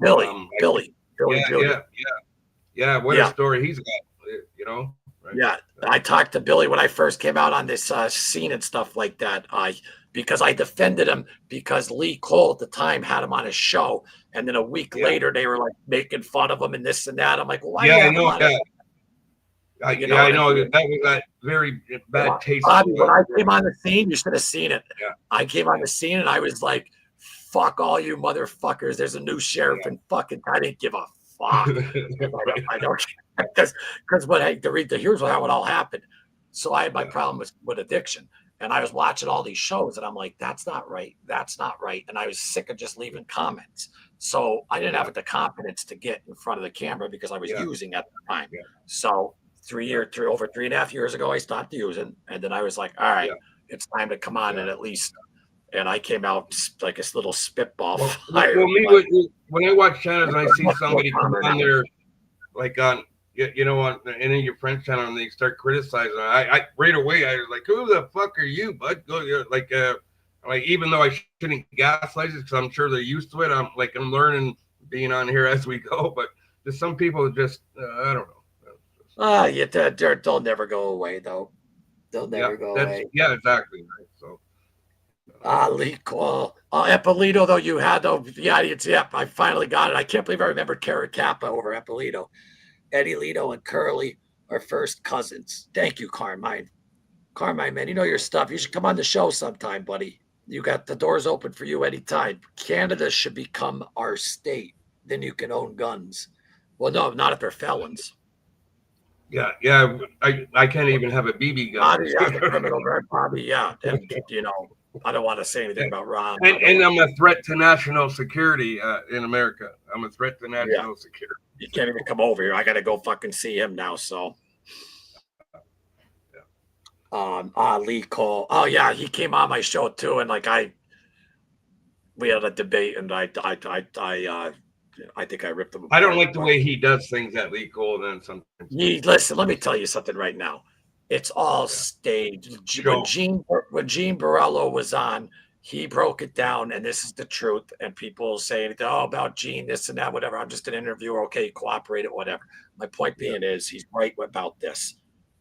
Billy. Yeah. What a story he's got. Right? Yeah, I talked to Billy when I first came out on this scene and stuff like that. because I defended him because Lee Cole at the time had him on his show. And then a week later, they were like making fun of him and this and that. I'm like, well, why do you have him on it? I know that was that very bad taste. Bobby, when I came on the scene, you should have seen it. Yeah. I came on the scene and I was like, fuck all you motherfuckers. There's a new sheriff and fucking I didn't give a fuck. I don't because here's how it all happened. So I had my problem with addiction. And I was watching all these shows and I'm like, that's not right. That's not right. And I was sick of just leaving comments. So I didn't have the confidence to get in front of the camera because I was using at the time. So over 3.5 years ago, I stopped using. And then I was like, all right, it's time to come on and at least, and I came out like this little spitball. When I watch channels and I see somebody come on there, like on, on any of your friends' channel and they start criticizing, I right away, I was like, who the fuck are you, bud? Like, even though I shouldn't gaslight it because I'm sure they're used to it. I'm learning being on here as we go, but there's some people just, I don't know. They'll never go away, though. They'll never go away. Yeah, exactly. Right. So. Lee Cole. Eppolito, though, you had, though. Yeah, I finally got it. I can't believe I remembered Carrot Kappa over Eppolito. Eddie Lito and Curly are first cousins. Thank you, Carmine. Carmine, man, you know your stuff. You should come on the show sometime, buddy. You got the doors open for you anytime. Canada should become our state. Then you can own guns. Well, no, not if they're felons. Yeah. I can't even have a BB gun. Bobby, and I don't want to say anything about Ron. And I'm a threat to national security in America. I'm a threat to national security. You can't even come over here. I got to go fucking see him now. So, Lee Cole. Oh yeah, he came on my show too, and we had a debate, and I think I ripped him apart. I don't like the way he does things at Lee Cole. Then sometimes. Listen, let me tell you something right now. It's all staged. When Gene Borello was on, he broke it down, and this is the truth. And people say, about Gene, this and that, whatever. I'm just an interviewer. Okay, cooperate, whatever. My point being is he's right about this.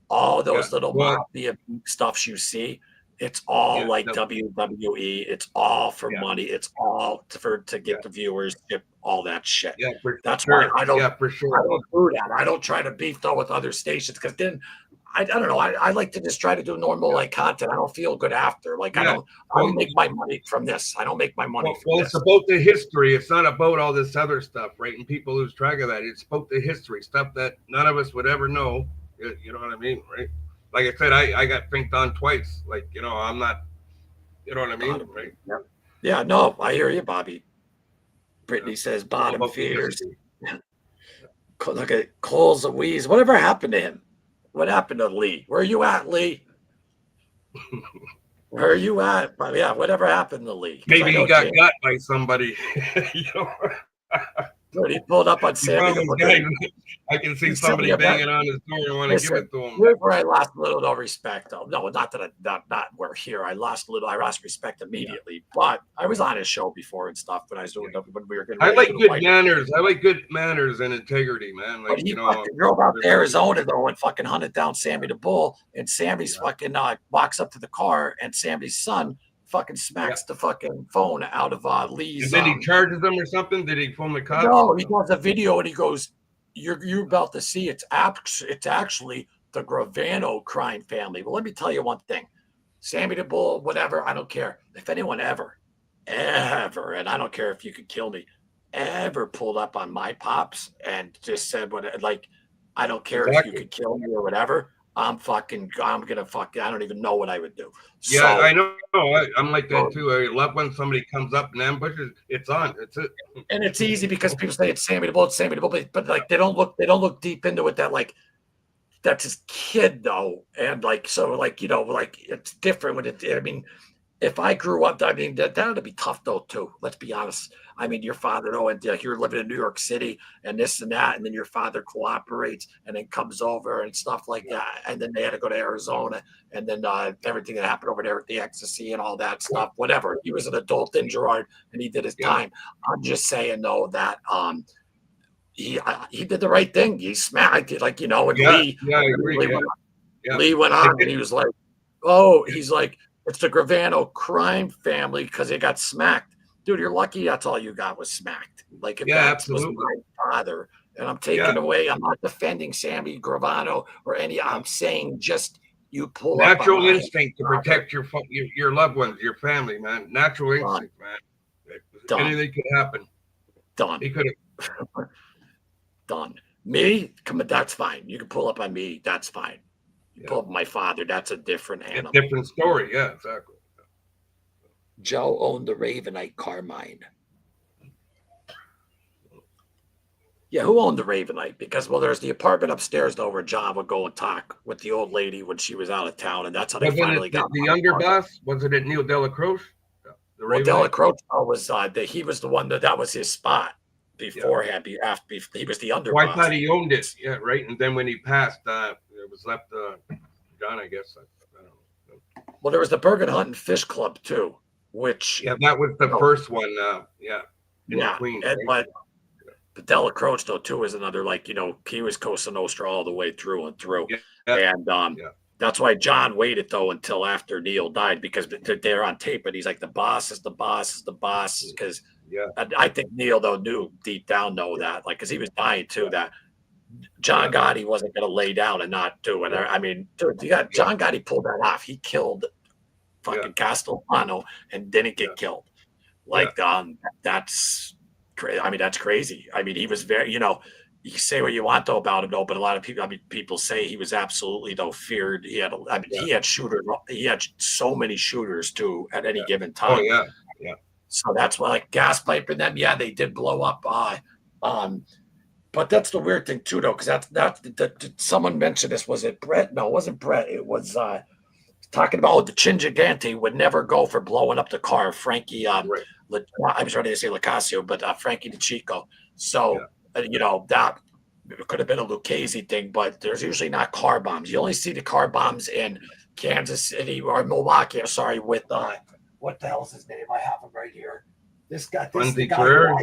All those little mafia stuffs you see, it's all WWE. It's all for money. It's all to get the viewers, all that shit. Yeah, that's why I don't. Yeah, for sure. I don't do that. I don't try to beef though with other stations because then I don't know. I like to just try to do normal content. I don't feel good after. I don't make my money from this. I don't make my money from this. It's about the history. It's not about all this other stuff, right? And people lose track of that. It's about the history, stuff that none of us would ever know. You know what I mean, right? Like I said, I got pinked on twice. I'm not, you know what I mean, right? Yeah, no, I hear you, Bobby. Brittany says bottom feeders. Look at Cole's a wheeze. Whatever happened to him? What happened to Lee? Where are you at, Lee? Where are you at? Yeah, whatever happened to Lee? Maybe he got by somebody. Dude, he pulled up on Sammy. I can see somebody banging on his door and want to give it to him. Here's where I lost a little respect, though. No, not that not we're here. I lost respect immediately. But I was on his show before and stuff when I was doing when we were getting. I like good manners. I like good manners and integrity, man. He fucking drove out to Arizona though and fucking hunted down Sammy the Bull, and Sammy's fucking walks up to the car, and Sammy's son fucking smacks the fucking phone out of Lee's. And then he charges them or something? Did he phone the cops? No, he does a video and he goes, "You're about to see it's actually the Gravano crime family." Well, let me tell you one thing. Sammy the Bull, whatever, I don't care. If anyone ever, and I don't care if you could kill me, ever pulled up on my pops and just said I don't care if you could kill me or whatever. I'm gonna I don't even know what I would do. Yeah, I know. I'm like that too. I love when somebody comes up and ambushes. It's on. It's it. And it's easy because people say it's Sammy the Bull, but they don't look deep into it. That that's his kid though, and it's different when it. I mean, if I grew up, that'd be tough though too. Let's be honest. I mean, your father though, and you're living in New York City and this and that, and then your father cooperates and then comes over and stuff like that, and then they had to go to Arizona, and then everything that happened over there with the ecstasy and all that stuff, whatever. He was an adult in Gerard and he did his time. I'm just saying though that he did the right thing. He smacked it and Lee. Yeah, I agree. Lee went on and he was like, oh, he's like, It's the Gravano crime family because they got smacked. Dude, you're lucky that's all you got was smacked. Like if Yeah, that was absolutely. my father, and I'm taking Yeah. away, I'm not defending Sammy Gravano or any. Yeah. I'm saying just you pull up on Natural my instinct to father. protect your loved ones, your family, man. Natural Done. instinct, man. Done. Anything could happen. Done. He could have. Done. Me, come on, that's fine. You can pull up on me, that's fine. You pull up on my father, that's a different A animal. different story. Yeah, exactly. Joe owned the Ravenite Carmine. Yeah, who owned the Ravenite? Because, well, there's the apartment upstairs, though, where John would go and talk with the old lady when she was out of town, and that's how they Wasn't finally it got the underboss? Wasn't it Neil Delacroix? The Well, Ravenite? Delacroix was he was the one that was his spot beforehand. After he was the underboss. Well, I thought he owned it. Yeah, right. And then when he passed, it was left John, I guess. I don't know. Well, there was the Bergen Hunt and Fish Club too, which that was the first one. In yeah, Queens. But Delacroix though too is another he was Cosa Nostra all the way through and through, and that's why John waited though until after Neil died because they're on tape and he's like the boss is the boss is the boss because I think Neil though knew deep down that because he was dying too that John Gotti wasn't going to lay down and not do it. I mean, dude, John Gotti pulled that off. He killed fucking Castellano and didn't get killed. That's crazy. I mean, that's crazy. I mean, he was very, you say what you want though about him though, but a lot of people, people say he was absolutely though feared. He had, he had shooters. He had so many shooters too at any given time. Oh yeah. So that's why gas pipe and them, they did blow up. But that's the weird thing too, though, because that's someone mentioned this. Was it Brett? No, it wasn't Brett. It was talking about the Cingigante would never go for blowing up the car. Frankie, I was ready to say Lacasio, but Frankie DeChico. So that it could have been a Lucchese thing, but there's usually not car bombs. You only see the car bombs in Kansas City or Milwaukee. Sorry, with what the hell's his name? I have him right here. This guy. This is the guy.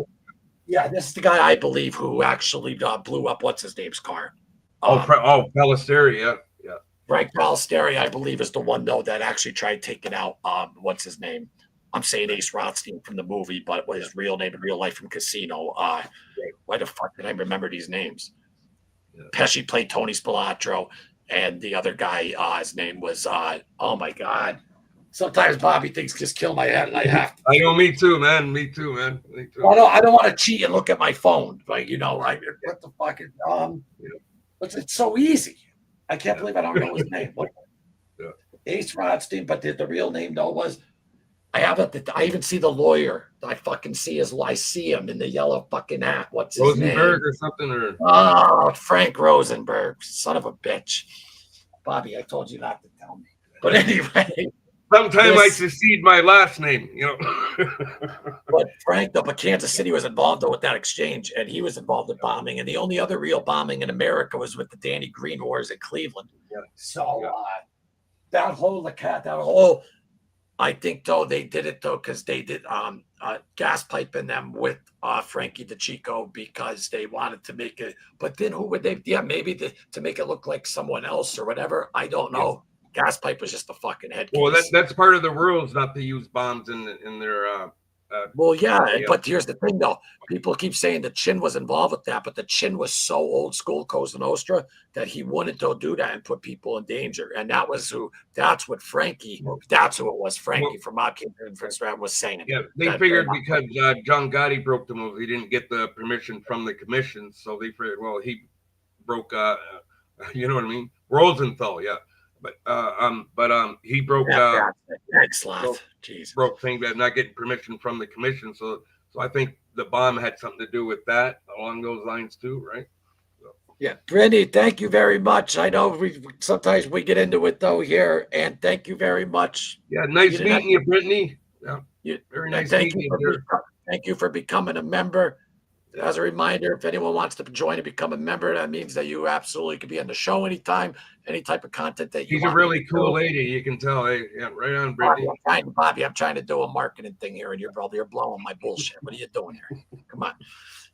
Yeah, this is the guy I believe who actually blew up what's his name's car. Ballesteri, yeah. Frank Ballesteri, I believe, is the one though that actually tried taking out what's his name? I'm saying Ace Rothstein from the movie, but what his real name in real life from Casino. Why the fuck did I remember these names? Yeah. Pesci played Tony Spilatro, and the other guy, his name was oh my god. Sometimes Bobby things just kill my head, and I have to. I know, me too, man. Me too. Well, I don't want to cheat and look at my phone, but what the fuck is it's so easy. I can't believe I don't know his name. Ace Rothstein, but the real name though was I even see the lawyer. I fucking see I see him in the yellow fucking hat. What's his name? Rosenberg or something or Frank Rosenberg, son of a bitch. Bobby, I told you not to tell me. But anyway. Sometimes I succeed my last name, But Frank, though, but Kansas City was involved though with that exchange, and he was involved in bombing. And the only other real bombing in America was with the Danny Green Wars at Cleveland. Yeah. So that whole, I think though they did it though because they did gas piping them with Frankie DeChico because they wanted to make it. But then who would they? Yeah, maybe to make it look like someone else or whatever. I don't know. Gas pipe was just a fucking head case. Well, that's part of the rules not to use bombs in their. But here's the thing, though. People keep saying the Chin was involved with that, but the Chin was so old school Cosa Nostra that he wanted to do that and put people in danger. And that's who it was. Frankie from Mob King and Fitzgerald was saying. Yeah, they figured because John Gotti broke the move, he didn't get the permission from the commission. So they figured, well, he broke, you know what I mean? Rosenthal, yeah. But he broke broke things that not getting permission from the commission. So I think the bomb had something to do with that along those lines too, right? So. Yeah, Brittany, thank you very much. I know sometimes we get into it though here, and thank you very much. Yeah, nice meeting you, Brittany. Yeah, very nice meeting you. Thank you for becoming a member. As a reminder, if anyone wants to join and become a member, that means that you absolutely could be on the show anytime, any type of content that you want. She's a really cool lady. You can tell. Hey, yeah, right on, Brittany. Bobby, I'm trying to do a marketing thing here, and you're blowing my bullshit. What are you doing here? Come on.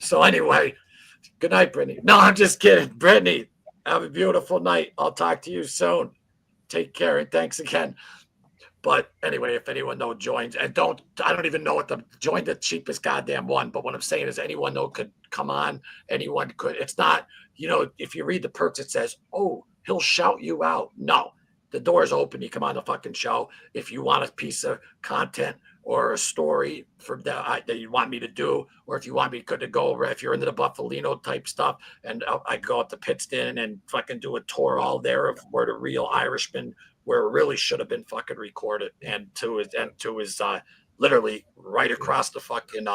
So anyway, good night, Brittany. No, I'm just kidding. Brittany, have a beautiful night. I'll talk to you soon. Take care, and thanks again. But anyway, if anyone though joins, and I don't even know what the join the cheapest goddamn one. But what I'm saying is, anyone though could come on. Anyone could. It's not, if you read the perks, it says, oh, he'll shout you out. No, the door's open. You come on the fucking show. If you want a piece of content or a story that you want me to do, or if you want me to go over, if you're into the Buffalino type stuff, and I go up to Pittston and fucking do a tour all there of where the real Irishman, where it really should have been fucking recorded, and to his literally right across the fucking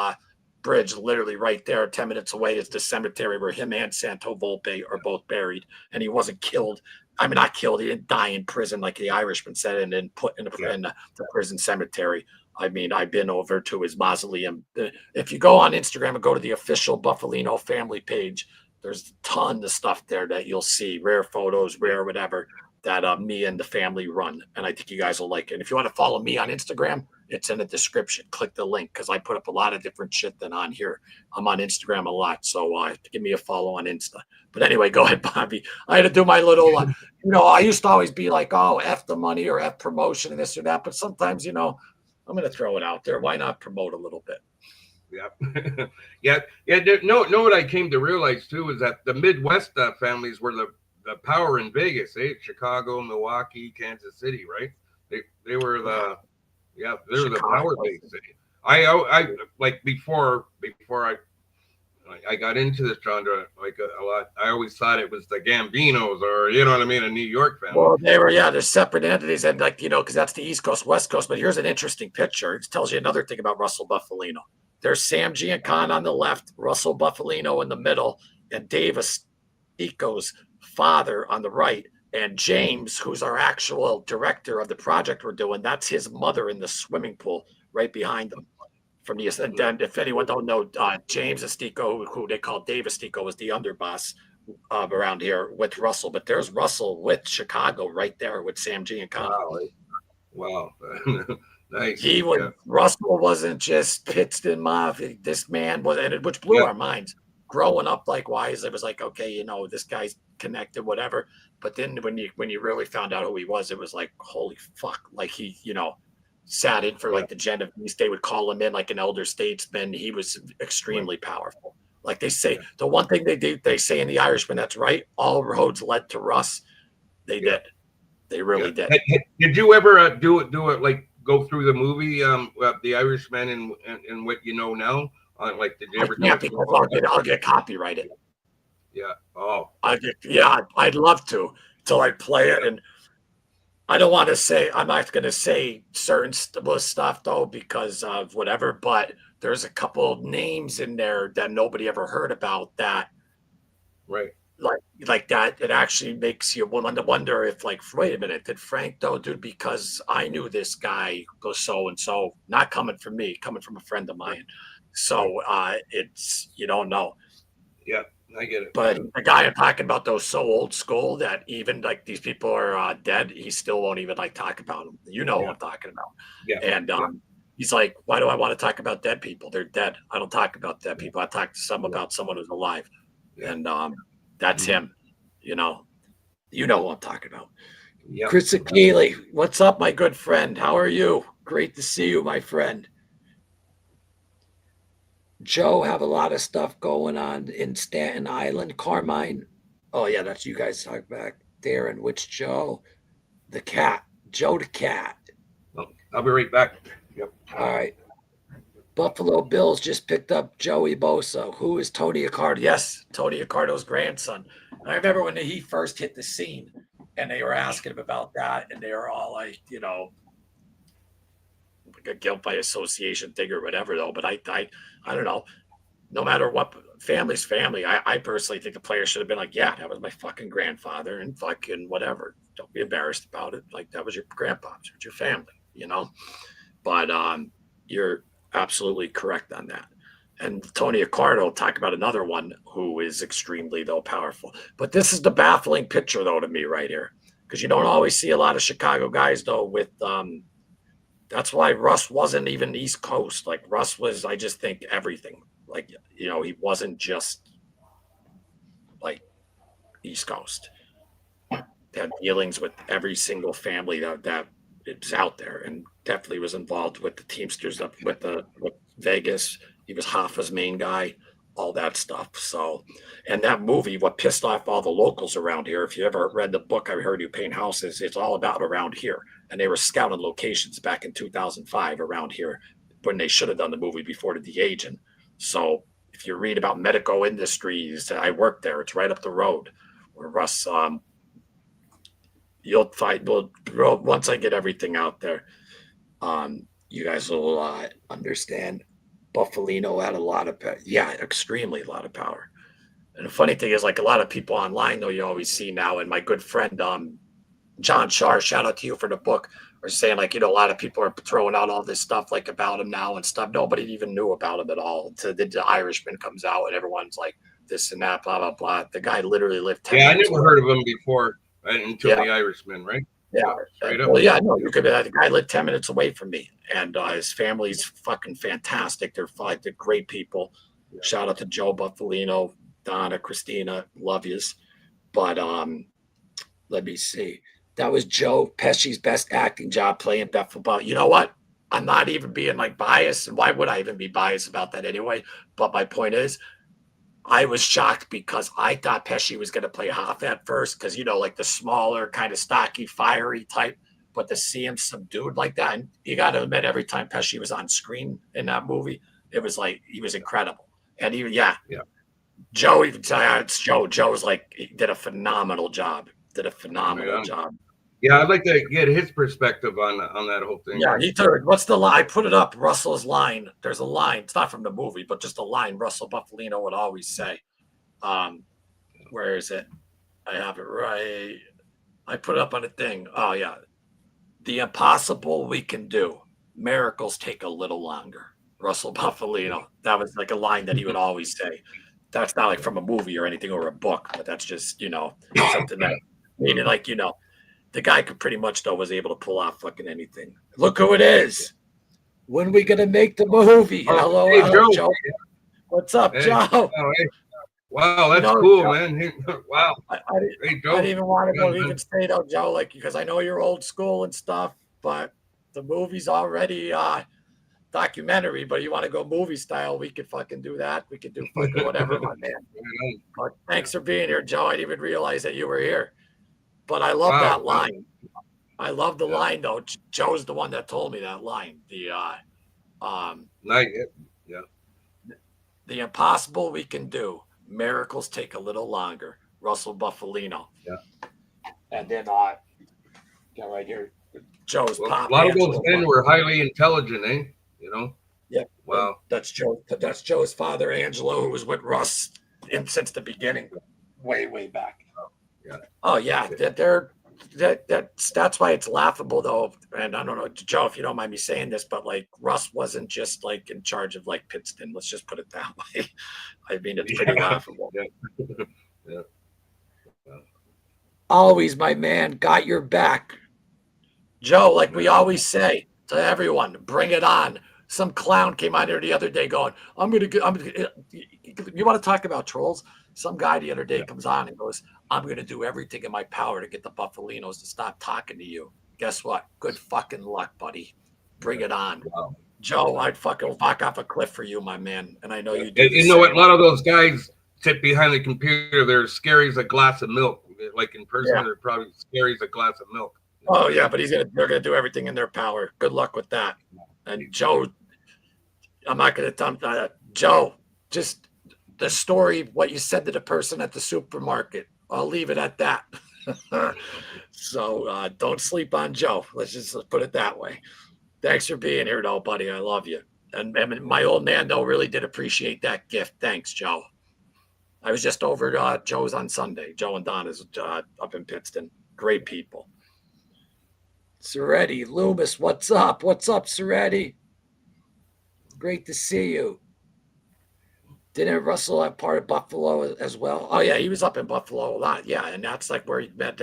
bridge, literally right there, 10 minutes away, is the cemetery where him and Santo Volpe are both buried, and he wasn't killed. I mean, not killed. He didn't die in prison like the Irishman said, and then put in the prison cemetery. I mean, I've been over to his mausoleum. If you go on Instagram and go to the official Buffalino family page, there's a ton of stuff there that you'll see, rare photos, rare whatever, that me and the family run. And I think you guys will like it. And if you want to follow me on Instagram, it's in the description. Click the link, because I put up a lot of different shit than on here. I'm on Instagram a lot, so give me a follow on Insta. But anyway, go ahead, Bobby. I had to do my little, I used to always be like, oh, F the money or F promotion and this or that. But sometimes, I'm going to throw it out there. Why not promote a little bit? Yeah. yeah. No, what I came to realize too is that the Midwest families were the power in Vegas, Chicago, Milwaukee, Kansas City, right? They were they were the power base city. I like before I got into this genre like a lot. I always thought it was the Gambinos, or you know what I mean, a New York family. Well, they're separate entities, and because that's the East Coast, West Coast. But here's an interesting picture. It tells you another thing about Russell Buffalino. There's Sam Giancana on the left, Russell Buffalino in the middle, and Dave Estico's father on the right, and James, who's our actual director of the project we're doing, that's his mother in the swimming pool right behind him. From the, and then if anyone don't know, James Estico, who they call Dave Estico, was the underboss around here with Russell. But there's Russell with Chicago right there with Sam Giancana. Wow. Nice. Russell wasn't just Pittston Mafia. This man was, and which blew our minds. Growing up like Wise, it was like, okay, this guy's connected, whatever. But then when you really found out who he was, it was like, holy fuck! Like he, sat in for like the Genovese. They would call him in like an elder statesman. He was extremely powerful. Like they say, the one thing they say in The Irishman, that's right. All roads led to Russ. They did. They really did. Did you ever do it like go through the movie, The Irishman, and what you know now? Like, did you ever? Yeah, because I'll get copyrighted. Yeah. Oh. I'd love to till I play it, and I don't want to say. I'm not going to say certain stuff though because of whatever. But there's a couple of names in there that nobody ever heard about. That, right. Like that, it actually makes you wonder if, like, wait a minute, did Frank though, dude? Because I knew this guy goes so and so, not coming from me, coming from a friend of mine. So it's, you don't know. Yeah, I get it. But the guy I'm talking about, though, so old school that even like these people are dead, he still won't even like talk about them. You know what I'm talking about. Yeah. And he's like, why do I want to talk about dead people? They're dead. I don't talk about dead people. I talk to some about someone who's alive. And that's him. You know who I'm talking about. Yep. Chris Akili, what's up, my good friend? How are you? Great to see you, my friend. Joe, have a lot of stuff going on in Staten Island. Carmine. Oh, yeah, that's you guys talk back. Darren, which Joe? The cat. Joe the cat. Oh, I'll be right back. Yep. All right. Buffalo Bills just picked up Joey Bosa. Who is Tony Accardo? Yes, Tony Accardo's grandson. I remember when he first hit the scene and they were asking him about that, and they were all like, like a guilt by association thing or whatever, though. But I don't know. No matter what, family's family. I personally think the player should have been like, yeah, that was my fucking grandfather, and fucking whatever. Don't be embarrassed about it. Like, that was your grandpa, it was your family, But you're absolutely correct on that. And Tony Accardo, talk about another one who is extremely, though, powerful. But this is the baffling picture, though, to me right here, because you don't always see a lot of Chicago guys, though, with that's why Russ wasn't even East Coast. Like, Russ was, I just think, everything. Like, he wasn't just like East Coast. He had dealings with every single family that it's out there, and definitely was involved with the Teamsters up with Vegas. He was Hoffa's main guy, all that stuff. So, and that movie, what pissed off all the locals around here. If you ever read the book, I Heard You Paint Houses, it's all about around here. And they were scouting locations back in 2005 around here when they should have done the movie before the de-aging. So if you read about Medico Industries, I worked there. It's right up the road where Russ, you'll find, well, once I get everything out there, you guys will understand. Buffalino had a lot of, extremely a lot of power. And the funny thing is, like a lot of people online, though, you always see now, and my good friend John Shar, shout out to you for the book, are saying like, a lot of people are throwing out all this stuff like about him now and stuff. Nobody even knew about him at all. Until the Irishman comes out and everyone's like this and that, blah blah blah. The guy literally lived 10 Yeah, I minutes never heard of him before until the Irishman, right? Yeah. Well, yeah, no, you could. The guy lived 10 minutes away from me, and his family's fucking fantastic. They're great people. Yeah. Shout out to Joe Buffalino, Donna, Christina, love yous. But let me see. That was Joe Pesci's best acting job playing Buffalo. You know what? I'm not even being like biased, and why would I even be biased about that anyway? But my point is, I was shocked because I thought Pesci was going to play Hoffa at first because, like the smaller, kind of stocky, fiery type. But to see him subdued like that, and you got to admit, every time Pesci was on screen in that movie, it was like he was incredible. And even, Joe, even it's Joe. Joe was like, he did a phenomenal job. Job. Yeah, I'd like to get his perspective on that whole thing. Yeah, he third. What's the line? I put it up. Russell's line. There's a line. It's not from the movie, but just a line Russell Buffalino would always say. Where is it? I have it right. I put it up on a thing. Oh, yeah. The impossible we can do. Miracles take a little longer. Russell Buffalino. That was like a line that he would always say. That's not like from a movie or anything or a book, but that's just, something that, meaning like, the guy could pretty much, though, was able to pull off fucking anything. Look who it is. When we going to make the movie? Hello, hey, Joe. What's up, Joe? Oh, hey. Wow, that's cool, Joe. Man. Wow. I didn't even want to even say, though, Joe, like, because I know you're old school and stuff, but the movie's already documentary, but you want to go movie style, we could fucking do that. We could do fucking whatever, my man. But thanks for being here, Joe. I didn't even realize that you were here. But I love that line. I love the line, though. Joe's the one that told me that line. The the impossible we can do. Miracles take a little longer. Russell Buffalino. Yeah. And then got right here. Joe's pop. A lot of those men were highly intelligent, eh? Yeah. Wow. That's Joe. That's Joe's father, Angelo, who was with Russ since the beginning, way back. Yeah. Oh yeah, that's why it's laughable though. And I don't know, Joe, if you don't mind me saying this, but like Russ wasn't just like in charge of like Pittston. Let's just put it that way. I mean, it's pretty laughable. Yeah. Always, my man, got your back, Joe. Like we always say to everyone, bring it on. Some clown came out here the other day going, I'm gonna. You want to talk about trolls? Some guy the other day comes on and goes, I'm going to do everything in my power to get the Buffalinos to stop talking to you. Guess what? Good fucking luck, buddy. Bring it on. Wow. Joe, I'd fucking walk off a cliff for you, my man. And I know you do. You know what? A lot of those guys sit behind the computer. They're scary as a glass of milk. Like in person, they're probably scary as a glass of milk. Oh, yeah, but they're going to do everything in their power. Good luck with that. And Joe, I'm not going to tell Joe, just the story, what you said to the person at the supermarket. I'll leave it at that. So don't sleep on Joe. Let's just put it that way. Thanks for being here, though, buddy. I love you. And my old man, though, really did appreciate that gift. Thanks, Joe. I was just over at Joe's on Sunday. Joe and Donna's up in Pittston. Great people. Soretti, Loomis, what's up? What's up, Soretti? Great to see you. Didn't Russell have part of Buffalo as well? Oh, yeah, he was up in Buffalo a lot. Yeah, and that's like where he met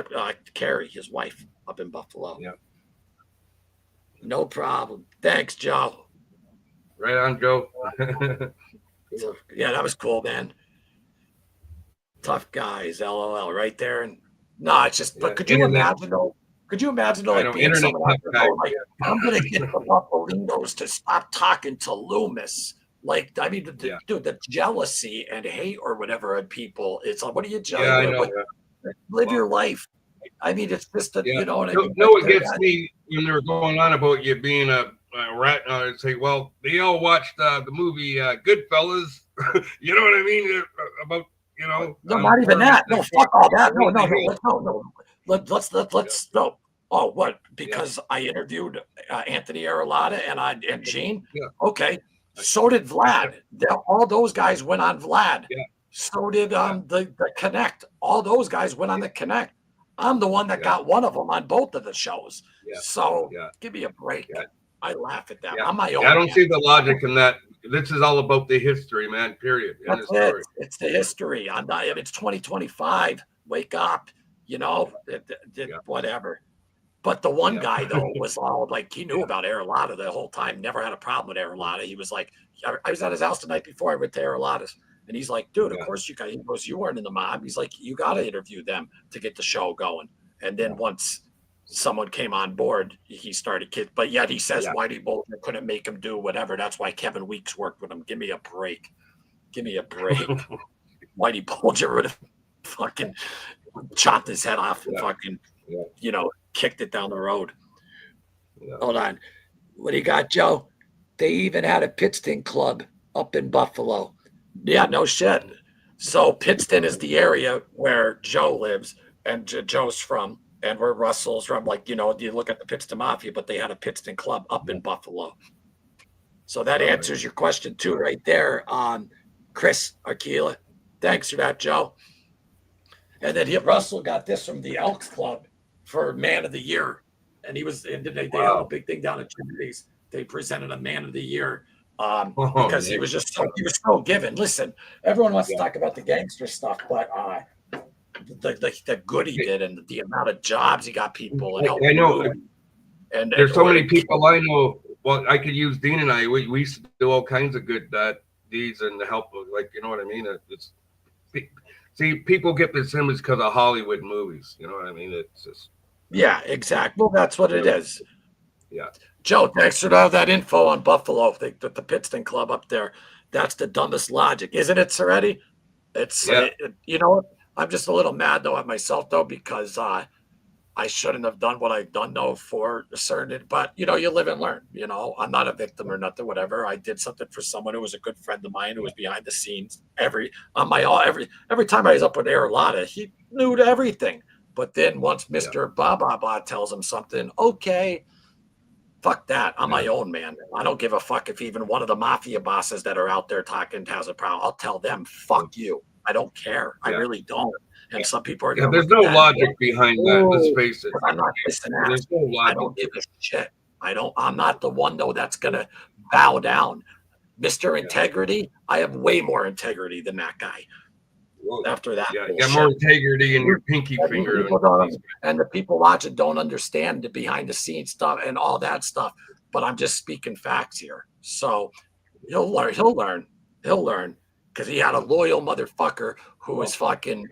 Carrie, his wife, up in Buffalo. Yeah. No problem. Thanks, Joe. Right on, Joe. Yeah, that was cool, man. Tough guys, LOL, right there. And no, it's just, but could you imagine, though? Could you imagine I like know, being internet someone out tough there guy. going like, I'm gonna get the Buffalinos to stop talking to Loomis? Like, I mean, Yeah, dude, the jealousy and hate or whatever of people, it's like, what are you yeah, I know. live Well, your life. I mean, it's just that, yeah. you know what I No, mean? no, Like, it gets me when they were going on about you being a rat. Say, well, they all watched the movie Goodfellas. You know what I mean? About no, not even tourists that. that No, walk fuck all that. No, around the no, no. hill. No. Yeah, Let's no. Oh, what? yeah, Because I interviewed Anthony Arlotta and Gene. yeah, Okay. So did yeah, Vlad. All those guys went on Vlad. yeah, So did yeah, the Connect. All those guys went on the Connect. I'm the one that yeah, got one of them on both of the shows. yeah, So yeah, give me a break. yeah, I laugh at them. yeah. I'm my Yeah, I own don't man. see the logic in that. This is all about the history, man. Period. End That's of it. story. It's the history. I'm not. It's 2025. Wake up. You know, Yeah, whatever. But the one yeah, guy though was all like he knew about Aerolata the whole time. Never had a problem with Aerolata. He was like, I was at his house the night before I went to Aerolata's, and he's like, dude, of yeah, course you got. He goes, you weren't in the mob. He's like, you got to interview them to get the show going. And then once someone came on board, he started kid. But yet he says yeah. Whitey Bulger couldn't make him do whatever. That's why Kevin Weeks worked with him. Give me a break. Give me a break. Whitey Bulger would have fucking chopped his head off and Yeah, fucking, yeah, kicked it down the road. yeah. Hold on. What do you got, Joe? They even had a Pittston club up in Buffalo. Yeah, no shit. So Pittston is the area where Joe lives and Joe's from, and where Russell's from. Like, you look at the Pittston Mafia, but they had a Pittston club up in Buffalo. So that All right. answers your question too, right there. Chris Aquila. Thanks for that, Joe. And then Russell got this from the Elks Club for Man of the Year. And they held a Wow. big thing down at Chimneys. They presented a Man of the Year Oh, because he Nick. was he was so given. Listen, everyone wants to Yeah. talk about the gangster stuff, but the good he did and the amount of jobs he got people and I helping know. move and There's so or many people I know. Well, I could use Dean and I. We used to do all kinds of good deeds and the help of, like, you know what I mean. See, people get this image because of Hollywood movies. You know what I mean? It's just yeah, exactly. Well, that's what it is. yeah. Joe, thanks for all that info on Buffalo, the Pittston Club up there. That's the dumbest logic, isn't it, Soretti? It's Yeah. you know what? I'm just a little mad though at myself though because I shouldn't have done what I've done though for a certain. But you live and learn. I'm not a victim or nothing. Whatever. I did something for someone who was a good friend of mine who was behind the scenes. Every time I was up with Aerolata, he knew everything. But then once Mister Ba tells him something, okay. Fuck that. I'm my own man. I don't give a fuck if even one of the mafia bosses that are out there talking has a problem. I'll tell them, fuck you. I don't care. I really don't. And some people are Yeah, going to there's look no at that logic behind that. Let's face it. I'm not kissing ass. There's no I logic. don't give a shit. I'm not the one though that's going to bow down. Mr. Integrity, I have way more integrity than that guy. After that, you got more integrity in your pinky finger. And the people watching don't understand the behind the scenes stuff and all that stuff. But I'm just speaking facts here. So he'll learn because he had a loyal motherfucker who was fucking.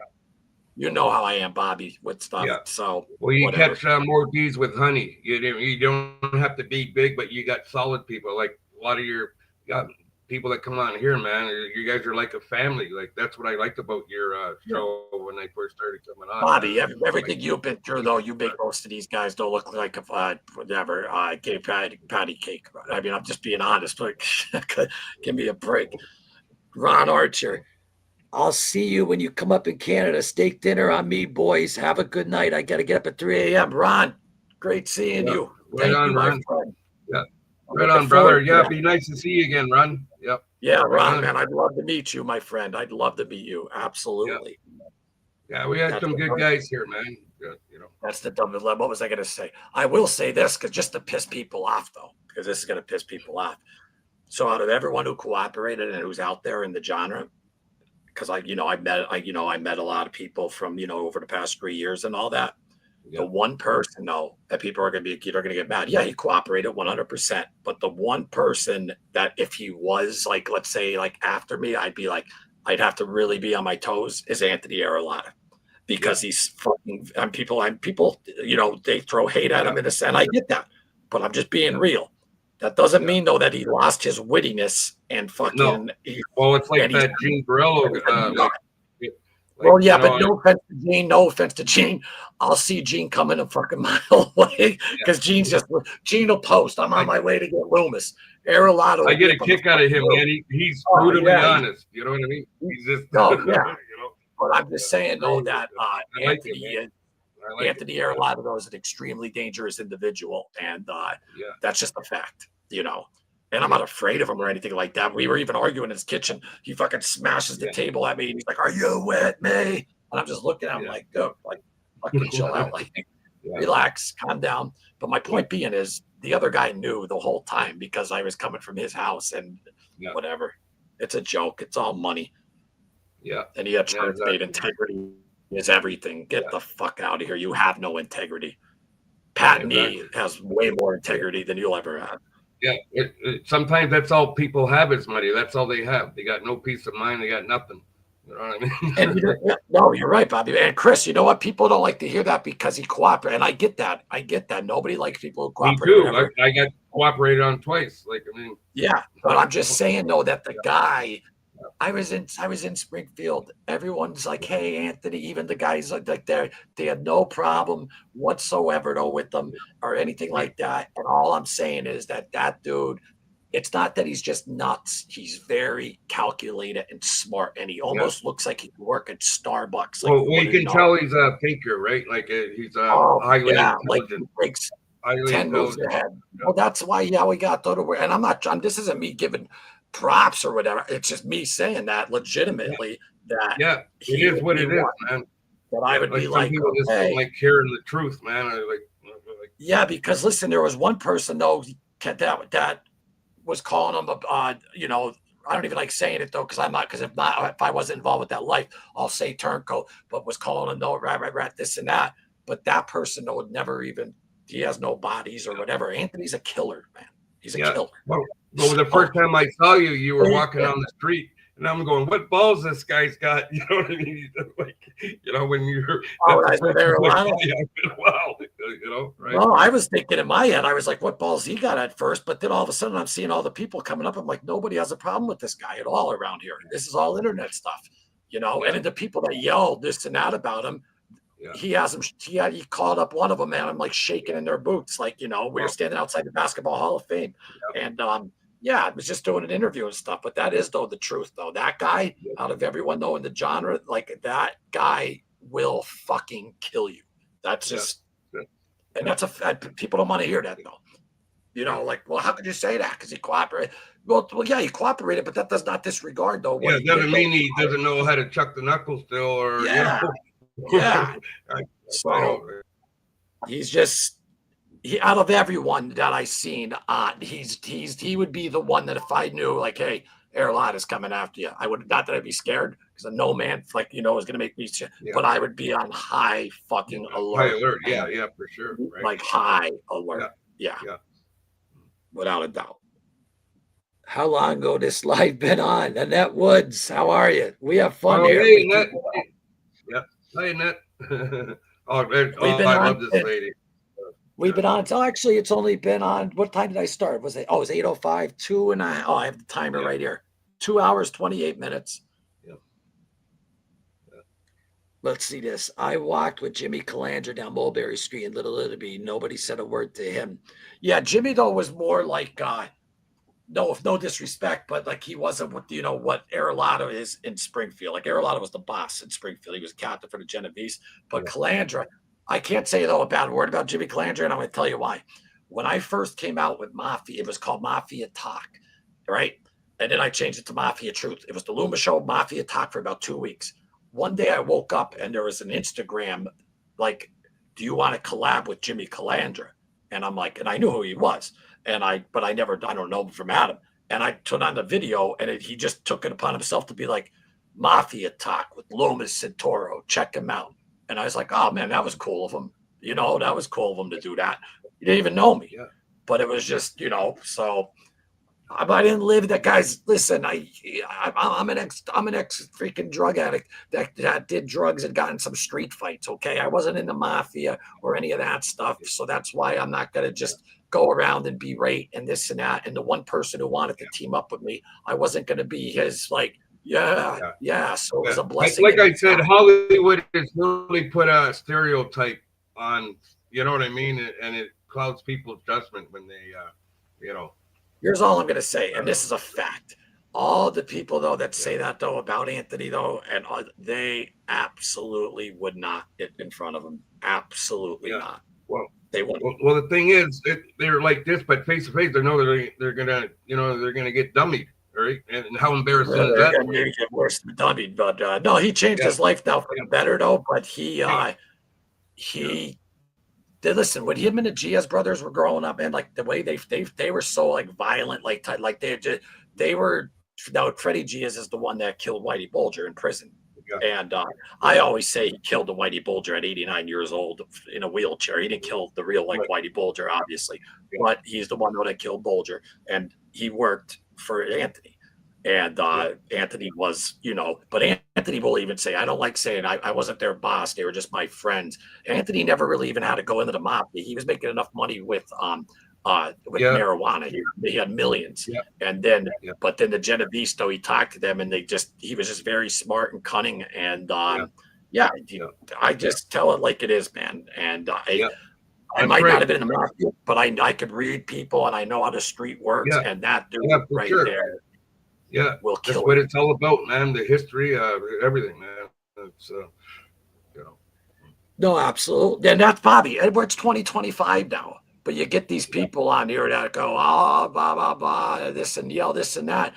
You know how I am, Bobby, with stuff. Yeah. So Well, you whatever. catch more D's with honey. You don't have to be big, but you got solid people. Like a lot of you got people that come on here, man. You guys are like a family. Like that's what I liked about your show when I first started coming on. Bobby, everything you've been through, though, you make most of these guys don't look like whatever gay patty cake. I mean, I'm just being honest. But give me a break. Ron Archer. I'll see you when you come up in Canada. Steak dinner on me, boys. Have a good night. I got to get up at 3 a.m. Ron, great seeing you. Right on, my Ron. friend. Yeah. Right on, brother. Yeah, it'd be nice to see you again, Ron. Yep. Yeah, Ron, man, I'd love to meet you, my friend. I'd love to meet you. Absolutely. Yeah, we had some good guys here, man. That's the dumb. What was I going to say? I will say this because just to piss people off, though, because this is going to piss people off. So out of everyone who cooperated and who's out there in the genre, because I met a lot of people from over the past 3 years and all that. The one person though that people are going to get mad. Yeah, he cooperated 100%. But the one person that if he was like, let's say like after me, I'd have to really be on my toes is Anthony Arlotta. because he's fucking and people, they throw hate at him in this, and I get that, but I'm just being real. That doesn't mean though that he lost his wittiness and No. fucking. Well, it's like And he's that Gene Borello, well, yeah, but no offense to Gene, no offense to Gene. I'll see Gene coming a fucking mile away because Gene will post. I'm on my way to get Loomis. Aerolato. I get a kick out of him, man. He's brutally honest. You know what I mean? He's just, yeah. But I'm just saying though that Anthony Aerolato is an extremely dangerous individual, and that's just a fact, And I'm not afraid of him or anything like that. We were even arguing in his kitchen. He fucking smashes the table at me, and he's like, "Are you with me?" And I'm just looking at him like, "Dude, like, fucking chill out, like, relax, calm down." But my point being is, the other guy knew the whole time because I was coming from his house, and whatever. It's a joke. It's all money. Yeah. And he had made integrity is everything. Get the fuck out of here. You have no integrity. Pat Nee has way more integrity than you'll ever have. Yeah, sometimes that's all people have is money. That's all they have. They got no peace of mind. They got nothing. You know what I mean? And no, you're right, Bobby. And Chris, you know what? People don't like to hear that because he cooperated. And I get that. Nobody likes people who cooperate. Me too. I got cooperated on twice. Yeah, but I'm just saying though that the guy. I was in Springfield. Everyone's like, "Hey, Anthony." Even the guys like they had no problem whatsoever though with them or anything like that. And all I'm saying is that dude, it's not that he's just nuts. He's very calculated and smart, and he almost looks like he could work at Starbucks. Well, you can tell he's a thinker, right? Like he's highly intelligent. Like he breaks 10 moves ahead. Well, that's why we got through. And I'm not trying. This isn't me giving props or whatever. It's just me saying that legitimately that it is what it is, man. But I would be like, people just don't like hearing the truth, man. Yeah, because listen, there was one person though that was calling him I don't even like saying it though, because if I wasn't involved with that life, I'll say turncoat, but was calling him no rat, this and that. But that person though would never even, he has no bodies or whatever. Anthony's a killer, man. He's a killer. Well, the first time I saw you, you were walking on the street, and I'm going, "What balls this guy's got?" You know what I mean? Like, when you're wow, right? Well, I was thinking in my head, I was like, "What balls he got at first?" But then all of a sudden, I'm seeing all the people coming up. I'm like, nobody has a problem with this guy at all around here. This is all internet stuff, And then the people that yell this and that about him. He has them. He called up one of them, man. I'm like shaking in their boots, like we were standing outside the Basketball Hall of Fame, and I was just doing an interview and stuff. But that is though the truth, though. That guy, out of everyone though in the genre, like that guy will fucking kill you. That's just, and that's people don't want to hear that though. Like, well, how could you say that? Because he cooperated. Well, yeah, he cooperated, but that does not disregard though. It doesn't mean he doesn't know how to chuck the knuckles still, or Yeah. So he's just out of everyone that I've seen, he would be the one that if I knew, like, hey, Aerolot is coming after you, I would, not that I'd be scared because no man, is going to make me, but I would be on high fucking alert. High alert, yeah, for sure. Right. Like high alert, yeah, without a doubt. How long ago this live been on? Annette Woods, how are you? We have fun here. Hey, Annette. Hey, Annette. I love this lady. We've been on. So actually, it's only been on. What time did I start? Was it? Oh, it was 8:05. 2.5. Oh, I have the timer right here. 2 hours, 28 minutes. Let's see this. I walked with Jimmy Calandra down Mulberry Street in Little Italy. Nobody said a word to him. Yeah, Jimmy though was more like no disrespect, but like he wasn't what what Aerolato is in Springfield. Like Aerolato was the boss in Springfield. He was captain for the Genovese. But Calandra, I can't say though a bad word about Jimmy Calandra, and I'm going to tell you why. When I first came out with Mafia, it was called Mafia Talk, right? And then I changed it to Mafia Truth. It was the Loomis Show, Mafia Talk for about 2 weeks. One day I woke up and there was an Instagram like, "Do you want to collab with Jimmy Calandra?" And I'm like, and I knew who he was. But I don't know him from Adam. And I turned on the video and he just took it upon himself to be like, "Mafia Talk with Loomis Santoro. Check him out." And I was like, oh man, that was cool of him. That was cool of him to do that. He didn't even know me, but it was just, so I didn't live that, guys. Listen, I'm an ex freaking drug addict that did drugs and got in some street fights. Okay, I wasn't in the mafia or any of that stuff, so that's why I'm not gonna just go around and berate and this and that. And the one person who wanted to team up with me, I wasn't gonna be his like, yeah, Yeah. yeah. So it was Yeah. a blessing. Like in I said, disguise. Hollywood has really put a stereotype on, you know what I mean, and it clouds people's judgment when they, you know, Here's all I'm going to say, and uh, this is a fact. All the people though that yeah, say that though about Anthony though, and they absolutely would not get in front of him. Absolutely yeah. not. Well, They wouldn't. well, the thing is, they're like this, but face to face, they know they're gonna, you know, they're gonna get dummied, right? And how embarrassing is They're that going for to you? get worse than dummy, but no, he changed Yeah, his life now for yeah, the better though. But yeah, yeah, he listen, when him and the Giaz brothers were growing up, and like the way they were so like violent, like they were. Now Freddie Giaz is the one that killed Whitey Bulger in prison, yeah, and yeah. I always say he killed the Whitey Bulger at 89 years old in a wheelchair. He didn't kill the real like Right. Whitey Bulger, obviously, Yeah, but he's the one that killed Bulger, and he worked for Anthony. And yeah, Anthony was, but Anthony will even say, I don't like saying I wasn't their boss. They were just my friends. Anthony never really even had to go into the mafia. He was making enough money with yeah, marijuana. He had millions. yeah, And then, yeah, but then the Genovese, though, he talked to them and he was just very smart and cunning. And yeah, yeah, yeah, I yeah, just tell it like it is, man. And yeah. I That's might not right. have been in the mafia, but I could read people and I know how the street works. Yeah, And that dude yeah, for right sure. there Yeah, will that's kill what you. it's all about, man. The history, everything, man. It's, you know, No, absolutely. And that's Bobby. Edward's 2025 now. But you get these yeah, people on here that go, oh, blah, blah, blah, this and yell this and that.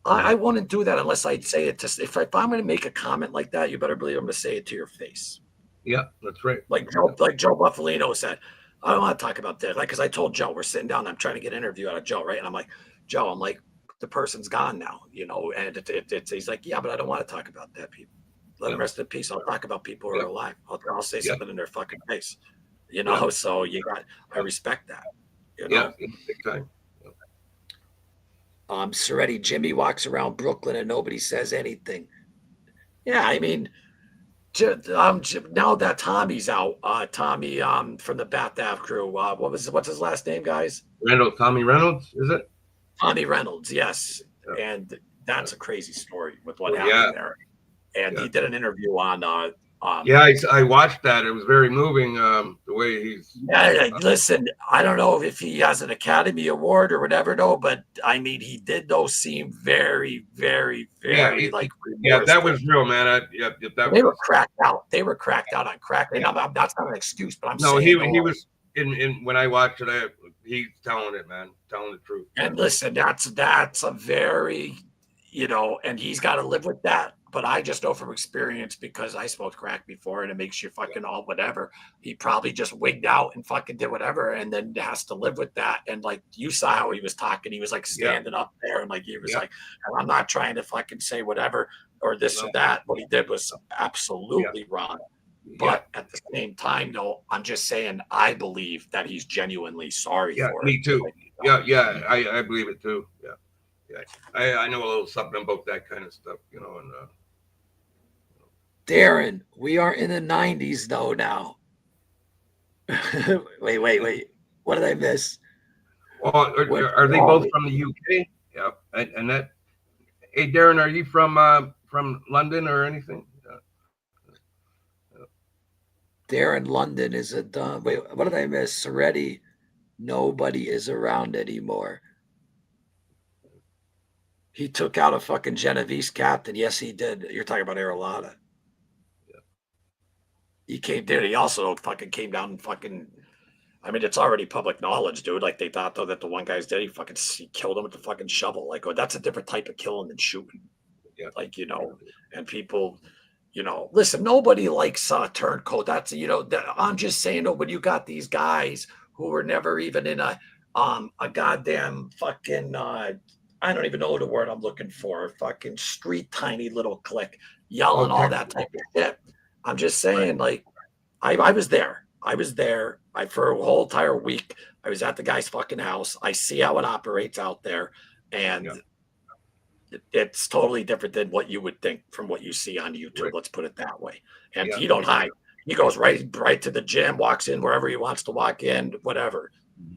I wouldn't do that unless I'd say it to, if I'm going to make a comment like that, you better believe I'm going to say it to your face. yeah, that's right. Like Joe Buffalino said, I don't want to talk about that. Like, because I told Joe, we're sitting down, I'm trying to get an interview out of Joe, right? And I'm like, Joe, I'm like, the person's gone now, and he's like, yeah, but I don't want to talk about that, people. Let Yeah, them rest in peace. I'll talk about people who yeah, are alive. I'll say yeah, something in their fucking face, yeah, So I yeah, respect that, yeah, yeah, big time. Soretti, Jimmy walks around Brooklyn and nobody says anything. Yeah, I mean, now that Tommy's out, Tommy from the Bath Ave crew. What's his last name, guys? Reynolds, Tommy Reynolds, is it? Tommy Reynolds, yes. Yeah, And yeah, that's a crazy story with what well, yeah, happened there. And yeah. he did an interview on Yeah, I watched that. It was very moving. The way he's, yeah, listen, I don't know if he has an Academy Award or whatever, though, but I mean, he did, though, seem very, very, yeah, very like yeah, that remorseful. was real, man. Yeah, that They were was. cracked out. They were cracked out on crack. And Yeah. that's not an excuse, but I'm No, saying, he though, was in when I watched it. He's telling it, man, telling the truth. and listen, that's a very, and he's got to live with that. But I just know from experience because I smoked crack before and it makes you Yeah, fucking all whatever. He probably just wigged out and fucking did whatever and then has to live with that. And like you saw how he was talking, he was like yeah, standing up there and like he was yeah. like, I'm not trying to fucking say whatever or this No, or that. What he did was no, yeah, absolutely wrong. yeah, But at the same time, though, I'm just saying I believe that he's genuinely sorry yeah. for it. Me too. Like, Yeah, yeah. I believe it too. Yeah, yeah. I know a little something about that kind of stuff, and Darren, we are in the 90s though now. wait. What did I miss? well, What? are they Oh, both from the UK? Yeah, and that. Hey, Darren, are you from London or anything? Darren London is a dumb. Wait, what did I miss? Soretti, nobody is around anymore. He took out a fucking Genovese captain. Yes, he did. You're talking about Arolada. Yeah, He came there. He also fucking came down and fucking. I mean, it's already public knowledge, dude. Like they thought though that the one guy's dead. He killed him with the fucking shovel. Like, oh, that's a different type of killing than shooting. yeah, Like, and people, listen, nobody likes turncoat. That's I'm just saying, when you got these guys who were never even in a goddamn fucking I don't even know the word I'm looking for, fucking street tiny little clique yelling all okay, that type of shit. I'm just right, saying, like, I was there. I was there. For a whole entire week. I was at the guy's fucking house. I see how it operates out there. and Yeah. it's totally different than what you would think from what you see on YouTube. Right. Let's put it that way. And Yeah. he don't hide. He goes right to the gym, walks in wherever he wants to walk in, whatever.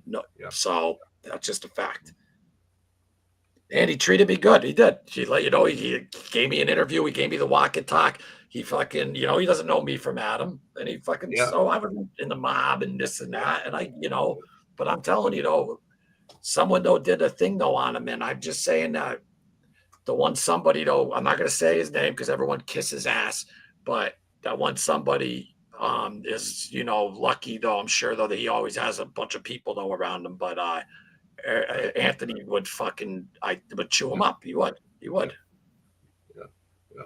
No, Yeah. so that's just a fact. And he treated me good. He did. He let you know. He gave me an interview. He gave me the walk and talk. He fucking, he doesn't know me from Adam. And he fucking, Yeah. so I was in the mob and this and that. And but I'm telling you, someone did a thing on him. And I'm just saying that the one somebody I'm not going to say his name because everyone kisses ass, but that one somebody is, lucky I'm sure that he always has a bunch of people around him. But Anthony would I would chew him up. He would. Yeah. Yeah.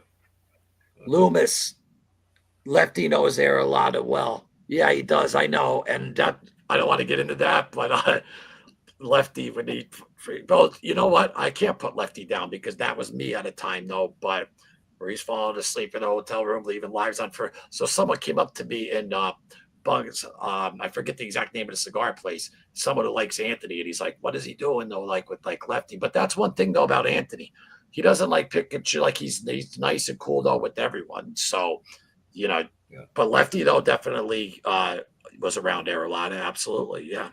Loomis, Lefty knows there a lot of well. Yeah, he does. I know. And that, I don't want to get into that, but Lefty would need free. Well, you know what? I can't put Lefty down because that was me at a time, though. But where he's falling asleep in a hotel room, leaving lives on for. So someone came up to me in Bugs. I forget the exact name of the cigar place. Someone who likes Anthony, and he's like, "What is he doing though? Like with Lefty?" But that's one thing though about Anthony. He doesn't like pick and choose. Like he's nice and cool though with everyone. So, Yeah. But Lefty though definitely was around there a lot. Absolutely, yeah.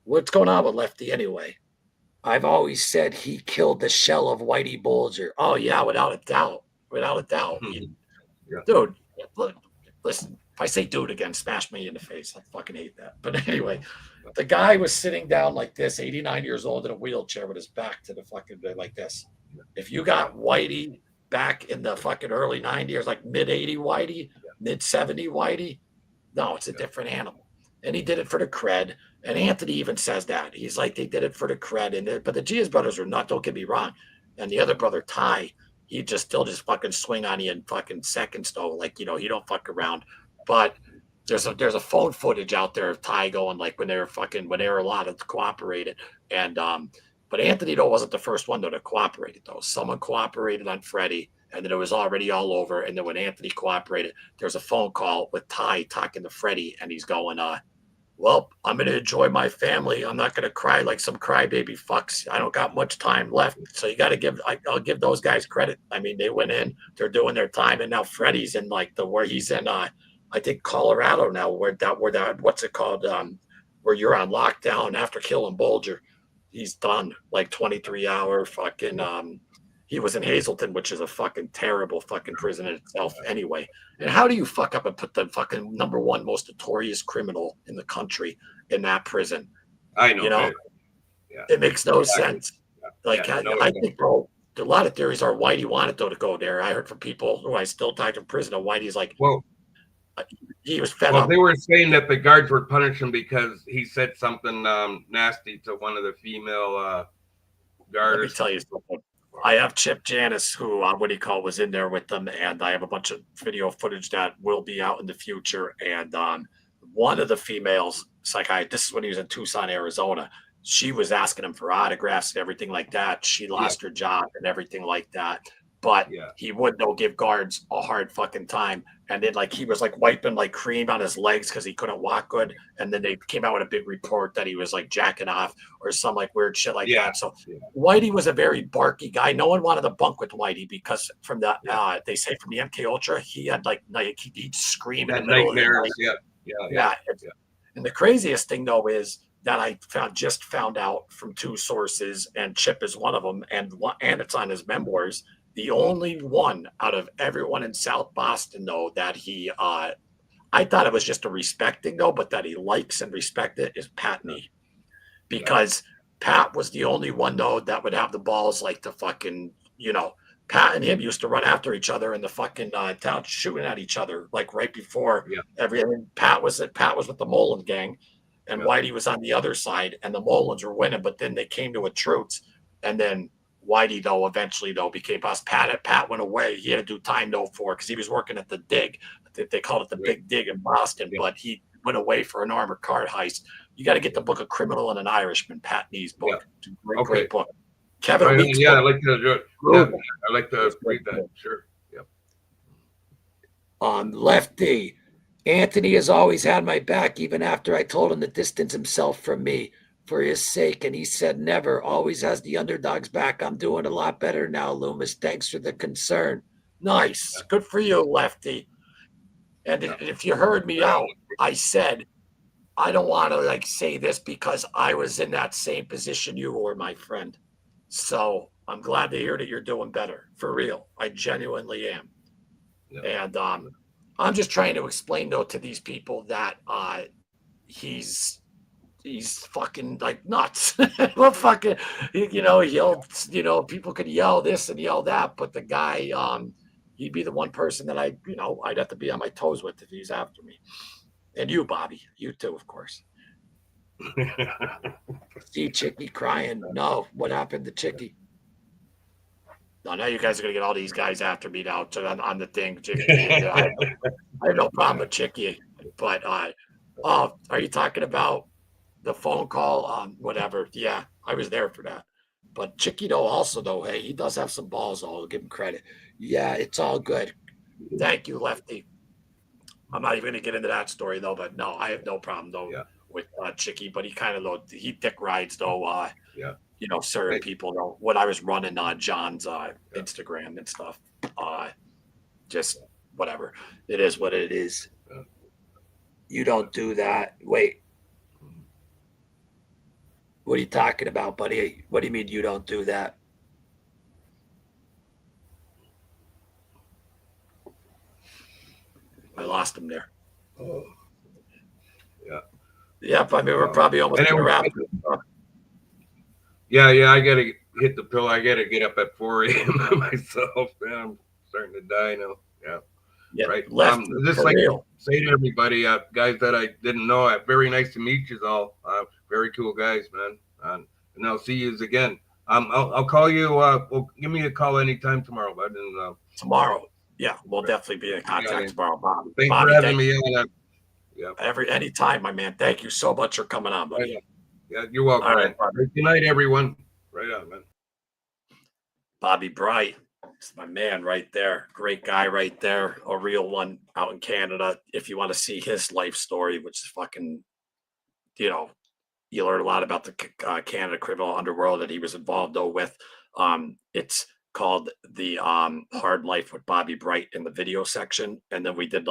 What's going on with Lefty anyway? I've always said he killed the shell of Whitey Bulger. Oh yeah, without a doubt. Without a doubt. Yeah. Dude, look, listen, if I say dude again, smash me in the face. I fucking hate that. But anyway, the guy was sitting down like this, 89 years old in a wheelchair with his back to the fucking bed like this. If you got Whitey back in the fucking early 90s, like mid 80 Whitey, mid 70 Whitey, no, it's a different animal. And he did it for the cred. And Anthony even says that. He's like, they did it for the cred. But the Giaz brothers are not, don't get me wrong. And the other brother, Ty, he still fucking swing on you in fucking seconds, though. Like, he don't fuck around. But there's a phone footage out there of Ty going like when they were allowed to cooperate. And but Anthony though wasn't the first one to cooperate though. Someone cooperated on Freddie, and then it was already all over. And then when Anthony cooperated, there's a phone call with Ty talking to Freddie, and he's going, well, I'm going to enjoy my family. I'm not going to cry like some crybaby fucks. I don't got much time left. So you got to I'll give those guys credit. I mean, they went in, they're doing their time. And now Freddie's in where he's in, I think Colorado now, where what's it called? Where you're on lockdown after killing Bulger. He's done like 23-hour fucking, he was in Hazleton, which is a fucking terrible fucking prison in itself anyway. And how do you fuck up and put the fucking number one most notorious criminal in the country in that prison? I know. It makes no sense. Like, I think, bro, a lot of theories are Whitey wanted to go there. I heard from people who I still talk to in prison, and Whitey's like, well, he was fed up. They were saying that the guards were punishing because he said something nasty to one of the female guards. Let me tell you something. I have Chip Janis, who was in there with them, and I have a bunch of video footage that will be out in the future. And one of the females, this is when he was in Tucson, Arizona. She was asking him for autographs and everything like that. She lost her job and everything like that. But he would give guards a hard fucking time. And then he was wiping cream on his legs because he couldn't walk good. And then they came out with a big report that he was jacking off or some weird shit like that. So Whitey was a very barky guy. No one wanted to bunk with Whitey because from the they say from the MK Ultra, he had he'd scream in the middle of the night. Yeah. And the craziest thing though is that I found out from two sources, and Chip is one of them, and it's on his memoirs. The only one out of everyone in South Boston, though, that he, I thought it was just a respecting, though, but that he likes and respect it is Pat Nee. Because Pat was the only one, though, that would have the balls to fucking, Pat and him used to run after each other in the fucking town, shooting at each other, right before everything. Pat was with the Mullen gang, and Whitey was on the other side, and the Mullins were winning, but then they came to a truce, and then Whitey, though, eventually, became boss. Pat went away. He had to do time, because he was working at the dig. They called it the Big Dig in Boston, but he went away for an armored car heist. You got to get the book of Criminal and an Irishman, Pat Nee's book. It's a great book. Kevin Weeks. Yeah, I like to do it. Yeah, I like to read that. Sure. Yep. Lefty. Anthony has always had my back, even after I told him to distance himself from me. for his sake, and he said never. Always has the underdog's back. I'm doing a lot better now, Loomis. Thanks for the concern. Nice. Good for you, Lefty. And if you heard me out, I said I don't want to like say this because I was in that same position you were, my friend. So I'm glad to hear that you're doing better. For real. I genuinely am. Yeah. And I'm just trying to explain though to these people that he's fucking like nuts. Well, fucking, people could yell this and yell that, but the guy, he'd be the one person that I'd have to be on my toes with if he's after me. And you, Bobby, you too, of course. See Chicky crying. No, what happened to Chicky? No, now you guys are gonna get all these guys after me now on the thing. Chicky, I have no problem with Chicky, but oh, are you talking about the phone call? Whatever. Yeah, I was there for that. But Chicky though, also though, hey, he does have some balls. I'll give him credit. Yeah, it's all good. Thank you, Lefty. I'm not even gonna get into that story though, but no, I have no problem though with Chicky. But he kind of he dick rides though. Certain people though. When I was running on John's Instagram and stuff, just whatever. It is what it is. Yeah. You don't do that. Wait. What are you talking about, buddy? What do you mean you don't do that? I lost him there. Oh. Yeah. Yep. I mean, we're probably almost going to wrap it up. Yeah. I got to hit the pill. I got to get up at 4 a.m. myself. Man, I'm starting to die now. Yeah. Right. Just like to say to everybody, guys that I didn't know, very nice to meet you all. Very cool guys, man. And I'll see you again. I'll call you. Well, give me a call anytime tomorrow, bud. And, tomorrow. Yeah, we'll definitely be in contact tomorrow, Bob. Thanks for having me on. Yeah. Anytime, my man. Thank you so much for coming on, buddy. Yeah, you're welcome. All right, good night, everyone. Right on, man. Bobby Bright. It's my man right there. Great guy right there. A real one out in Canada. If you want to see his life story, which is fucking, you learn a lot about the Canada criminal underworld that he was involved though with. It's called the Hard Life with Bobby Bright in the video section. And then we did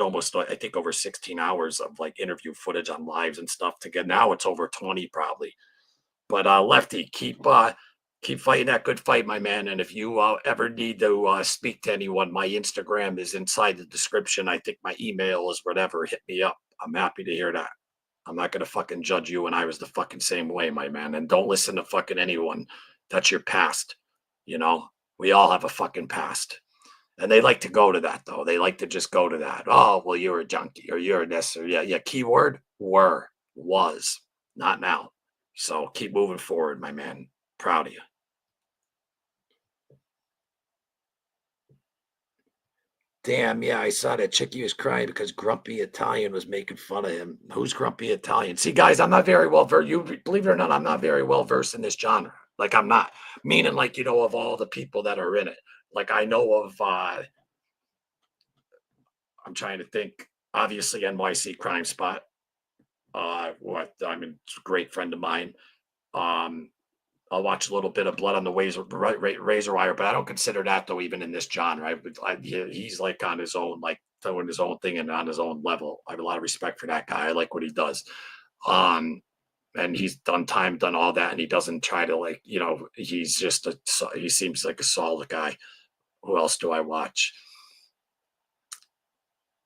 almost, I think, over 16 hours of like interview footage on lives and stuff to get. Now it's over 20 probably. But Lefty, keep fighting that good fight, my man. And if you ever need to speak to anyone, my Instagram is inside the description. I think my email is whatever. Hit me up. I'm happy to hear that. I'm not going to fucking judge you. And I was the fucking same way, my man. And don't listen to fucking anyone. That's your past. We all have a fucking past. And they like to go to that, though. They like to just go to that. Oh, well, you're a junkie or you're this or yeah. Keyword was, not now. So keep moving forward, my man. Proud of you. Damn, yeah, I saw that Chicky was crying because Grumpy Italian was making fun of him. Who's Grumpy Italian? See, guys, I'm not very well versed. You believe it or not, I'm not very well versed in this genre. Like, I'm not. Meaning, like, of all the people that are in it. Like, I know of, I'm trying to think, obviously, NYC Crime Spot. A great friend of mine. I'll watch a little bit of Blood on the Razor Wire, but I don't consider that though, even in this genre. He's like on his own, like doing his own thing and on his own level. I have a lot of respect for that guy. I like what he does. And he's done all that, and he doesn't try to he's just he seems like a solid guy. Who else do I watch?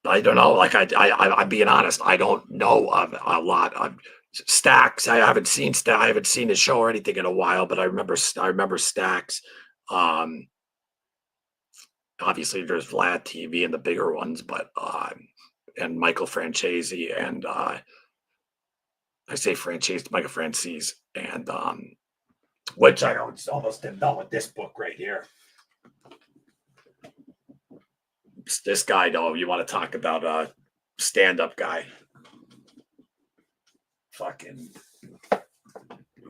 I don't know. Like I'm being honest. I don't know of a lot of Stacks. I haven't seen his show or anything in a while, but I remember Stacks. Obviously there's Vlad TV and the bigger ones, but and Michael Francese and I say Francese, Michael Francis, and which I almost am done with this book right here. This guy, though, you want to talk about a stand-up guy. Fucking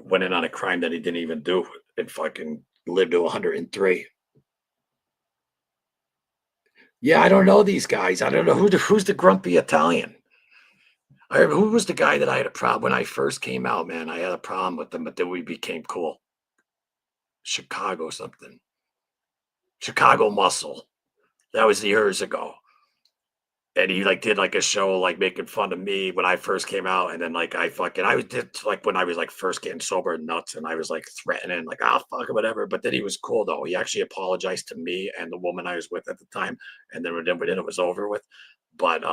went in on a crime that he didn't even do and fucking lived to 103. Yeah, I don't know these guys. I don't know who's the grumpy Italian. Who was the guy that I had a problem when I first came out, man? I had a problem with them, but then we became cool. Chicago something. Chicago Muscle. That was years ago. And he like did like a show like making fun of me when I first came out, and then like I did like when I was like first getting sober and nuts, and I was like threatening like fuck it, whatever. But then he was cool though. He actually apologized to me and the woman I was with at the time, and then it was over with. But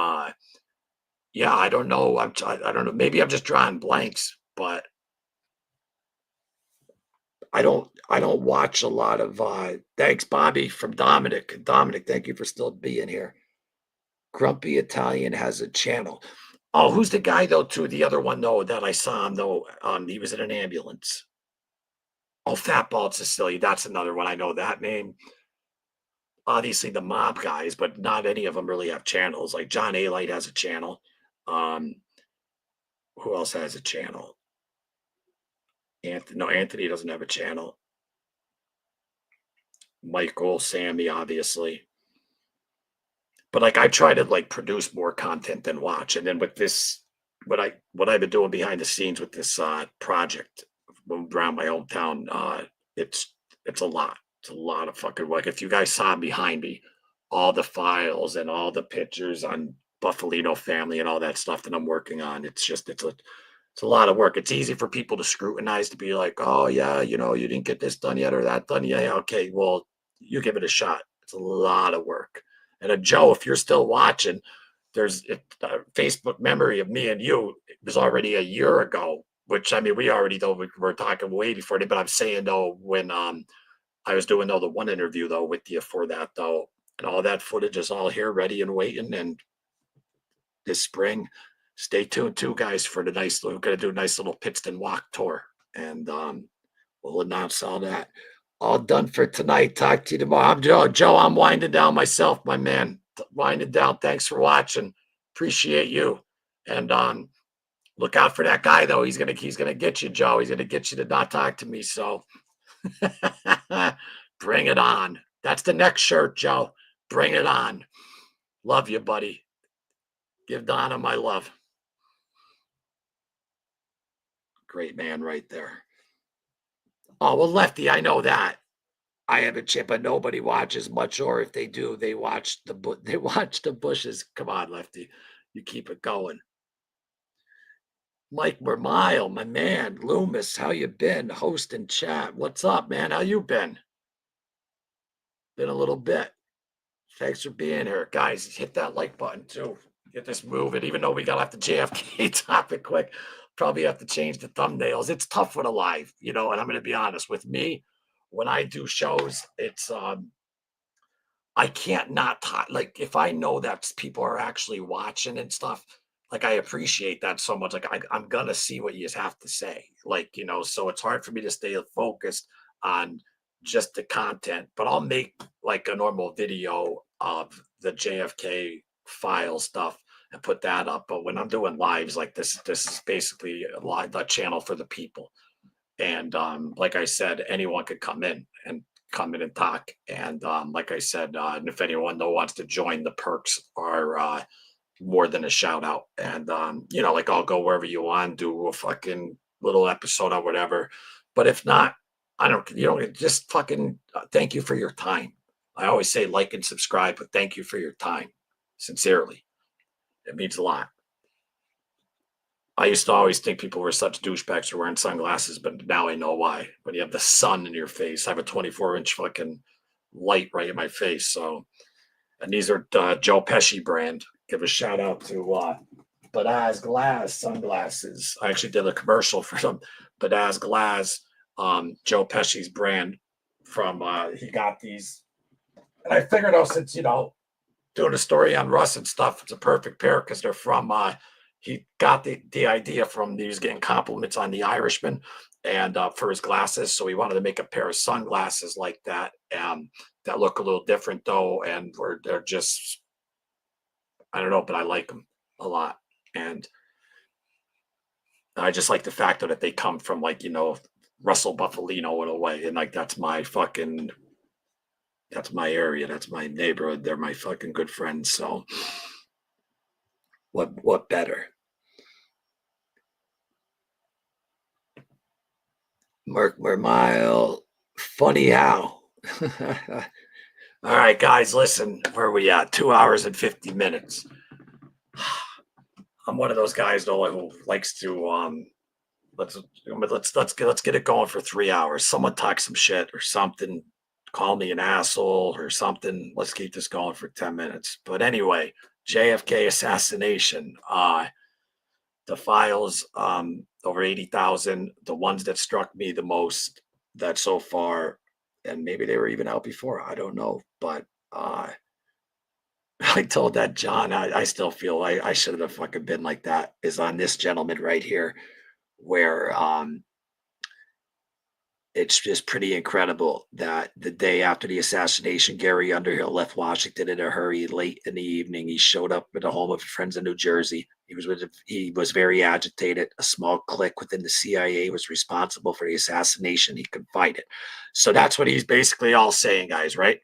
yeah, I don't know. I don't know. Maybe I'm just drawing blanks, but I don't watch a lot of thanks, Bobby from Dominic. Dominic, thank you for still being here. Grumpy Italian has a channel. Oh, who's the guy though? Too the other one though that I saw him though. He was in an ambulance. Oh, Fatball Sicily. That's another one. I know that name. Obviously the mob guys, but not any of them really have channels. Like John A. Light has a channel. Um, who else has a channel? Anthony. No, Anthony doesn't have a channel. Michael, Sammy, obviously. But like I try to like produce more content than watch. And then with this, what I've been doing behind the scenes with this project around my hometown, it's a lot. It's a lot of fucking work. If you guys saw behind me, all the files and all the pictures on Buffalino family and all that stuff that I'm working on, it's a lot of work. It's easy for people to scrutinize, to be like, oh yeah, you didn't get this done yet or that done yet. Yeah, okay, well, you give it a shot. It's a lot of work. And Joe, if you're still watching, there's a Facebook memory of me and you. It was already a year ago, which I mean, we already though we were talking way before it. But I'm saying though, when I was doing though the one interview though with you for that though, and all that footage is all here, ready and waiting. And this spring, stay tuned too, guys, for the nice. We're gonna do a nice little Pittston walk tour, and we'll announce all that. All done for tonight. Talk to you tomorrow. I'm Joe. Joe, I'm winding down myself, my man. Winding down. Thanks for watching. Appreciate you. And look out for that guy though. He's gonna get you, Joe. He's gonna get you to not talk to me. So bring it on. That's the next shirt, Joe. Bring it on. Love you, buddy. Give Donna my love. Great man right there. Oh, well, Lefty, I know that. I have a chip, but nobody watches much, or if they do, they watch they watch the bushes. Come on, Lefty, you keep it going. Mike Vermile, my man, Loomis, how you been? Host and chat. What's up, man? How you been? Been a little bit. Thanks for being here, guys. Hit that like button too. Get this moving. Even though we got off the JFK topic quick, probably have to change the thumbnails. It's tough with a live, and I'm going to be honest with me. When I do shows, it's I can't not talk. Like if I know that people are actually watching and stuff, like I appreciate that so much. Like I'm gonna see what you have to say. Like so it's hard for me to stay focused on just the content. But I'll make like a normal video of the JFK file stuff and put that up. But when I'm doing lives like this is basically a live channel for the people. And like I said, anyone could come in and talk. And like I said, and if anyone though wants to join, the perks are more than a shout out. And like I'll go wherever you want, do a fucking little episode or whatever. But if not, I don't. Just fucking thank you for your time. I always say like and subscribe, but thank you for your time, sincerely. It means a lot. I used to always think people were such douchebags for wearing sunglasses, but now I know why. When you have the sun in your face, I have a 24-inch fucking light right in my face. So, and these are Joe Pesci brand. Give a shout out to Badaz Glass sunglasses. I actually did a commercial for them. Badaz Glass, Joe Pesci's brand. From he got these, and I figured out since doing a story on Russ and stuff, it's a perfect pair because they're from. He got the idea from he was getting compliments on The Irishman and for his glasses, so he wanted to make a pair of sunglasses like that that look a little different though, and they're just I don't know, but I like them a lot, and I just like the fact that they come from like Russell Buffalino in a way, and like that's my area, that's my neighborhood. They're my fucking good friends, so what better? Mark Mile. Funny how. All right, guys, listen. Where are we at? 2 hours and 50 minutes. I'm one of those guys though who likes to let's get it going for 3 hours. Someone talk some shit or something, call me an asshole or something. Let's keep this going for 10 minutes. But anyway, JFK assassination. The files, over 80,000. The ones that struck me the most that so far, and maybe they were even out before, I don't know. But I told that John, I still feel I should have fucking been like that, is on this gentleman right here, where it's just pretty incredible that the day after the assassination, Gary Underhill left Washington in a hurry late in the evening. He showed up at the home of friends in New Jersey. He was very agitated. A small clique within the CIA was responsible for the assassination. He confided. So that's what he's basically all saying, guys, right?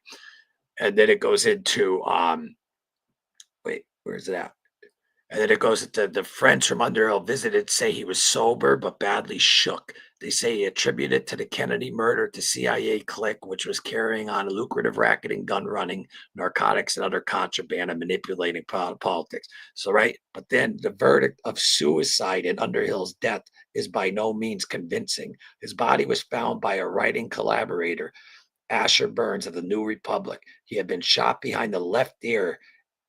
And then it goes into wait, where's it at? And then it goes into the friends from Underhill visited say he was sober but badly shook. They say he attributed it to the Kennedy murder to CIA clique, which was carrying on a lucrative racketing, gun running, narcotics, and other contraband and manipulating politics. So, right. But then the verdict of suicide in Underhill's death is by no means convincing. His body was found by a writing collaborator, Asher Burns of the New Republic. He had been shot behind the left ear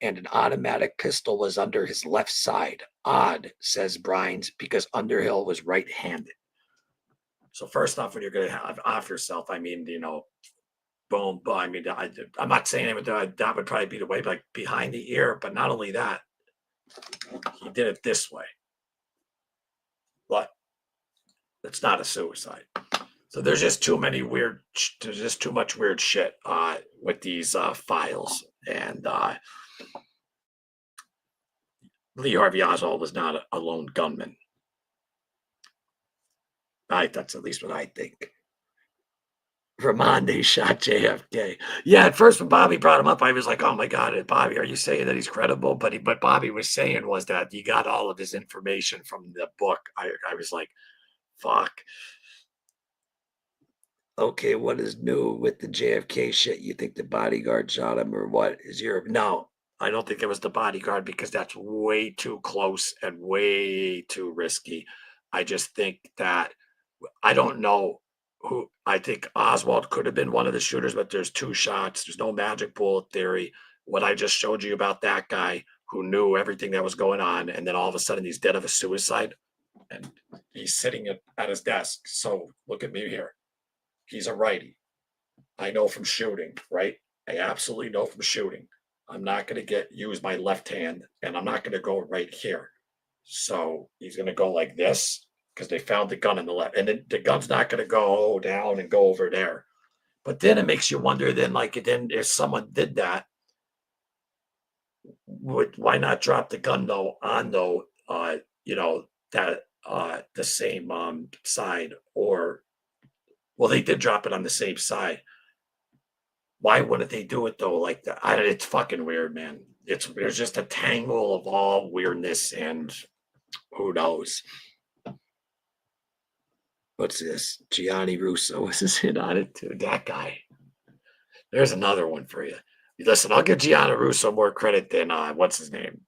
and an automatic pistol was under his left side. Odd, says Brines, because Underhill was right handed. So, first off, when you're going to have off yourself, I mean, boom, boom. I mean, I'm not saying that would probably be the way, like behind the ear, but not only that, he did it this way. But it's not a suicide. So there's just too many weird, there's just too much weird shit with these files. And Lee Harvey Oswald was not a lone gunman. That's at least what I think. Ramondi shot JFK. Yeah, at first when Bobby brought him up, I was like, "Oh my God, Bobby, are you saying that he's credible?" But what Bobby was saying was that he got all of his information from the book. I was like, "Fuck." Okay, what is new with the JFK shit? You think the bodyguard shot him or what? Is your no? I don't think it was the bodyguard because that's way too close and way too risky. I just think that I don't know who. I think Oswald could have been one of the shooters, but there's two shots. There's no magic bullet theory. What I just showed you about that guy who knew everything that was going on, and then all of a sudden he's dead of a suicide, and he's sitting at his desk. So look at me here. He's a righty. I know from shooting, right? I absolutely know from shooting. I'm not going to use my left hand, and I'm not going to go right here. So he's going to go like this because they found the gun in the left, and the gun's not going to go down and go over there. But then it makes you wonder. Then, then if someone did that, why not drop the gun though on that the same side? Or well, they did drop it on the same side. Why wouldn't they do it though like that? It's fucking weird, man. There's just a tangle of all weirdness, and who knows? What's this? Gianni Russo was in on it too. That guy. There's another one for you. Listen, I'll give Gianni Russo more credit than what's his name?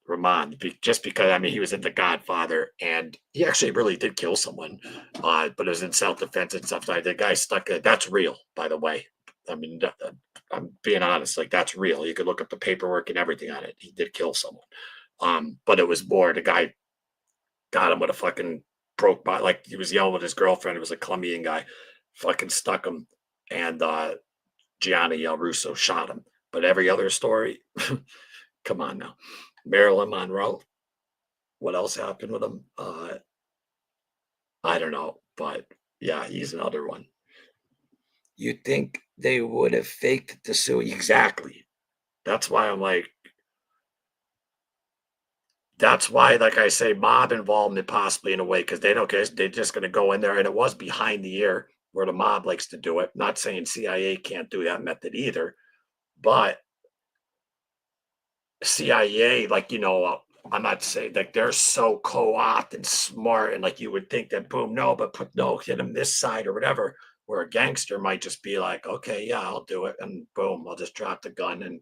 Ramon, just because I mean he was in The Godfather and he actually really did kill someone, but it was in self-defense and stuff. Like the guy stuck. That's real, by the way. I mean, I'm being honest. Like that's real. You could look up the paperwork and everything on it. He did kill someone, but it was more the guy got him with a fucking broke by. Like he was yelling with his girlfriend. It was a Colombian guy, fucking stuck him, and Gianni Russo shot him. But every other story, come on now. Marilyn Monroe. What else happened with him? I don't know, but yeah, he's another one. You think they would have faked the suicide? Exactly. That's why I'm like, that's why, like I say, mob involvement possibly in a way because they don't care. They're just going to go in there, and it was behind the ear where the mob likes to do it. Not saying CIA can't do that method either, but CIA, I'm not saying like they're so co-opt and smart and like you would think that boom, no, but put no, hit him this side or whatever. Where a gangster might just be like, okay, yeah, I'll do it, and boom, I'll just drop the gun. And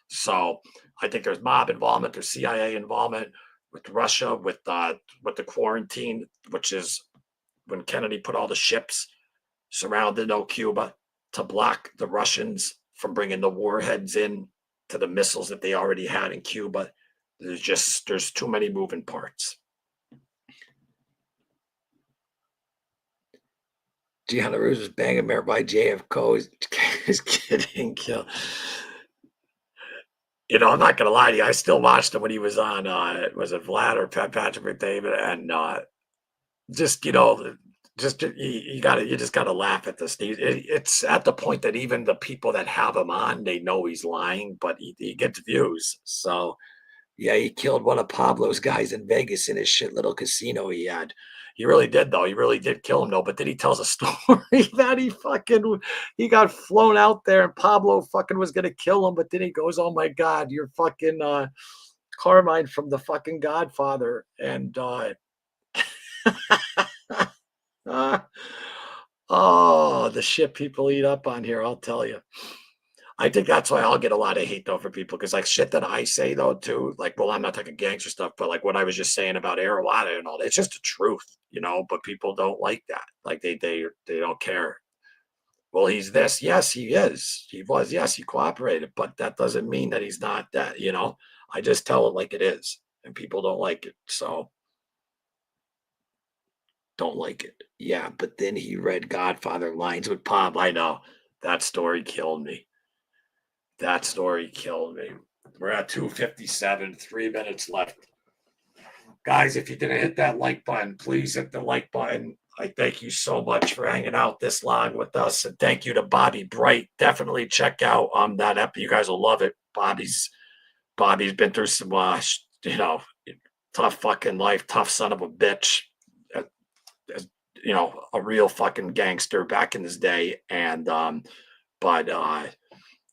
so I think there's mob involvement, there's CIA involvement with Russia, with the quarantine, which is when Kennedy put all the ships surrounded Cuba to block the Russians from bringing the warheads in to the missiles that they already had in Cuba. There's too many moving parts. Gianna Rose was banging there by JFK is getting killed. I'm not gonna lie to you. I still watched him when he was on was it Vlad or Patrick David, and just you just gotta laugh at this. It's at the point that even the people that have him on, they know he's lying, but he gets views. So yeah, he killed one of Pablo's guys in Vegas in his shit little casino he had. He really did, though. He really did kill him, though. But then he tells a story that he got flown out there and Pablo fucking was gonna kill him. But then he goes, "Oh my God, you're fucking Carmine from the fucking Godfather," and oh, the shit people eat up on here, I'll tell you. I think that's why I'll get a lot of hate though for people because like shit that I say though too, like well, I'm not talking gangster stuff, but like what I was just saying about Arowana and all that, it's just the truth. But people don't like that. Like they don't care. Well, he's this. Yes, he is. He was. Yes, he cooperated, but that doesn't mean that he's not that. I just tell it like it is, and people don't like it. So don't like it. Yeah, but then he read Godfather lines with Pop. I know that story killed me. That story killed me. We're at 2:57, 3 minutes left. Guys, if you didn't hit that like button, please hit the like button. I thank you so much for hanging out this long with us. And thank you to Bobby Bright. Definitely check out that app. You guys will love it. Bobby's been through some you know, tough fucking life, tough son of a bitch. Uh, a real fucking gangster back in his day. And but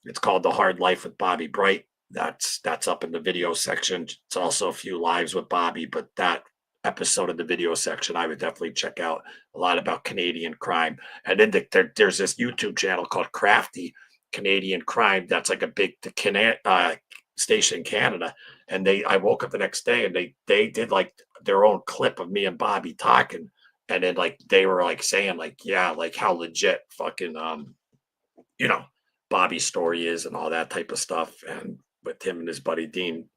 it's called The Hard Life with Bobby Bright. That's up in the video section. It's also a few lives with Bobby, but that episode of the video section I would definitely check out. A lot about Canadian crime. And then there's this YouTube channel called Crafty Canadian Crime. That's like a big station in Canada. And I woke up the next day and they did like their own clip of me and Bobby talking. And then like they were like saying like, yeah, like how legit fucking Bobby's story is and all that type of stuff. And with him and his buddy Dean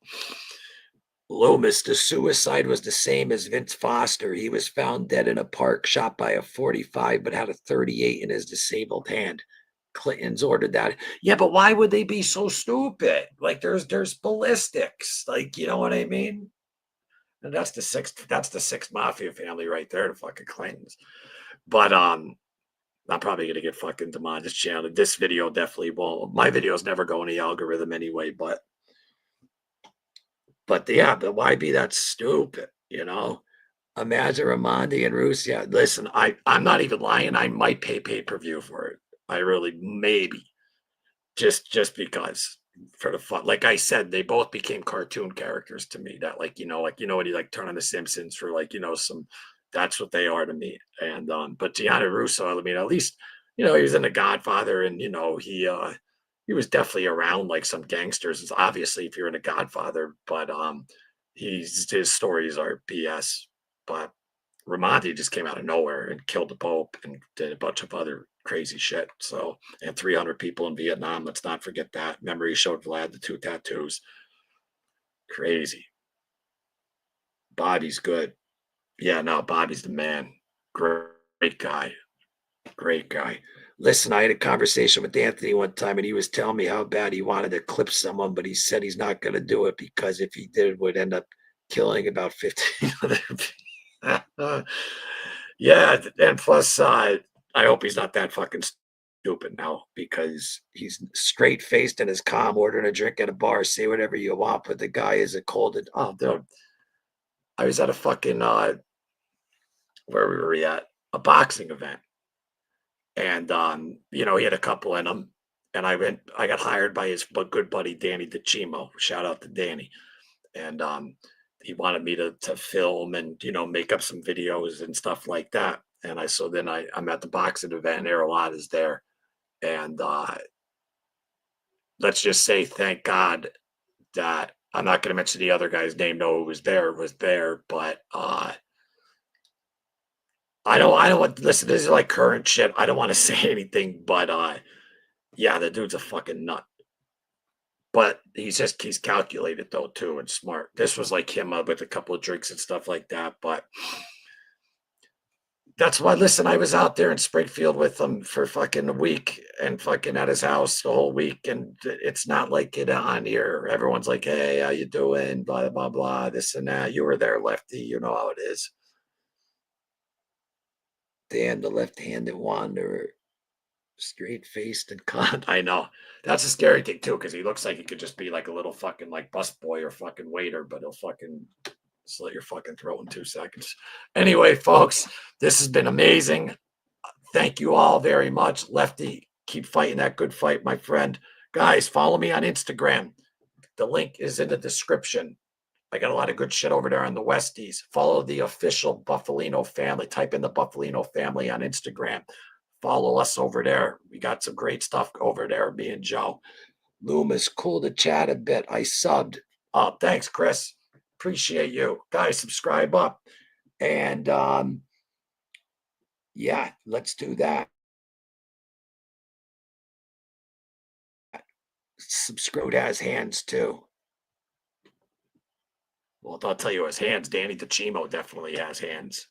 Loomis, the suicide was the same as Vince Foster. He was found dead in a park, shot by a 45, but had a 38 in his disabled hand. Clinton's ordered that. Yeah, but why would they be so stupid? Like there's ballistics. Like, you know what I mean? And that's the sixth mafia family right there, the fucking Clintons. But I'm probably gonna get fucking demonetized channel. This video definitely won't. My videos never go in the algorithm anyway, but yeah, but why be that stupid? Imagine Ramondi and Russia. Listen, I'm not even lying. I might pay pay-per-view for it. I really maybe just because for the fun. Like I said, they both became cartoon characters to me. That when you like turn on the Simpsons for some that's what they are to me. And but Gianni Russo, I mean, at least he was in The Godfather, and he was definitely around like some gangsters. It's obviously if you're in The Godfather, but his stories are BS. But Ramonti just came out of nowhere and killed the Pope and did a bunch of other crazy shit. So, and 300 people in Vietnam. Let's not forget that. Memory showed Vlad the 2 tattoos. Crazy. Bobby's good. Yeah, no, Bobby's the man. Great guy. Great guy. Listen, I had a conversation with Anthony one time, and he was telling me how bad he wanted to clip someone, but he said he's not going to do it because if he did, it would end up killing about 15 other people. Yeah, and plus, I hope he's not that fucking stupid now because he's straight faced and is calm, ordering a drink at a bar, say whatever you want, but the guy is a cold. Oh, dude, I was at a fucking where we were at a boxing event, and he had a couple in him, and I got hired by his good buddy Danny DeCimo. Shout out to Danny. and he wanted me to film and make up some videos and stuff like that. And I'm at the boxing event, and Aerolot is there, and let's just say, thank God that I'm not going to mention the other guy's name. No, who was there, but I don't want listen. This is like current shit. I don't want to say anything, but yeah, the dude's a fucking nut. But he's calculated though too and smart. This was like him with a couple of drinks and stuff like that. But that's why, listen, I was out there in Springfield with him for fucking a week and fucking at his house the whole week. And it's not like it on here. Everyone's like, hey, how you doing? Blah, blah, blah, this and that. You were there, Lefty. You know how it is. Dan, the left-handed wanderer, straight-faced and con. I know. That's a scary thing, too, because he looks like he could just be like a little fucking like busboy or fucking waiter, but he'll fucking slit your fucking throat in 2 seconds. Anyway, folks, this has been amazing. Thank you all very much. Lefty, keep fighting that good fight, my friend. Guys, follow me on Instagram. The link is in the description. I got a lot of good shit over there on the Westies. Follow the official Buffalino family. Type in the Buffalino family on Instagram. Follow us over there. We got some great stuff over there, me and Joe. Loomis, cool to chat a bit. I subbed. Thanks, Chris. Appreciate you. Guys, subscribe up. And yeah, let's do that. Subscribe has hands too. Well, I'll tell you his hands. Danny DeCimo definitely has hands.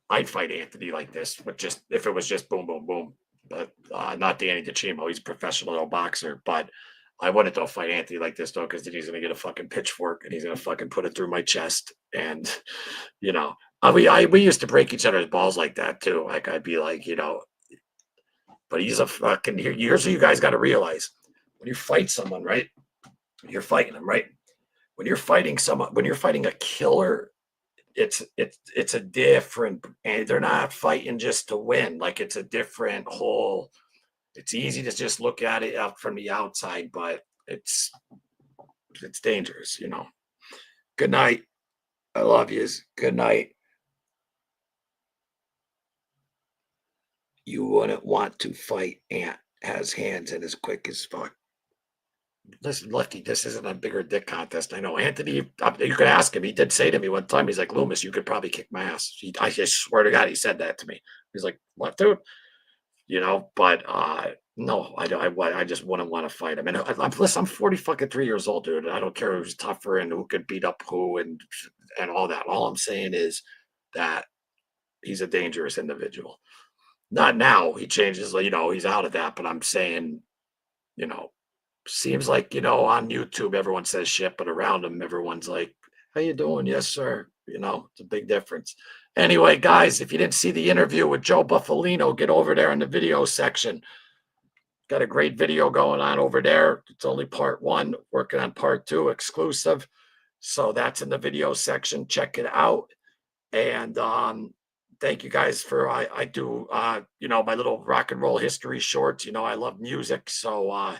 I'd fight Anthony like this, but just if it was just boom, boom, boom. But not Danny DeCimo. He's a professional boxer. But I wouldn't though fight Anthony like this though, because then he's gonna get a fucking pitchfork and he's gonna fucking put it through my chest. And we used to break each other's balls like that too. Like I'd be like, but he's a fucking. Here's what you guys got to realize: when you fight someone, right? You're fighting them, right? When you're fighting someone, when you're fighting a killer, it's a different, and they're not fighting just to win. Like it's a different whole. It's easy to just look at it out from the outside, but it's dangerous, Good night. I love yous. Good night. You wouldn't want to fight Ant. Has hands and is quick as fuck. Listen, Lefty, this isn't a bigger dick contest. I know. Anthony, you could ask him. He did say to me one time, he's like, Loomis, you could probably kick my ass. I just swear to God, he said that to me. He's like, what, dude? But no, I just wouldn't want to fight him. And listen, I'm 40 fucking 3 years old, dude. I don't care who's tougher and who could beat up who and all that. All I'm saying is that he's a dangerous individual. Not now. He changes, he's out of that. But I'm saying, seems like, on YouTube, everyone says shit, but around him, everyone's like, how you doing? Yes, sir. It's a big difference. Anyway, guys, if you didn't see the interview with Joe Buffalino, get over there in the video section. Got a great video going on over there. It's only part 1, working on part 2 exclusive. So that's in the video section. Check it out. And thank you guys for, I do, my little rock and roll history shorts. I love music. So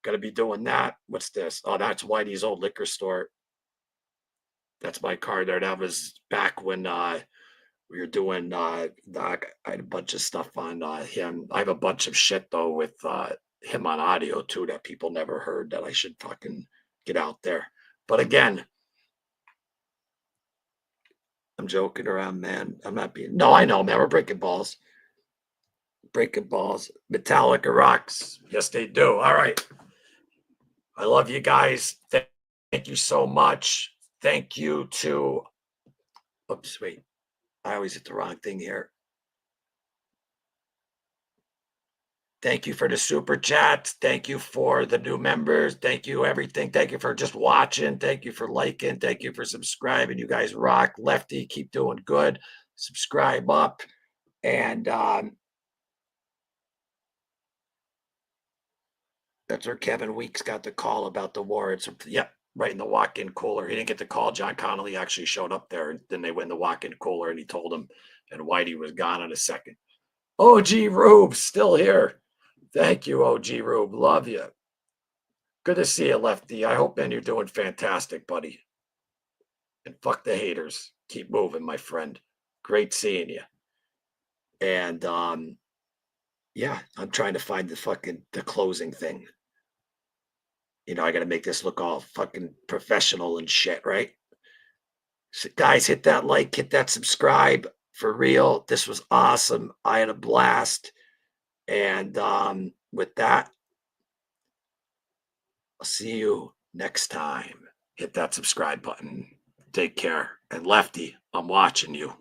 got to be doing that. What's this? Oh, that's Whitey's old liquor store. That's my car there. That was back when we were doing, I had a bunch of stuff on him. I have a bunch of shit, though, with him on audio, too, that people never heard that I should fucking get out there. But again, I'm joking around, man. I'm not being. No, I know, man. We're breaking balls. Breaking balls. Metallica rocks. Yes, they do. All right. I love you guys. Thank you so much. Thank you to. Oops, wait. I always hit the wrong thing here. Thank you for the super chats. Thank you for the new members. Thank you, everything. Thank you for just watching. Thank you for liking. Thank you for subscribing. You guys rock. Lefty, keep doing good. Subscribe up. And that's where Kevin Weeks got the call about the war. It's right in the walk-in cooler. He didn't get the call. John Connolly actually showed up there. And then they went in the walk-in cooler and he told him. And Whitey was gone in a second. OG Rube, still here. Thank you, OG Rube. Love you. Good to see you, Lefty. I hope, man, you're doing fantastic, buddy. And fuck the haters. Keep moving, my friend. Great seeing you. And yeah, I'm trying to find the closing thing. I got to make this look all fucking professional and shit, right? So guys, hit that like, hit that subscribe for real. This was awesome. I had a blast. And with that, I'll see you next time. Hit that subscribe button. Take care. And Lefty, I'm watching you.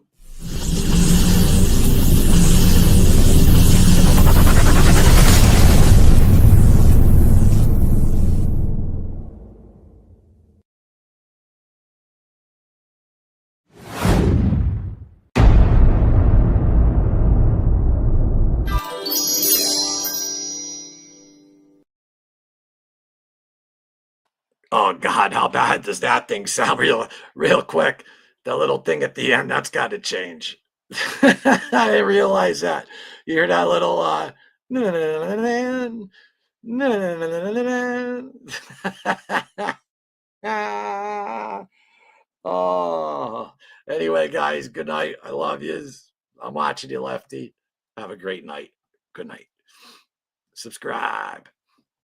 Oh God, how bad does that thing sound? Real quick. The little thing at the end, that's got to change. I didn't realize that. You hear that little oh. Anyway, guys, good night. I love yous. I'm watching you, Lefty. Have a great night. Good night. Subscribe.